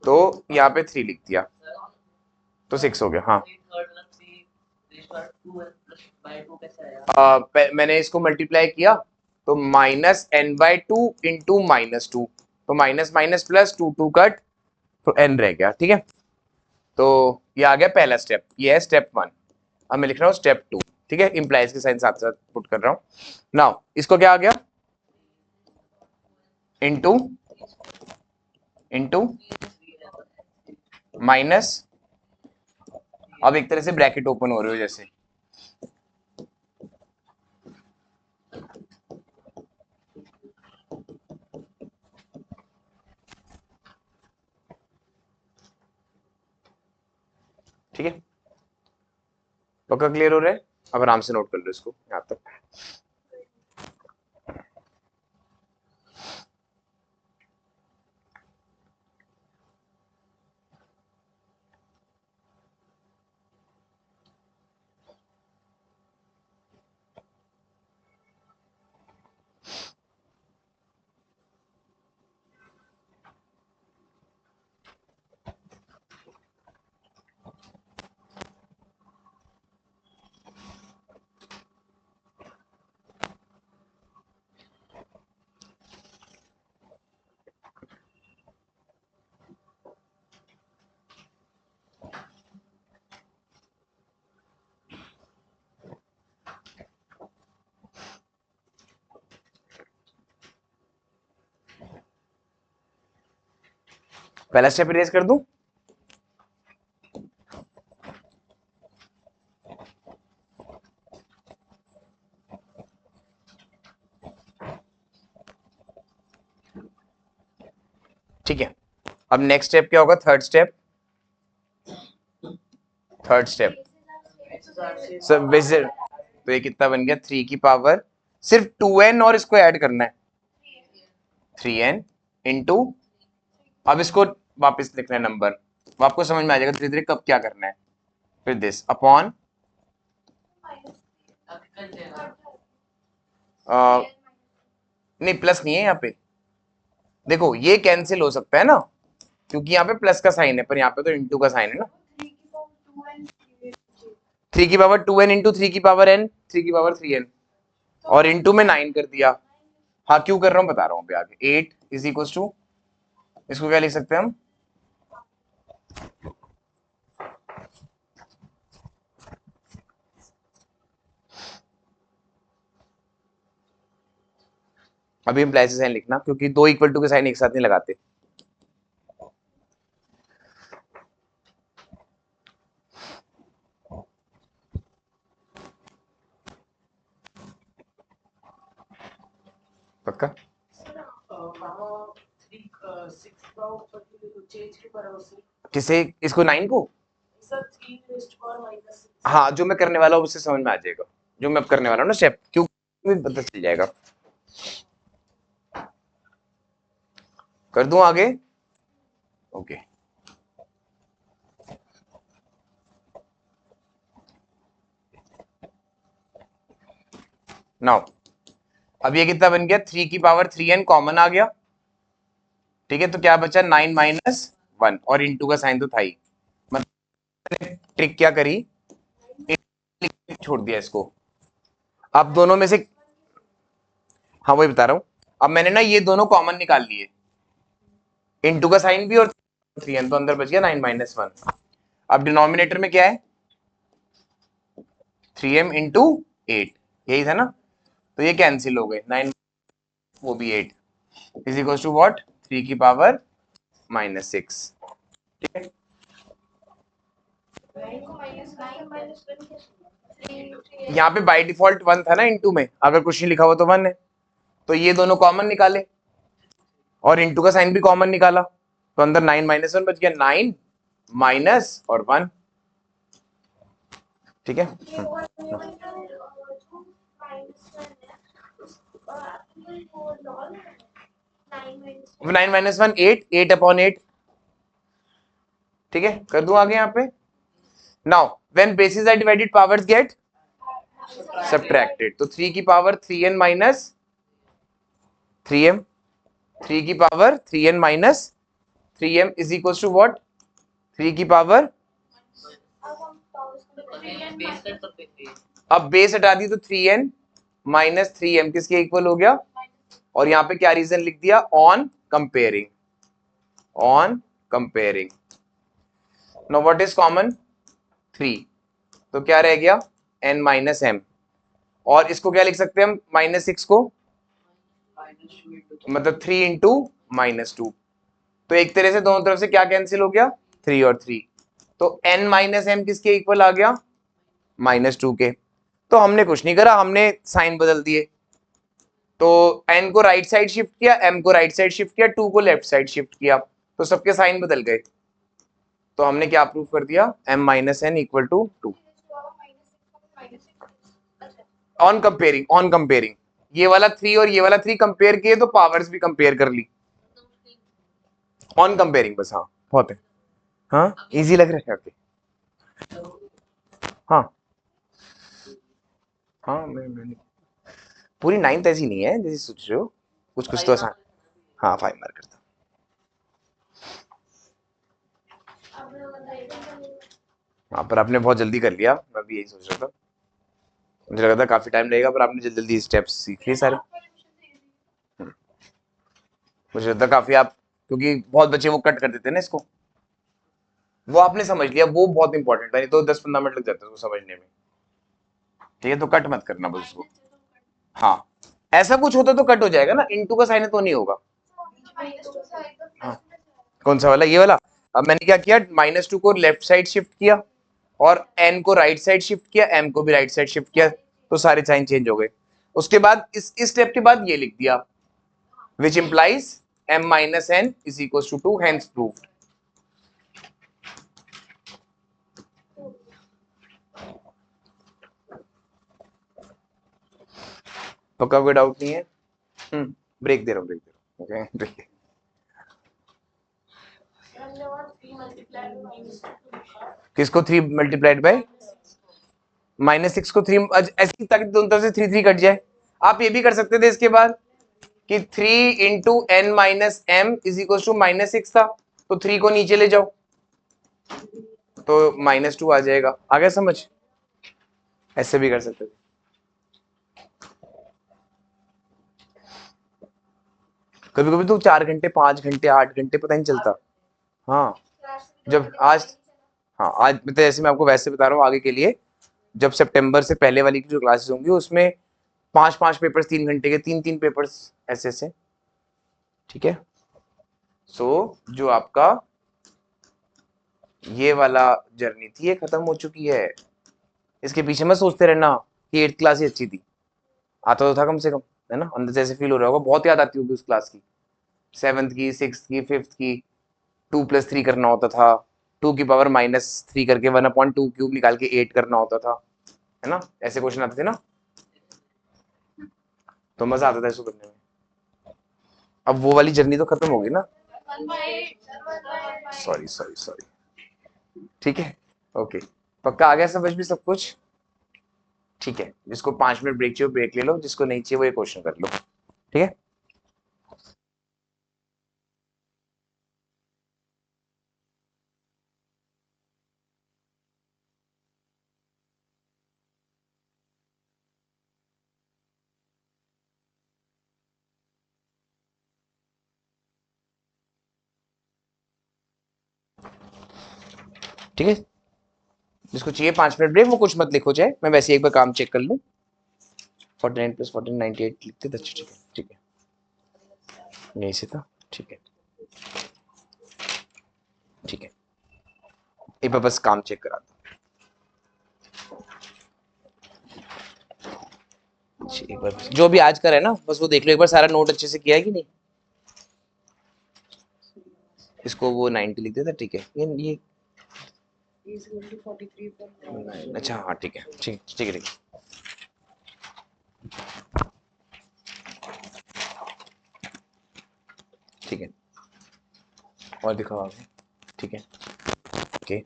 तो यहाँ पे 3 लिख दिया तो 6 हो गया। हाँ, मैंने इसको मल्टीप्लाई किया तो -n/2 इंटू -2, तो माइनस माइनस प्लस 2 कट, तो n रह गया, ठीक है। तो ये आ गया पहला स्टेप, ये है स्टेप 1। अब मैं लिख रहा हूँ स्टेप 2, ठीक है, इंप्लाइज के साइन साथ साथ पुट कर रहा हूँ। नाउ इसको क्या आ गया? इंटू इंटू माइनस, अब एक तरह से ब्रैकेट ओपन हो रहे हो जैसे, ठीक है। पक्का क्लियर हो रहा है? अब आराम से नोट कर लो इसको यहाँ तक। पहला स्टेप इरेज कर दूं? ठीक है। अब नेक्स्ट स्टेप क्या होगा? थर्ड स्टेप सब विजिट, तो ये कितना बन गया? 3 की पावर सिर्फ 2n, और इसको ऐड करना है 3n इंटू, अब इसको वापस लिखना है नंबर, वो आपको समझ में आ जाएगा धीरे धीरे कब क्या करना है। फिर दिस अपॉन, नहीं प्लस नहीं है यहाँ पे, देखो ये कैंसिल हो सकता है ना, क्योंकि यहाँ पे प्लस का साइन है, पर यहाँ पे तो इंटू का साइन है ना। 3 की पावर 2n इंटू 3 की पावर n, 3 की पावर 3n, और इंटू में 9 कर दिया। हाँ क्यों कर रहा हूँ बता रहा हूँ अभी आगे। 8 इज इक्वल टू, इसको क्या लिख सकते हैं हम? अभी इम्प्लाई से साइन लिखना, क्योंकि दो इक्वल टू के साइन एक साथ नहीं लगाते। पक्का? किसे, इसको 9 को? हाँ, जो मैं करने वाला हूँ उससे समझ में आ जाएगा, जो मैं अब करने वाला हूँ ना स्टेप, क्यों पता चल जाएगा। कर दूं आगे? ओके। नाउ अब ये कितना बन गया, 3 की पावर 3n कॉमन आ गया, ठीक है, तो क्या बचा 9 माइनस 1, और इंटू का साइन तो था ही, मतलब ट्रिक क्या करी, छोड़ दिया इसको। अब दोनों में से, हाँ वही बता रहा हूं, अब मैंने ना ये दोनों कॉमन निकाल लिए, इंटू का साइन भी और 3n, तो अंदर बच गया 9 माइनस 1। अब डिनोमिनेटर में क्या है, 3m इंटू 8, यही था ना, तो ये कैंसिल हो गए, 9 वो भी 8 इज इक्वल टू व्हाट, 3 की पावर -6, ठीक है। यहाँ पे बाय डिफॉल्ट 1 था ना इंटू में, अगर कुछ नहीं लिखा हुआ तो 1 है, तो ये दोनों कॉमन निकाले और इंटू का साइन भी कॉमन निकाला, तो अंदर 9 माइनस 1 बच गया, 9 माइनस और 1, ठीक है। 9 माइनस 1 8, 8 अपॉन 8, ठीक है, कर दूं आगे यहाँ पे। Now when bases are divided powers get subtracted, तो 3 की पावर 3n माइनस 3m, 3 की power 3n minus 3m is equal to what, 3 की पावर, अब बेस हटा दी तो 3n माइनस 3m किसके इक्वल हो गया, और यहाँ पे क्या रीजन लिख दिया, on comparing, on comparing. Now what is common, 3, तो क्या रह गया n माइनस m, और इसको क्या लिख सकते हैं हम, -6 को, मतलब 3 इंटू -2, तो एक तरह से दोनों तरफ से क्या कैंसिल हो गया, 3 और 3, तो n माइनस m किसके इक्वल आ गया, -2 के। तो हमने कुछ नहीं करा, हमने साइन बदल दिए, तो n को राइट साइड शिफ्ट किया, m को राइट साइड शिफ्ट किया, 2 को लेफ्ट साइड शिफ्ट किया, तो सबके साइन बदल गए, तो हमने क्या प्रूव कर दिया, m minus n equal to 2, on comparing, on comparing, ये वाला 3 और ये वाला 3 कंपेयर किए तो पावर्स भी कंपेयर कर ली, ऑन कंपेयरिंग बस, हाँ बहुत है, हाँ इजी लग रहा है आपके, हाँ हाँ मैं पूरी 9th ऐसी नहीं है जैसे सोच रहे हो, कुछ कुछ तो आसान, हाँ 5 मार्क करता, हाँ पर आपने बहुत जल्दी कर लिया, मैं भी यही सोच रहा था, मुझे लगा था काफी टाइम लगेगा, पर आपने जल्दी जल्दी स्टेप्स सीख लिए सारे, मुझे लगता काफी आप, क्योंकि बहुत बच्चे वो कट कर देते हैं ना इसको, वो आपने समझ लिया, वो बहुत इंपॉर्टेंट है, नहीं तो 10-15 मिनट लग जाते हैं उसको समझने में, ठीक है, तो कट मत करना बस उसको, हाँ ऐसा कुछ होता तो कट हो जाएगा ना, इंटू का साइन तो नहीं होगा, हाँ कौन सा वाला, ये वाला, अब मैंने क्या किया, -2 को लेफ्ट साइड शिफ्ट किया और n को राइट साइड शिफ्ट किया, m को भी राइट साइड शिफ्ट किया, तो सारे साइन चेंज हो गए, उसके बाद इस स्टेप के बाद ये लिख दिया, which implies m minus n is equals to 2, hence proved। पक्का कोई डाउट नहीं है, ब्रेक दे रहा हूँ, ओके ब्रेक, किसको 3 मल्टीप्लाइड बाय -6 को 3, ऐसी ताकि दोनों तरफ से 3 3 कट जाए, आप ये भी कर सकते थे इसके बाद कि 3 इंटू n minus m is equal to -6 था, तो 3 को नीचे ले जाओ तो -2 आ जाएगा, आ गया समझ, ऐसे भी कर सकते थे, कभी कभी तो 4 घंटे 5 घंटे 8 घंटे पता नहीं चलता, हाँ जब आज, हाँ आज मतलब जैसे मैं आपको वैसे बता रहा हूँ आगे के लिए, जब सितंबर से पहले वाली की जो क्लासेस होंगी उसमें 5 पेपर्स 3 घंटे के, 3 पेपर्स ऐसे ऐसे, ठीक है। सो जो आपका ये वाला जर्नी थी ये खत्म हो चुकी है। इसके पीछे मत सोचते रहना कि 8th क्लास ही अच्छी थी, आता तो था कम से कम, है ना, अंदर से ऐसे फील हो रहा होगा बहुत याद आती होगी उस क्लास की, 7th की, 6th की, 5th की। 2+3 करना होता था, 2 की पावर -3 करके 1/2 क्यूब निकाल के 8 करना होता था, है ना, ऐसे क्वेश्चन आते थे ना, तो मजा आता था इसको करने में। अब वो वाली जर्नी तो खत्म हो गई ना, सॉरी सॉरी सॉरी, ठीक है, ओके, पक्का आ गया समझ में सब कुछ, ठीक है। जिसको 5 मिनट ब्रेक चाहिए ब्रेक ले लो, जिसको नहीं चाहिए वो ये क्वेश्चन कर लो, ठीक है। ठीक है, जिसको चाहिए 5 मिनट ब्रेक वो कुछ मत लिखो, चाहे मैं वैसे एक बार काम चेक कर लूँ। 49 + 14 98 लिखते थे, अच्छा ठीक है, ठीक है, यही से था, ठीक है, ठीक है, एक बार बस काम चेक करा दो, एक बार जो भी आज कर है ना बस वो देख लो एक बार, सारा नोट अच्छे से किया है कि नहीं। इसको वो 90 लिख देता, ठीक है, ये अच्छा हाँ ठीक है, ठीक ठीक है, ठीक है, ठीक है, और दिखाओ आगे, ठीक है, ओके,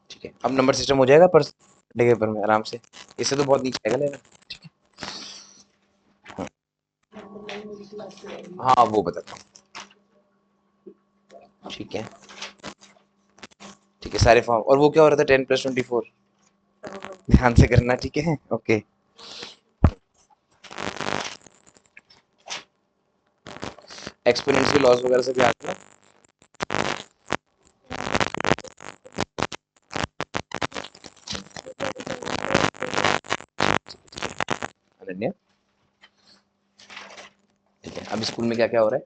ठीक है। अब नंबर सिस्टम हो जाएगा पर पेपर में आराम से, इससे तो बहुत नीचे आएगा लेना, ठीक है, हाँ वो बताता हूँ, ठीक है, ठीक है, सारे फॉर्म, और वो क्या हो रहा था 10 + 24, ध्यान से करना, ठीक है, ओके, एक्सपोनेंट्स के लॉस वगैरह सब याद है, अनन्या, ठीक है। अब स्कूल में क्या क्या हो रहा है,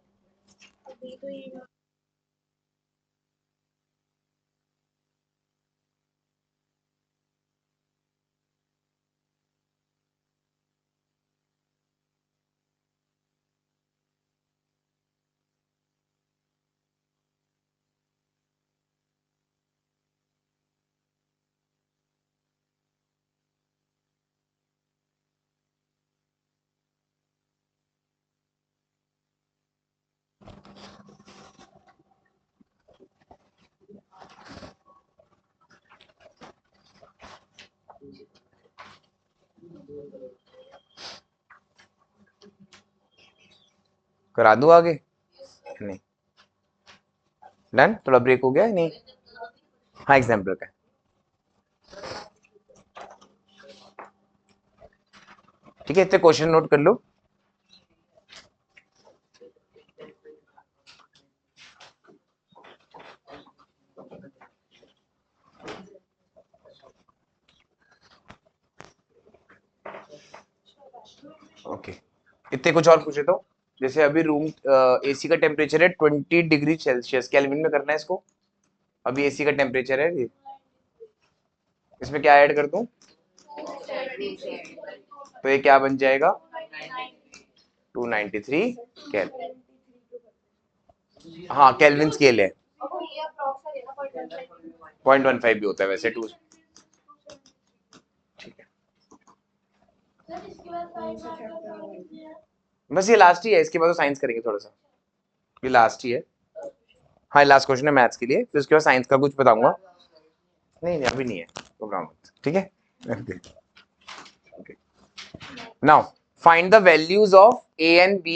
करा दूं आगे, नहीं, डन, थोड़ा ब्रेक हो गया नहीं, हाँ एग्जाम्पल का, ठीक है, इतने क्वेश्चन नोट कर लो, ओके, इतने कुछ और पूछे तो, जैसे अभी रूम एसी का टेम्परेचर है 20 डिग्री सेल्सियस, केल्विन में करना है इसको, अभी एसी का टेम्परेचर है ये, इसमें क्या ऐड कर दूं, तो ये क्या बन जाएगा 293 केल्विन, हाँ केल्विन स्केल है, 0.15 भी होता है वैसे 2, ठीक है, बस ये लास्ट ही है, इसके बाद तो साइंस करेंगे थोड़ा सा, ये लास्ट ही है, हाँ लास्ट क्वेश्चन है मैथ्स के लिए, फिर उसके बाद साइंस का कुछ बताऊंगा, नहीं नहीं अभी नहीं है, प्रोग्राम, ठीक है, now find the values of a and b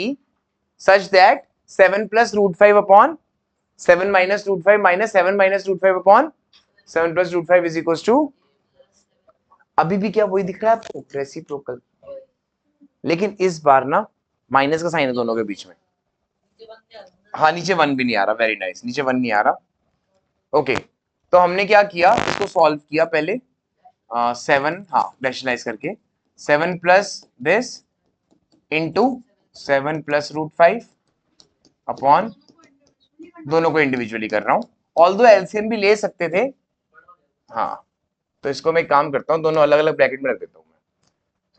such that 7 + √5 upon 7 - √5 minus 7 - √5 upon 7 + √5 is equals to, अभी भी क्या वही दिख रहा है आपको, रेसिप्रोकल, लेकिन इस बार ना माइनस का साइन है दोनों के बीच में। हाँ नीचे 1 भी नहीं आ रहा, वेरी नाइस, नीचे 1 नहीं आ रहा। ओके तो हमने क्या किया, इसको सॉल्व किया पहले 7, हाँ रैशनलाइज करके 7 plus this into 7 plus √5 upon, दोनों को इंडिविजुअली कर रहा हूँ, ऑल्दो एलसीएम भी ले सकते थे। हाँ तो इसको मैं एक काम करता हूँ, दोनों अलग अलग ब्रैकेट में रख देता हूँ मैं,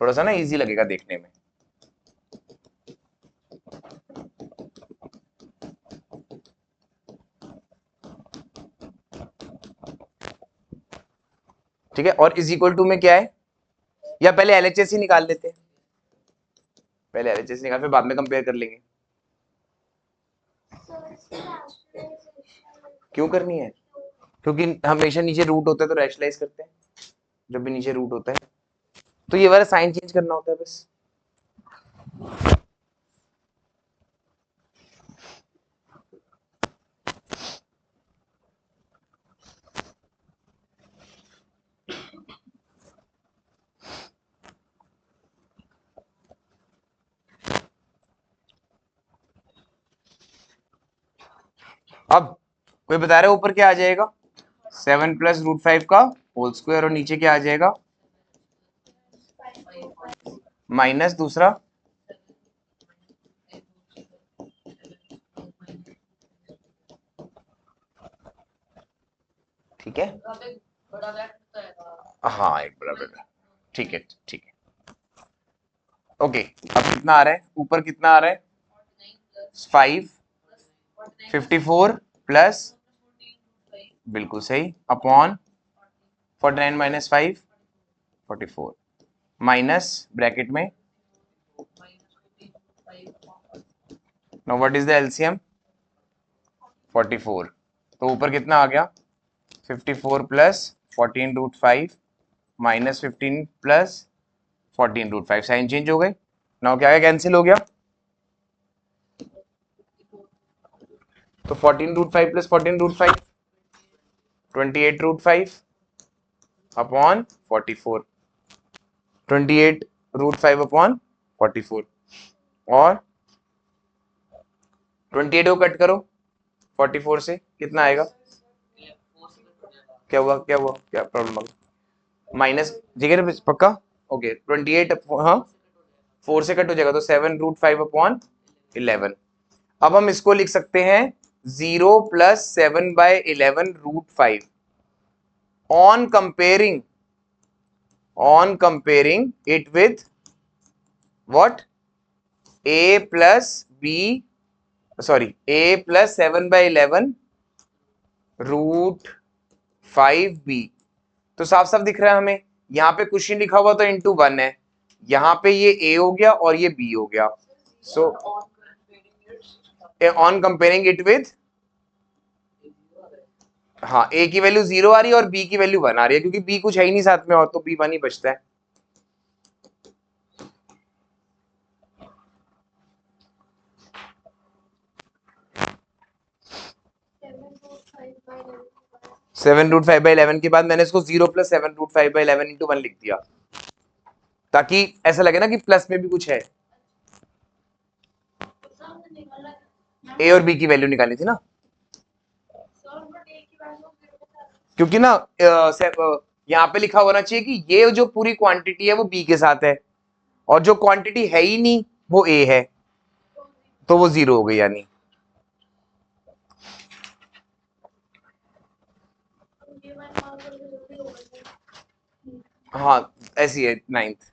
थोड़ा सा ना इजी लगेगा देखने में। ठीक है, और इज इक्वल टू में क्या है, या पहले एलएचएस ही निकाल लेते हैं, पहले एलएचएस निकाल फिर बाद में कंपेयर कर लेंगे। क्यों करनी है, क्योंकि हमेशा नीचे रूट होता है तो रैशनलाइज करते हैं जब भी नीचे रूट होता है, तो ये वाला साइन चेंज करना होता है बस। अब कोई बता रहा है ऊपर क्या आ जाएगा, 7 प्लस √5 का होल स्क्वायर, और नीचे क्या आ जाएगा, माइनस दूसरा, ठीक है, हाँ एक बराबर, ठीक है ठीक है। ओके अब कितना आ रहा है, ऊपर कितना आ रहा है, 5 54 प्लस, बिल्कुल सही, अपॉन 49 माइनस 5 44 माइनस ब्रैकेट में, now what is the LCM 44, तो ऊपर कितना आ गया 54 plus 14√5 minus 15 plus 14√5, sign change हो गए, नाउ क्या कैंसिल हो गया, तो 14√5 प्लस 14√5 28√5 अपॉन 44, 28√5 अपॉन 44, और 28 को कट करो 44 से, कितना आएगा, क्या हुआ क्या हुआ क्या प्रॉब्लम आ गई, माइनस, ठीक है ना पक्का, ओके 28, हाँ 4 से कट हो जाएगा तो 7√5 अपॉन 11। अब हम इसको लिख सकते हैं 0 plus 7/11√5 on comparing it with what, a plus b, sorry, a plus 7/11√5b, तो साफ साफ दिख रहा है हमें, यहाँ पे कुछ नहीं लिखा हुआ तो इंटू 1 है, यहाँ पे ये a हो गया और ये b हो गया, so on comparing it with, हाँ a की वैल्यू 0 आ रही है और b की वैल्यू 1 आ रही है, क्योंकि b कुछ है ही नहीं साथ में और, तो b 1 ही बचता है। सेवन रूट 5/11 के बाद मैंने इसको 0 प्लस 7√5/11 इंटू 1 लिख दिया, ताकि ऐसा लगे ना कि प्लस में भी कुछ है। ए और बी की वैल्यू निकालनी थी ना, क्योंकि ना यहाँ पे लिखा होना चाहिए कि ये जो पूरी क्वांटिटी है वो बी के साथ है, और जो क्वांटिटी है ही नहीं वो ए है, तो वो 0 हो गई यानी। हाँ ऐसी है 9th,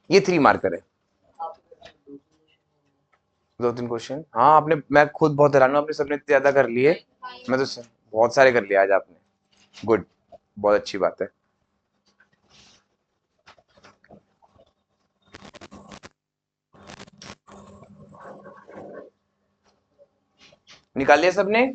ये 3 मार्कर है, 2-3 क्वेश्चन, हाँ आपने, मैं खुद बहुत हैरान हूँ, आपने सबने इतने ज्यादा कर लिए, मैं तो बहुत सारे कर लिए आज आपने, गुड, बहुत अच्छी बात है। निकाल लिया सबने।